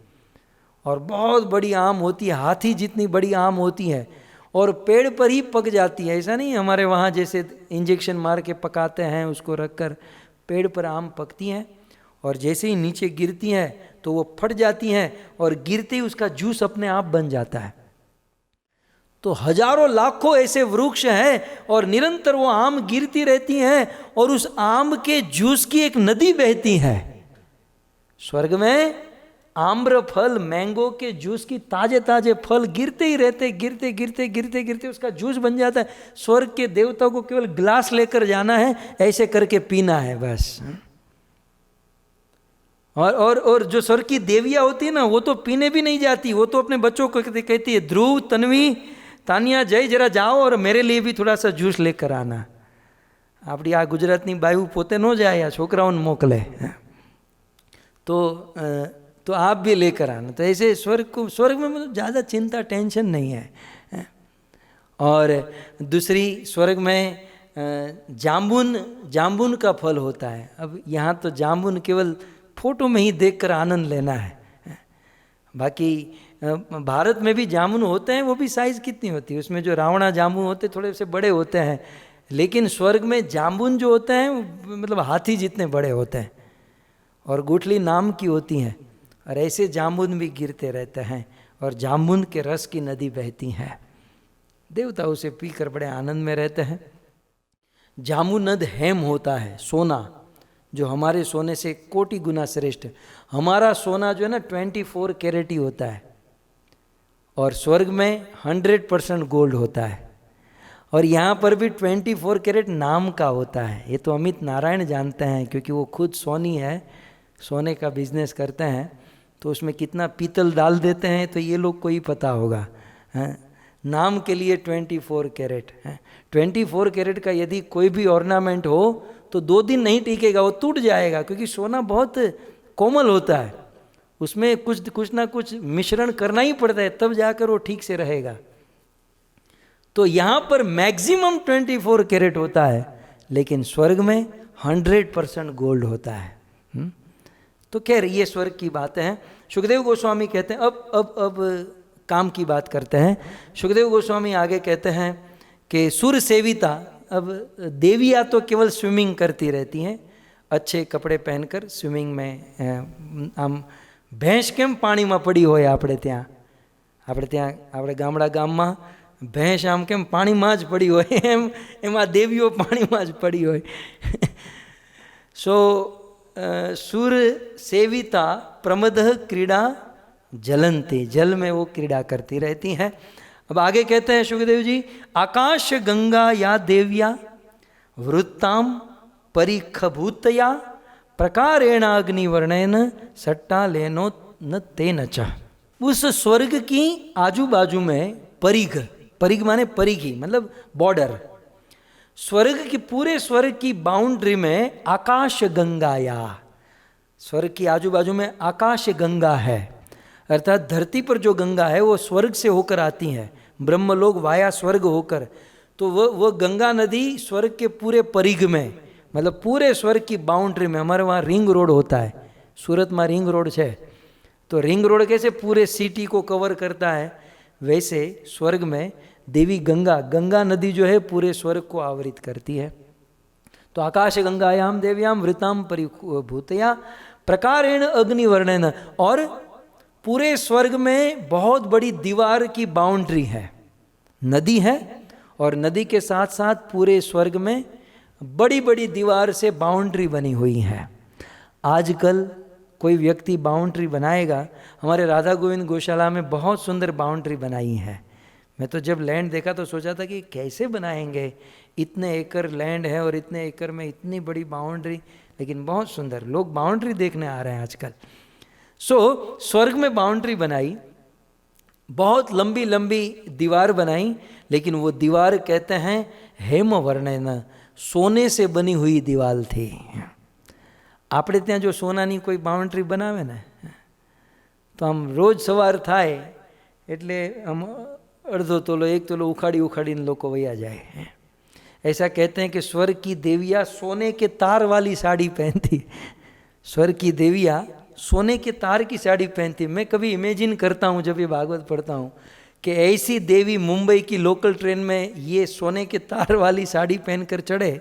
और बहुत बड़ी आम होती है, हाथी जितनी बड़ी आम होती है, और पेड़ पर ही पक जाती है। ऐसा नहीं हमारे वहाँ जैसे इंजेक्शन मार के पकाते हैं, उसको रखकर पेड़ पर आम पकती हैं, और जैसे ही नीचे गिरती हैं तो वो फट जाती हैं, और गिरते ही उसका जूस अपने आप बन जाता है। तो हजारों लाखों ऐसे वृक्ष हैं, और निरंतर वो आम गिरती रहती हैं, और उस आम के जूस की एक नदी बहती है। स्वर्ग में आम्र फल, मैंगो के जूस की ताजे ताजे फल गिरते ही रहते, गिरते गिरते गिरते गिरते उसका जूस बन जाता है। स्वर्ग के देवताओं को केवल ग्लास लेकर जाना है, ऐसे करके पीना है बस। और जो स्वर्ग की देवियाँ होती है ना, वो तो पीने भी नहीं जाती, वो तो अपने बच्चों को कहती है, ध्रुव, तन्वी, तानिया, जय, जरा जाओ और मेरे लिए भी थोड़ा सा जूस लेकर आना। આપણી આ ગુજરાતની બાયુ પોતે ન જાય, આ છોકરાઓને મોકલે, तो आप भी लेकर आना। तो ऐसे स्वर्ग में मतलब ज़्यादा चिंता टेंशन नहीं है। और दूसरी, स्वर्ग में जामुन का फल होता है। अब यहाँ तो जामुन केवल फोटो में ही देखकर आनंद लेना है। बाकी भारत में भी जामुन होते हैं, वो भी साइज़ कितनी होती है, उसमें जो रावणा जामुन होते थोड़े से बड़े होते हैं, लेकिन स्वर्ग में जामुन जो होते हैं मतलब हाथी जितने बड़े होते हैं, और गुठली नाम की होती हैं, और ऐसे जामुन भी गिरते रहते हैं, और जामुन के रस की नदी बहती है। देवता उसे पीकर बड़े आनंद में रहते हैं। जामुनद हेम होता है, सोना, जो हमारे सोने से कोटि गुना श्रेष्ठ। हमारा सोना जो है ना 24 कैरेट ही होता है, और स्वर्ग में 100% गोल्ड होता है। और यहाँ पर भी 24 कैरेट नाम का होता है। ये तो अमित नारायण जानते हैं, क्योंकि वो खुद सोनी है, सोने का बिजनेस करते हैं, तो उसमें कितना पीतल डाल देते हैं तो ये लोग को ही पता होगा। नाम के लिए 24 कैरेट है। 24 कैरेट का यदि कोई भी ऑर्नामेंट हो तो 2 दिन नहीं टिकेगा, वो टूट जाएगा, क्योंकि सोना बहुत कोमल होता है, उसमें कुछ ना कुछ मिश्रण करना ही पड़ता है, तब जाकर वो ठीक से रहेगा। तो यहाँ पर मैक्सिमम 24 कैरेट होता है, लेकिन स्वर्ग में 100% गोल्ड होता है। तो खैर ये स्वर्ग की बातें हैं। सुखदेव गोस्वामी कहते हैं, अब काम की बात करते हैं। सुखदेव गोस्वामी आगे कहते हैं कि सुर सेविता, अब देवियाँ तो केवल स्विमिंग करती रहती हैं, अच्छे कपड़े पहनकर स्विमिंग में। आम भैंस केम पाણીમાં પડી હોય આપણે ગામડા ગામમાં ભેંસ આમ કેમ પાણીમાં જ પડી હોય, એમાં દેવીઓ પાણીમાં જ પડી હોય। सुर सेविता प्रमदः क्रीड़ा जलंती, जल में वो क्रीड़ा करती रहती हैं। अब आगे कहते हैं सुखदेव जी, आकाश गंगा या देव्या वृत्ताम परिखभूतया प्रकारेण अग्निवर्णेन सट्टा लेनो न तेन च। उस स्वर्ग की आजू बाजू में परिघ माने परिघी मतलब बॉर्डर, स्वर्ग की पूरे स्वर्ग की बाउंड्री में आकाश गंगाया, स्वर्ग की आजू बाजू में आकाश गंगा है, अर्थात धरती पर जो गंगा है वो स्वर्ग से होकर आती है, ब्रह्मलोक वाया स्वर्ग होकर। तो वो गंगा नदी स्वर्ग के पूरे परिघ में, मतलब पूरे स्वर्ग की बाउंड्री में। हमारे वहाँ रिंग रोड होता है, सूरत में रिंग रोड है, तो रिंग रोड कैसे पूरे सिटी को कवर करता है, वैसे स्वर्ग में देवी गंगा नदी जो है पूरे स्वर्ग को आवृत करती है। तो आकाश गंगायाम देव्याम वृताम परिभूतया प्रकारेण अग्निवर्णेन, और पूरे स्वर्ग में बहुत बड़ी दीवार की बाउंड्री है, नदी है, और नदी के साथ साथ पूरे स्वर्ग में बड़ी बड़ी दीवार से बाउंड्री बनी हुई है। आजकल कोई व्यक्ति बाउंड्री बनाएगा, हमारे राधा गोविंद गौशाला में बहुत सुंदर बाउंड्री बनाई है। मैं तो जब लैंड देखा तो सोचा था कि कैसे बनाएंगे, इतने एकड़ लैंड है और इतने एकड़ में इतनी बड़ी बाउंड्री, लेकिन बहुत सुंदर, लोग बाउंड्री देखने आ रहे हैं आजकल। स्वर्ग में बाउंड्री बनाई, बहुत लंबी लंबी दीवार बनाई, लेकिन वो दीवार कहते हैं हेम वर्णन, सोने से बनी हुई दीवार थी। આપણે ત્યાં જો સોનાની કોઈ બાઉન્ડ્રી બનાવે ને તો આમ રોજ સવાર થાય એટલે આમ અડધો તોલો એક તોલો ઉખાડી ઉખાડીને લોકો વયા જાય। ऐसा कहते हैं कि स्वर्ग की देवियाँ सोने के तार वाली साड़ी पहनती, स्वर्ग की देवियाँ सोने के तार की साड़ी पहनती। मैं कभी इमेजिन करता हूँ जब ये भागवत पढ़ता हूँ कि ऐसी देवी मुंबई की लोकल ट्रेन में ये सोने के तार वाली साड़ी पहनकर चढ़े,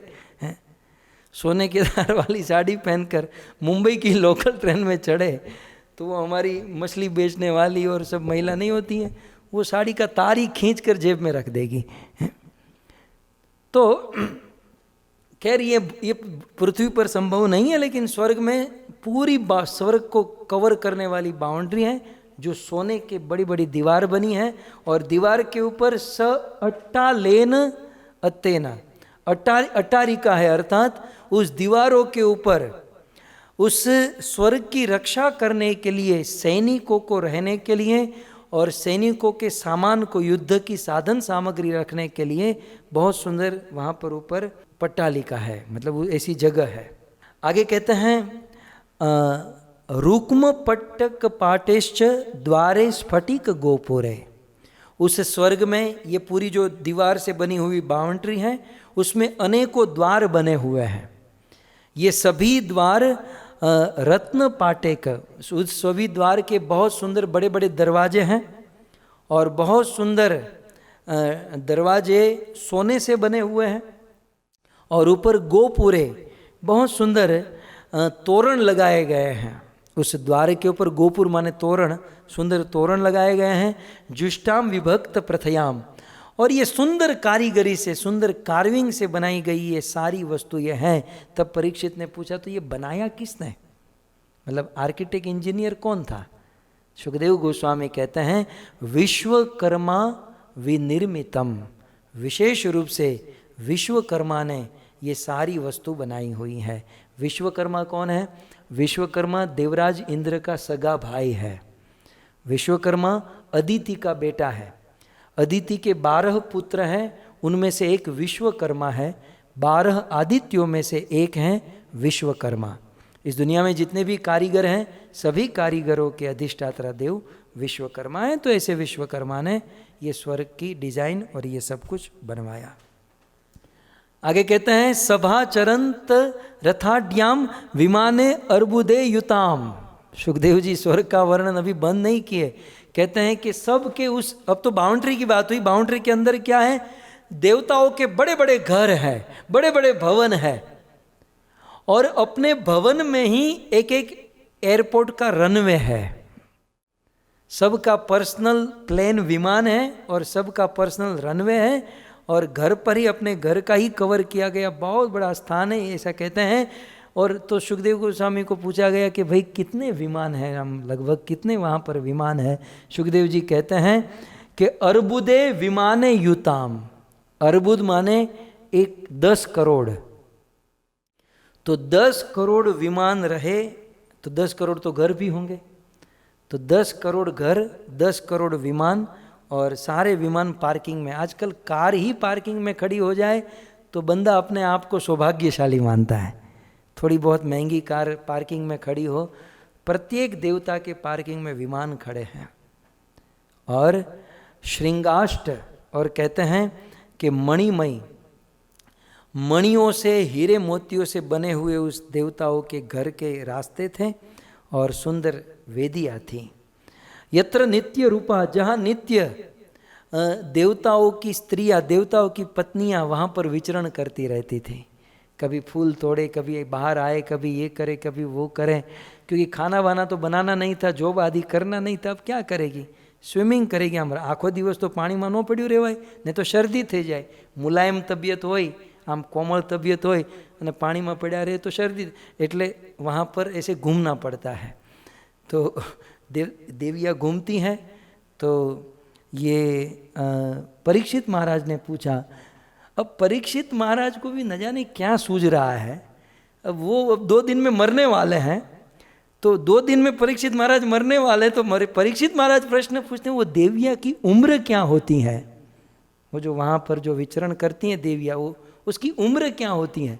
सोने के तार वाली साड़ी पहनकर मुंबई की लोकल ट्रेन में चढ़े, तो वो हमारी मछली बेचने वाली और सब महिला नहीं होती हैं, वो साड़ी का तार ही खींच कर जेब में रख देगी। तो खैर ये पृथ्वी पर संभव नहीं है, लेकिन स्वर्ग में पूरी स्वर्ग को कवर करने वाली बाउंड्री है जो सोने के बड़ी बड़ी दीवार बनी है, और दीवार के ऊपर स अट्टालेन अत्तेना, अट्टारिका है, अर्थात उस दीवारों के ऊपर उस स्वर्ग की रक्षा करने के लिए, सैनिकों को रहने के लिए और सैनिकों के सामान को, युद्ध की साधन सामग्री रखने के लिए बहुत सुंदर वहाँ पर ऊपर पट्टालिका है, मतलब ऐसी जगह है। आगे कहते हैं रुक्म पट्टक पाटेश्च द्वारे स्फटिक गोपुरे, उस स्वर्ग में ये पूरी जो दीवार से बनी हुई बाउंड्री है उसमें अनेकों द्वार बने हुए हैं। ये सभी द्वार रत्न पाटेक, उस सभी द्वार के बहुत सुंदर बड़े बड़े दरवाजे हैं और बहुत सुंदर दरवाजे सोने से बने हुए हैं, और ऊपर गोपुरे बहुत सुंदर तोरण लगाए गए हैं। उस द्वार के ऊपर गोपुर माने तोरण, सुंदर तोरण लगाए गए हैं। जुष्टाम विभक्त प्रथयाम, और ये सुंदर कारीगरी से, सुंदर कार्विंग से बनाई गई ये सारी वस्तु ये हैं। तब परीक्षित ने पूछा तो ये बनाया किसने, मतलब आर्किटेक्ट इंजीनियर कौन था? सुखदेव गोस्वामी कहते हैं विश्वकर्मा विनिर्मितम, विशेष रूप से विश्वकर्मा ने ये सारी वस्तु बनाई हुई है। विश्वकर्मा कौन है? विश्वकर्मा देवराज इंद्र का सगा भाई है। विश्वकर्मा अदिति का बेटा है। अदिति के 12 पुत्र हैं, उनमें से एक विश्वकर्मा है। 12 आदित्यों में से एक हैं विश्वकर्मा। इस दुनिया में जितने भी कारीगर हैं सभी कारीगरों के अधिष्ठाता देव विश्वकर्मा हैं। तो ऐसे विश्वकर्मा ने ये स्वर्ग की डिजाइन और ये सब कुछ बनवाया। आगे कहते हैं सभा चरंत रथाड्याम विमाने अर्बुदे युताम। सुखदेव जी स्वर्ग का वर्णन अभी बंद नहीं किए, कहते हैं कि सब के उस, अब तो बाउंड्री की बात हुई, बाउंड्री के अंदर क्या है? देवताओं के बड़े बड़े घर हैं, बड़े बड़े भवन हैं, और अपने भवन में ही एक एक एयरपोर्ट का रनवे है। सबका पर्सनल प्लेन विमान है और सबका पर्सनल रनवे है, और घर पर ही अपने घर का ही कवर किया गया बहुत बड़ा स्थान है, ऐसा कहते हैं। और तो सुखदेव गोस्वामी को पूछा गया कि भाई कितने विमान हैं, हम लगभग कितने वहाँ पर विमान है? सुखदेव जी कहते हैं कि अर्बुदे विमाने युताम। अर्बुद माने 10 करोड़, तो 10 करोड़ विमान रहे तो 10 करोड़ तो घर भी होंगे, तो 10 करोड़ घर, 10 करोड़ विमान, और सारे विमान पार्किंग में। आजकल कार ही पार्किंग में खड़ी हो जाए तो बंदा अपने आप को सौभाग्यशाली मानता है। थोड़ी बहुत महंगी कार पार्किंग में खड़ी हो, प्रत्येक देवता के पार्किंग में विमान खड़े हैं। और श्रृंगाष्ट, और कहते हैं कि मणिमय, मणियों से, हीरे मोतियों से बने हुए उस देवताओं के घर के रास्ते थे, और सुंदर वेदियाँ थी। यत्र नित्य रूपा, जहाँ नित्य देवताओं की स्त्रियाँ, देवताओं की पत्नियाँ वहाँ पर विचरण करती रहती थी। कभी फूल तोड़े, कभी बाहर आए, कभी ये करे, कभी वो करें, क्योंकि खाना वाना तो बनाना नहीं था, जॉब आदि करना नहीं था। अब क्या करेगी? स्विमिंग करेगी। आम आखो दिवस तो पाણીમાં ન પડ્યું રહેવાય, નહીં તો શરદી થઈ જાય। મુલાયમ તબિયત હોય, આમ કોમળ તબિયત હોય અને પાણીમાં પડ્યા રહે તો શરદી, એટલે वहाँ पर ऐसे घूमना पड़ता है। तो देवियाँ घूमती हैं। तो ये परीक्षित महाराज ने पूछा। अब परीक्षित महाराज को भी न जाने क्या सूझ रहा है। अब वो 2 दिन में मरने वाले हैं, तो 2 दिन में परीक्षित महाराज मरने वाले, तो परीक्षित महाराज प्रश्न पूछते हैं वो देवियाँ की उम्र क्या होती है, वो जो वहाँ पर जो विचरण करती हैं देवियाँ, वो उसकी उम्र क्या होती है।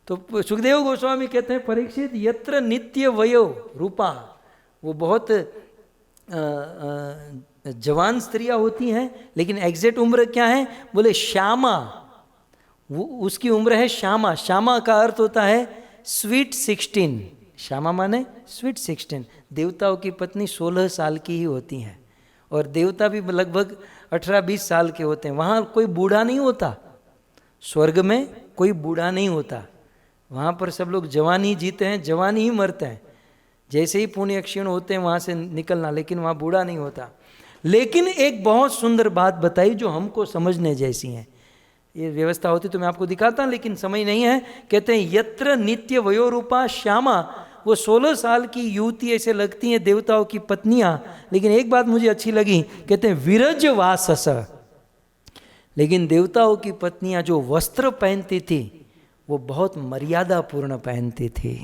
तो सुखदेव गोस्वामी कहते हैं परीक्षित यत्र नित्य वयो रूपा, वो बहुत जवान स्त्रियाँ होती हैं, लेकिन एग्जैक्ट उम्र क्या है, बोले श्यामा, वो उसकी उम्र है श्यामा। श्यामा का अर्थ होता है स्वीट 16, श्यामा माने स्वीट 16। देवताओं की पत्नी 16 साल की ही होती हैं, और देवता भी लगभग 18-20 साल के होते हैं। वहाँ कोई बूढ़ा नहीं होता, स्वर्ग में कोई बूढ़ा नहीं होता, वहाँ पर सब लोग जवान ही जीते हैं, जवान ही मरते हैं। जैसे ही पुण्य क्षीण होते हैं वहाँ से निकलना, लेकिन वहाँ बूढ़ा नहीं होता। लेकिन एक बहुत सुंदर बात बताई जो हमको समझने जैसी है, ये व्यवस्था होती तो मैं आपको दिखाता, लेकिन समय नहीं है। कहते हैं यत्र नित्य वयोरूपा श्यामा, वो 16 साल की युवती ऐसे लगती हैं देवताओं की पत्नियां। लेकिन एक बात मुझे अच्छी लगी, कहते हैं विरज वासस, लेकिन देवताओं की पत्नियां जो वस्त्र पहनती थी वो बहुत मर्यादा पूर्ण पहनती थी।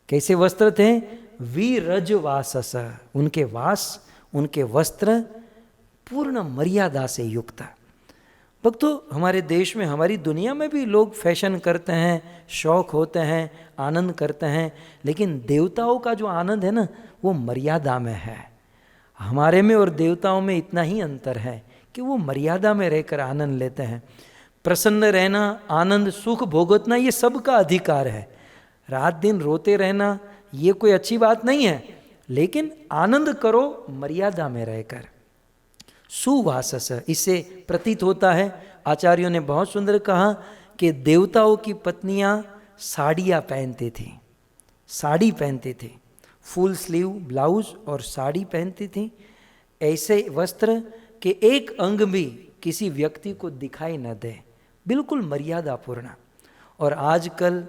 कैसे वस्त्र थे, विरज वासस, उनके वास, उनके वस्त्र पूर्ण मर्यादा से युक्त। भक्तों, हमारे देश में, हमारी दुनिया में भी लोग फैशन करते हैं, शौक होते हैं, आनंद करते हैं, लेकिन देवताओं का जो आनंद है ना, वो मर्यादा में है। हमारे में और देवताओं में इतना ही अंतर है कि वो मर्यादा में रहकर आनंद लेते हैं। प्रसन्न रहना, आनंद, सुख भोगतना, ये सबका अधिकार है। रात दिन रोते रहना ये कोई अच्छी बात नहीं है, लेकिन आनंद करो मर्यादा में रहकर। सुवासस, इससे प्रतीत होता है, आचार्यों ने बहुत सुंदर कहा कि देवताओं की पत्नियां साड़ियाँ पहनती थी, साड़ी पहनती थी, फुल स्लीव ब्लाउज और साड़ी पहनती थी। ऐसे वस्त्र के एक अंग भी किसी व्यक्ति को दिखाई न दे, बिल्कुल मर्यादापूर्ण। और आजकल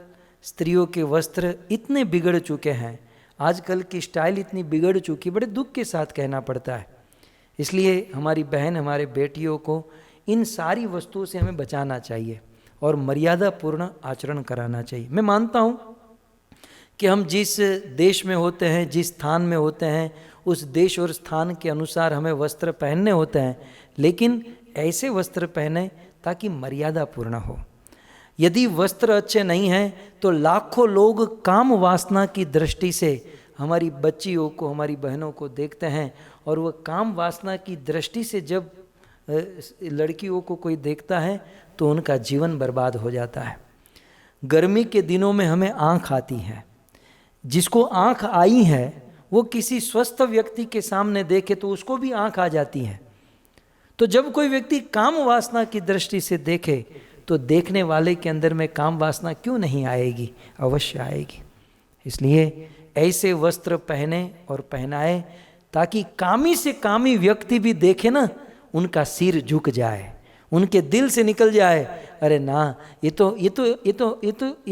स्त्रियों के वस्त्र इतने बिगड़ चुके हैं, आजकल की स्टाइल इतनी बिगड़ चुकी, बड़े दुख के साथ कहना पड़ता है। इसलिए हमारी बहन, हमारे बेटियों को इन सारी वस्तुओं से हमें बचाना चाहिए और मर्यादापूर्ण आचरण कराना चाहिए। मैं मानता हूँ कि हम जिस देश में होते हैं, जिस स्थान में होते हैं, उस देश और स्थान के अनुसार हमें वस्त्र पहनने होते हैं, लेकिन ऐसे वस्त्र पहने ताकि मर्यादापूर्ण हो। यदि वस्त्र अच्छे नहीं हैं तो लाखों लोग काम वासना की दृष्टि से हमारी बच्चियों को, हमारी बहनों को देखते हैं, और वह काम वासना की दृष्टि से जब लड़कियों को कोई देखता है तो उनका जीवन बर्बाद हो जाता है। गर्मी के दिनों में हमें आँख आती है, जिसको आँख आई है वो किसी स्वस्थ व्यक्ति के सामने देखे तो उसको भी आँख आ जाती है। तो जब कोई व्यक्ति काम वासना की दृष्टि से देखे तो देखने वाले के अंदर में काम वासना क्यों नहीं आएगी, अवश्य आएगी। इसलिए ऐसे वस्त्र पहने और पहनाए ताकि कामी से कामी व्यक्ति भी देखे ना, उनका सिर झुक जाए, उनके दिल से निकल जाए, अरे ना, ये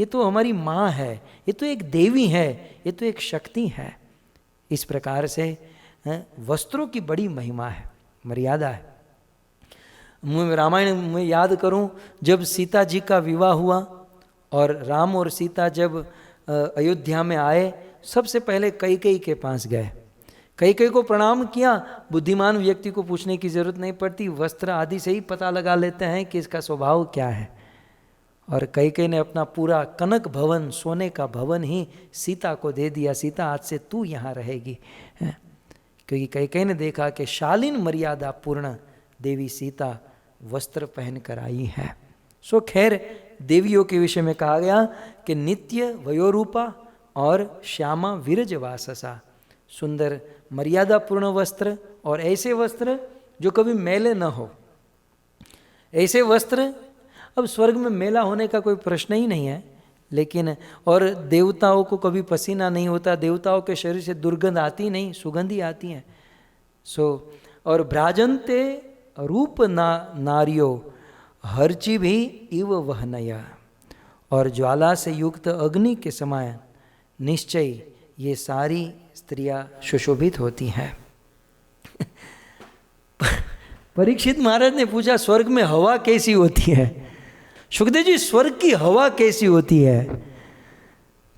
तो हमारी माँ है, ये तो एक देवी है, ये तो एक शक्ति है। इस प्रकार से वस्त्रों की बड़ी महिमा है, मर्यादा है। मैं रामायण में याद करूं, जब सीता जी का विवाह हुआ और राम और सीता जब अयोध्या में आए, सबसे पहले कैकेयी के पास गए, कैकेयी को प्रणाम किया। बुद्धिमान व्यक्ति को पूछने की जरूरत नहीं पड़ती, वस्त्र आदि से ही पता लगा लेते हैं कि इसका स्वभाव क्या है। और कैकेयी ने अपना पूरा कनक भवन, सोने का भवन ही सीता को दे दिया, सीता आज से तू यहाँ रहेगी, क्योंकि कैकेयी ने देखा कि शालीन मर्यादा पूर्ण देवी सीता वस्त्र पहन कर आई है। सो खैर, देवियों के विषय में कहा गया कि नित्य वयोरूपा और श्यामा विरज वाससा, सुंदर मर्यादापूर्ण वस्त्र, और ऐसे वस्त्र जो कभी मैले न हो, ऐसे वस्त्र। अब स्वर्ग में मेला होने का कोई प्रश्न ही नहीं है, लेकिन और देवताओं को कभी पसीना नहीं होता, देवताओं के शरीर से दुर्गंध आती नहीं, सुगंधी आती है। सो और भ्राजन्ते रूप नारियो हर्चि भी इव वहनया, और ज्वाला से युक्त अग्नि के समान निश्चय ये सारी स्त्रियां सुशोभित होती हैं। परीक्षित महाराज ने पूछा, स्वर्ग में हवा कैसी होती है? सुखदेव जी, स्वर्ग की हवा कैसी होती है?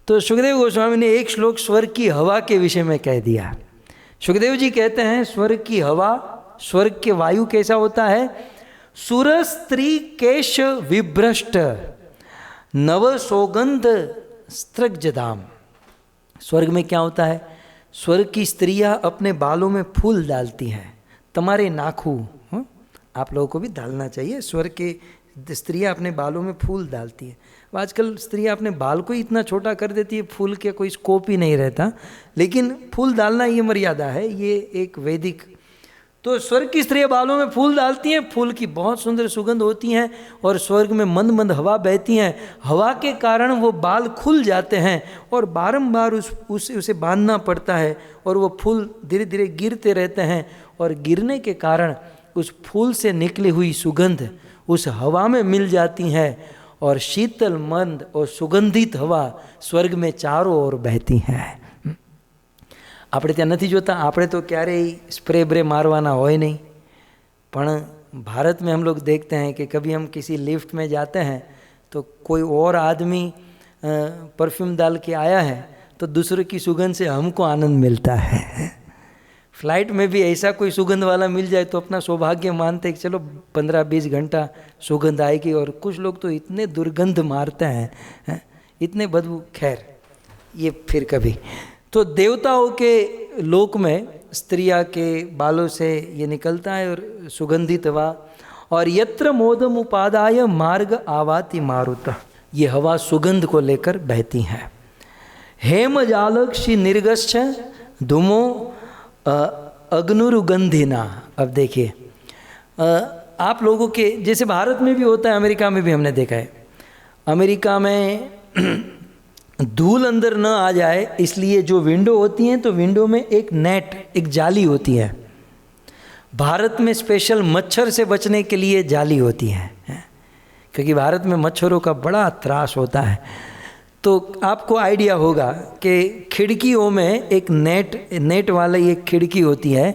तो सुखदेव गोस्वामी ने एक श्लोक स्वर्ग की हवा के विषय में कह दिया। सुखदेव जी कहते हैं स्वर्ग की हवा, स्वर्ग के वायु कैसा होता है? सुर स्त्री केश विभ्रष्ट नव सौगंध स्त्रग्जदाम। स्वर्ग में क्या होता है? स्वर्ग की स्त्रियां अपने बालों में फूल डालती हैं। तुम्हारे नाखून, आप लोगों को भी डालना चाहिए। स्वर्ग के स्त्रियां अपने बालों में फूल डालती हैं। आजकल स्त्रियां अपने बाल को ही इतना छोटा कर देती है, फूल के कोई स्कोप ही नहीं रहता, लेकिन फूल डालना ये मर्यादा है, ये एक वैदिक। तो स्वर्ग की स्त्रियां बालों में फूल डालती हैं, फूल की बहुत सुंदर सुगंध होती हैं और स्वर्ग में मंद मंद हवा बहती हैं। हवा के कारण वो बाल खुल जाते हैं और बारंबार उसे बांधना पड़ता है और वो फूल धीरे धीरे गिरते रहते हैं और गिरने के कारण उस फूल से निकली हुई सुगंध उस हवा में मिल जाती है और शीतल मंद और सुगंधित हवा स्वर्ग में चारों ओर बहती है। આપણે ત્યાં નથી જોતા, આપણે तो ક્યારેય स्प्रे ब्रे मारवाना હોય नहीं, पण भारत में हम लोग देखते हैं कि कभी हम किसी लिफ्ट में जाते हैं तो कोई और आदमी परफ्यूम डाल के आया है तो दूसरे की सुगंध से हमको आनंद मिलता है। फ्लाइट में भी ऐसा कोई सुगंध वाला मिल जाए तो अपना सौभाग्य मानते हैं कि चलो 15-20 घंटा सुगंध आएगी। और कुछ लोग तो इतने दुर्गंध मारते हैं, इतने बदबू, खैर ये फिर कभी। तो देवताओं के लोक में स्त्रिया के बालों से ये निकलता है और सुगंधित हवा। और यत्र मोदम उपादाय मार्ग आवाति मारुत, ये हवा सुगंध को लेकर बहती है। हेम जालक्षी निर्गश्च धूमो अग्नुरुगंधिना। अब देखिए, आप लोगों के जैसे भारत में भी होता है, अमेरिका में भी हमने देखा है। अमेरिका में धूल अंदर न आ जाए इसलिए जो विंडो होती हैं तो विंडो में एक नेट, एक जाली होती है। भारत में स्पेशल मच्छर से बचने के लिए जाली होती है, क्योंकि भारत में मच्छरों का बड़ा त्रास होता है। तो आपको आइडिया होगा कि खिड़कियों में एक नेट वाली एक खिड़की होती है।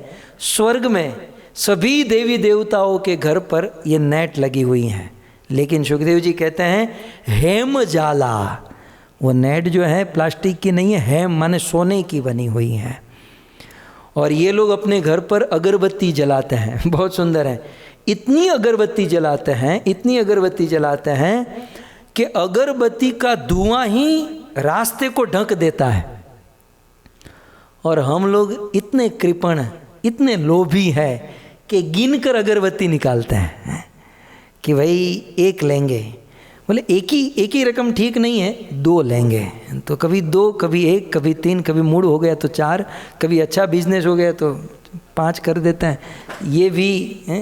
स्वर्ग में सभी देवी देवताओं के घर पर ये नेट लगी हुई हैं, लेकिन सुखदेव जी कहते हैं हेम जाला, वो नेट जो है प्लास्टिक की नहीं है, हेम माने सोने की बनी हुई है। और ये लोग अपने घर पर अगरबत्ती जलाते हैं, बहुत सुंदर है। इतनी अगरबत्ती जलाते हैं, इतनी अगरबत्ती जलाते हैं कि अगरबत्ती का धुआं ही रास्ते को ढक देता है। और हम लोग इतने कृपण, इतने लोभी है कि गिन कर अगरबत्ती निकालते हैं कि भाई एक लेंगे। बोले एक ही रकम ठीक नहीं है, 2 लेंगे। तो कभी 2, कभी 1, कभी 3, कभी मूड हो गया तो 4, कभी अच्छा बिजनेस हो गया तो 5 कर देते हैं, ये भी है।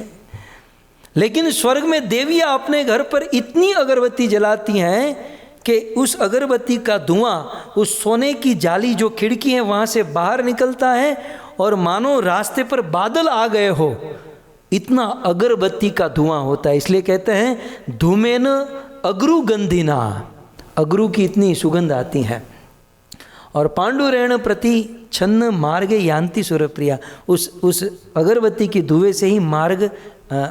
लेकिन स्वर्ग में देवियाँ अपने घर पर इतनी अगरबत्ती जलाती हैं कि उस अगरबत्ती का धुआं उस सोने की जाली जो खिड़की है वहाँ से बाहर निकलता है और मानो रास्ते पर बादल आ गए हो, इतना अगरबत्ती का धुआं होता है। इसलिए कहते हैं धूमेन अग्रुगंधिना, अग्रु की इतनी सुगंध आती है। और पांडुरेण प्रति छन्न मार्गे यान्ति सुरप्रिया, उस अगरबत्ती की धुएं से ही मार्ग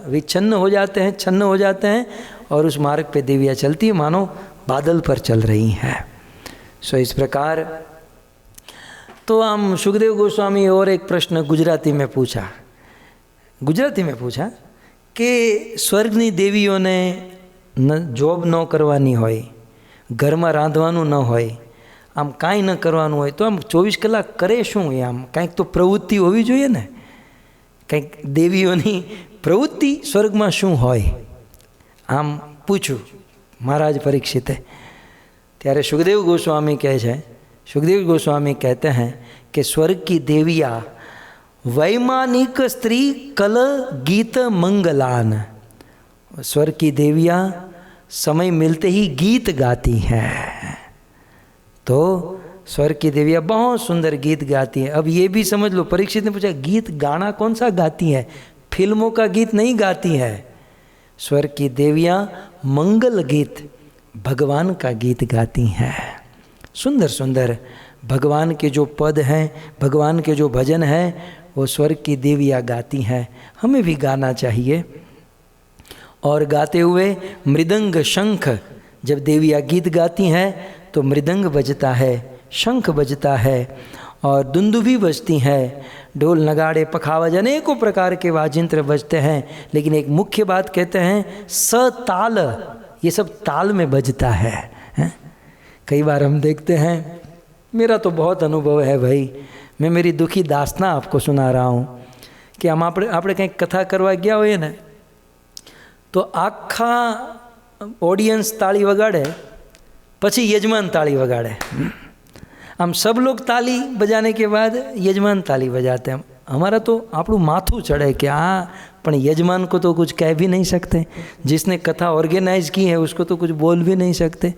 विच्छन्न हो जाते हैं, छन्न हो जाते हैं और उस मार्ग पे देवियाँ चलती है मानो बादल पर चल रही हैं। सो इस प्रकार तो हम सुखदेव गोस्वामी और एक प्रश्न गुजराती में पूछा कि स्वर्गनी देवीओने जॉब न करवानी होय, घरमां रांधवानुं न होय, आम कांई न करवानुं होय तो आम 24 कलाक करे शुं? आम कंईक तो प्रवृत्ति होवी जोईए ने, कंईक देवीओनी प्रवृत्ति स्वर्गमां शुं होय? आम पूछ्યું महाराज परीक्षिते। त्यारे सुखदेव गोस्वामी कहे छे, सुखदेव गोस्वामी कहते हैं कि स्वर्ग की देवियाँ वैमानिक स्त्री कल गीत मंगलान, स्वर्ग की देवियाँ समय मिलते ही गीत गाती हैं। तो स्वर्ग की देवियाँ बहुत सुंदर गीत गाती हैं। अब ये भी समझ लो, परीक्षित ने पूछा गीत गाना कौन सा गाती है? फिल्मों का गीत नहीं गाती है। स्वर्ग की देवियाँ मंगल गीत, भगवान का गीत गाती हैं। सुंदर सुंदर भगवान के जो पद हैं, भगवान के जो भजन हैं, वो स्वर्ग की देवियाँ गाती हैं। हमें भी गाना चाहिए। और गाते हुए मृदंग शंख, जब देवियाँ गीत गाती हैं तो मृदंग बजता है, शंख बजता है और दुंदुभी बजती है, ढोल नगाड़े पखावज अनेकों प्रकार के वाजिंत्र बजते हैं। लेकिन एक मुख्य बात कहते हैं सताल, ये सब ताल में बजता है। कई बार हम देखते हैं, मेरा तो बहुत अनुभव है भाई, मैं मेरी दुखी दास्तां आपको सुना रहा हूँ कि हम આપણે કંઈક કથા કરવા ગયા હોઈએ ને તો આખા ઓડિયન્સ તાળી વગાડે, પછી यजमान ताली वगाड़े। हम सब लोग ताली बजाने के बाद यजमान ताली बजाते हैं। हमारा तो આપણું माथું चढ़े कि हाँ, पर यजमान को तो कुछ कह भी नहीं सकते, जिसने कथा ऑर्गेनाइज की है उसको तो कुछ बोल भी नहीं सकते।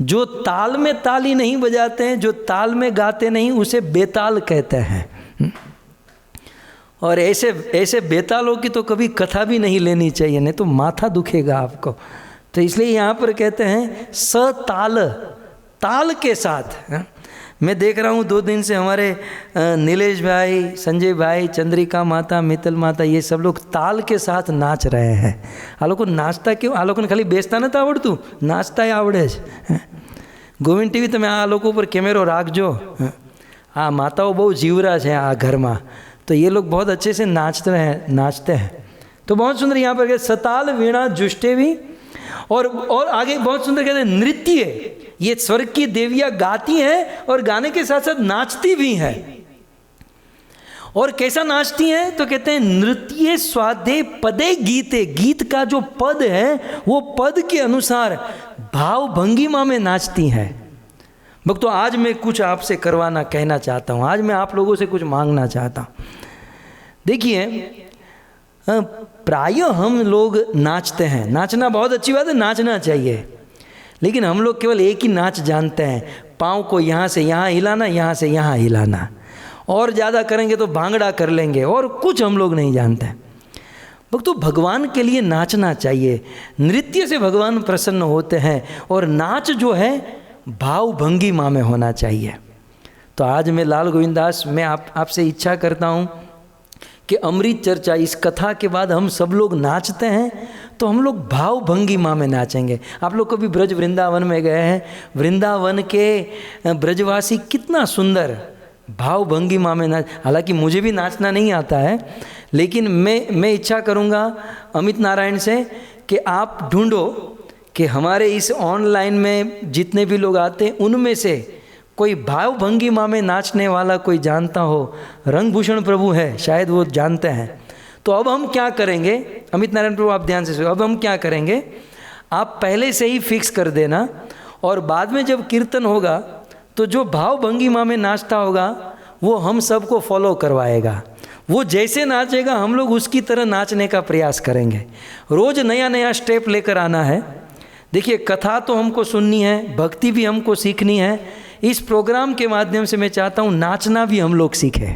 जो ताल में ताली नहीं बजाते हैं, जो ताल में गाते नहीं, उसे बेताल कहते हैं। और ऐसे बेतालों की तो कभी कथा भी नहीं लेनी चाहिए, नहीं तो माथा दुखेगा आपको। तो इसलिए यहाँ पर कहते हैं सताल, ताल के साथ। मैं देख रहा हूँ 2 दिन से हमारे नीलेश भाई, संजय भाई, चंद्रिका माता, मित्तल माता, ये सब लोग ताल के साथ नाच रहे हैं। आ लोग नाचता क्यों? आ लोग खाली बेचता नहीं आवड़तू, नाचता आवड़े। गोविंद टीवी तमे आ लोग पर कैमेरो राखजो। आ माताओं बहुत जीवरा है आ घर में, तो ये लोग बहुत अच्छे से नाचते हैं। तो बहुत सुंदर यहाँ पर सताल वीणा जुष्टे भी, और आगे बहुत सुंदर कहते हैं नृत्य। ये स्वर्ग की देवियाँ गाती हैं और गाने के साथ साथ नाचती भी हैं। और कैसा नाचती हैं? तो कहते हैं नृत्य स्वादे पदे गीते, गीत का जो पद है वो पद के अनुसार भाव भंगिमा में नाचती हैं। भक्तों, आज मैं कुछ आपसे करवाना कहना चाहता हूँ, आज मैं आप लोगों से कुछ मांगना चाहता हूँ। देखिए, प्राय हम लोग नाचते हैं, नाचना बहुत अच्छी बात है, नाचना चाहिए, लेकिन हम लोग केवल एक ही नाच जानते हैं, पाँव को यहाँ से यहाँ हिलाना, यहाँ से यहाँ हिलाना, और ज़्यादा करेंगे तो भांगड़ा कर लेंगे, और कुछ हम लोग नहीं जानते। भक्तों, भगवान के लिए नाचना चाहिए, नृत्य से भगवान प्रसन्न होते हैं, और नाच जो है भाव भंगिमा में होना चाहिए। तो आज मैं लाल गोविंदास, मैं आपसे इच्छा करता हूँ कि अमृत चर्चा, इस कथा के बाद हम सब लोग नाचते हैं तो हम लोग भाव भंगिमा में नाचेंगे। आप लोग कभी ब्रज वृंदावन में गए हैं? वृंदावन के ब्रजवासी कितना सुंदर भाव भंगिमा में नाच, हालांकि मुझे भी नाचना नहीं आता है, लेकिन मैं इच्छा करूँगा अमित नारायण से कि आप ढूंढो कि हमारे इस ऑनलाइन में जितने भी लोग आते हैं उनमें से कोई भाव भंगिमा में नाचने वाला कोई जानता हो। रंगभूषण प्रभु है, शायद वो जानते हैं। तो अब हम क्या करेंगे, अमित नारायण प्रभु आप ध्यान से सुनो, अब हम क्या करेंगे, आप पहले से ही फिक्स कर देना, और बाद में जब कीर्तन होगा तो जो भाव भंगिमा में नाचता होगा वो हम सबको फॉलो करवाएगा। वो जैसे नाचेगा हम लोग उसकी तरह नाचने का प्रयास करेंगे। रोज़ नया नया स्टेप लेकर आना है। देखिए, कथा तो हमको सुननी है, भक्ति भी हमको सीखनी है। इस प्रोग्राम के माध्यम से मैं चाहता हूँ नाचना भी हम लोग सीखें,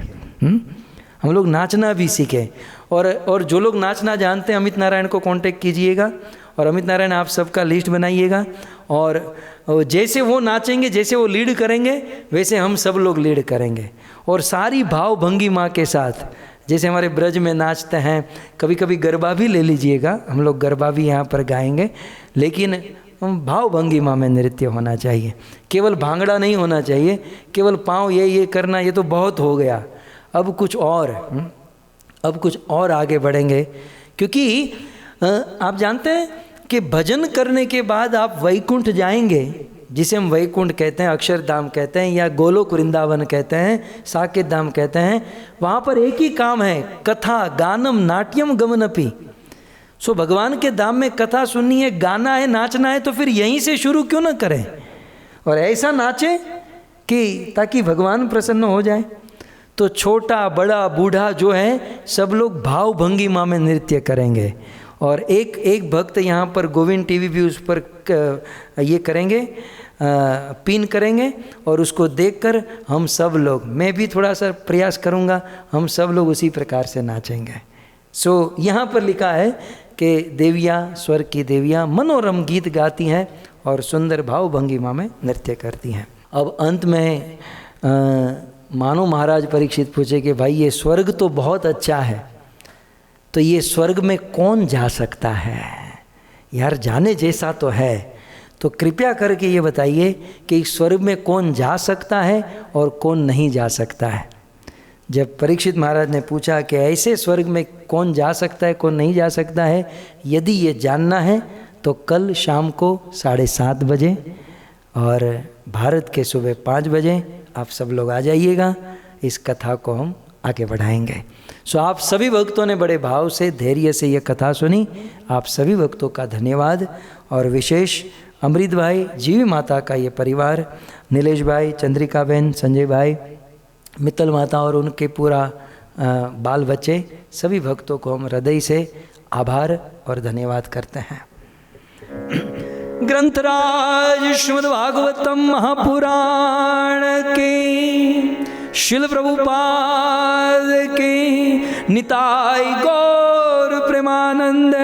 हम लोग नाचना भी सीखें। और जो लोग नाचना जानते हैं, अमित नारायण को कांटेक्ट कीजिएगा, और अमित नारायण आप सबका लिस्ट बनाइएगा, और जैसे वो नाचेंगे, जैसे वो लीड करेंगे, वैसे हम सब लोग लीड करेंगे। और सारी भाव भंगिमा के साथ, जैसे हमारे ब्रज में नाचते हैं, कभी कभी गरबा भी ले लीजिएगा, हम लोग गरबा भी यहाँ पर गाएंगे, लेकिन भाव भंगिमा में नृत्य होना चाहिए। केवल भांगड़ा नहीं होना चाहिए, केवल पाँव ये करना, ये तो बहुत हो गया। अब कुछ और आगे बढ़ेंगे, क्योंकि आप जानते हैं कि भजन करने के बाद आप वैकुंठ जाएंगे, जिसे हम वैकुंठ कहते हैं, अक्षरधाम कहते हैं, या गोलोक वृंदावन कहते हैं, साकेत धाम कहते हैं। वहाँ पर एक ही काम है, कथा गानम नाट्यम गमनपि। सो भगवान के धाम में कथा सुननी है, गाना है, नाचना है, तो फिर यहीं से शुरू क्यों ना करें, और ऐसा नाचें कि ताकि भगवान प्रसन्न हो जाए। तो छोटा बड़ा बूढ़ा जो है सब लोग भाव भंगिमा में नृत्य करेंगे। और एक भक्त यहाँ पर गोविंद टीवी भी उस पर ये करेंगे, पिन करेंगे, और उसको देखकर हम सब लोग, मैं भी थोड़ा सा प्रयास करूँगा, हम सब लोग उसी प्रकार से नाचेंगे। सो यहाँ पर लिखा है कि देवियाँ, स्वर्ग की देवियाँ मनोरम गीत गाती हैं और सुंदर भाव भंगिमा में नृत्य करती हैं। अब अंत में मानो महाराज परीक्षित पूछे कि भाई ये स्वर्ग तो बहुत अच्छा है, तो ये स्वर्ग में कौन जा सकता है यार, जाने जैसा तो है। तो कृपया करके ये बताइए कि स्वर्ग में कौन जा सकता है और कौन नहीं जा सकता है। जब परीक्षित महाराज ने पूछा कि ऐसे स्वर्ग में कौन जा सकता है कौन नहीं जा सकता है, यदि ये जानना है तो कल शाम को 7:30 बजे और भारत के सुबह 5 बजे आप सब लोग आ जाइएगा। इस कथा को हम आगे बढ़ाएंगे। सो आप सभी भक्तों ने बड़े भाव से धैर्य से ये कथा सुनी, आप सभी भक्तों का धन्यवाद। और विशेष अमृत भाई, जीवी माता का ये परिवार, नीलेश भाई, चंद्रिका बहन, संजय भाई, मित्तल माता और उनके पूरा बाल बच्चे, सभी भक्तों को हम हृदय से आभार और धन्यवाद करते हैं। ग्रंथराज श्रीमद् भागवतम महापुराण के, शिल प्रभुपाद के, निताई गौर प्रेमानंद।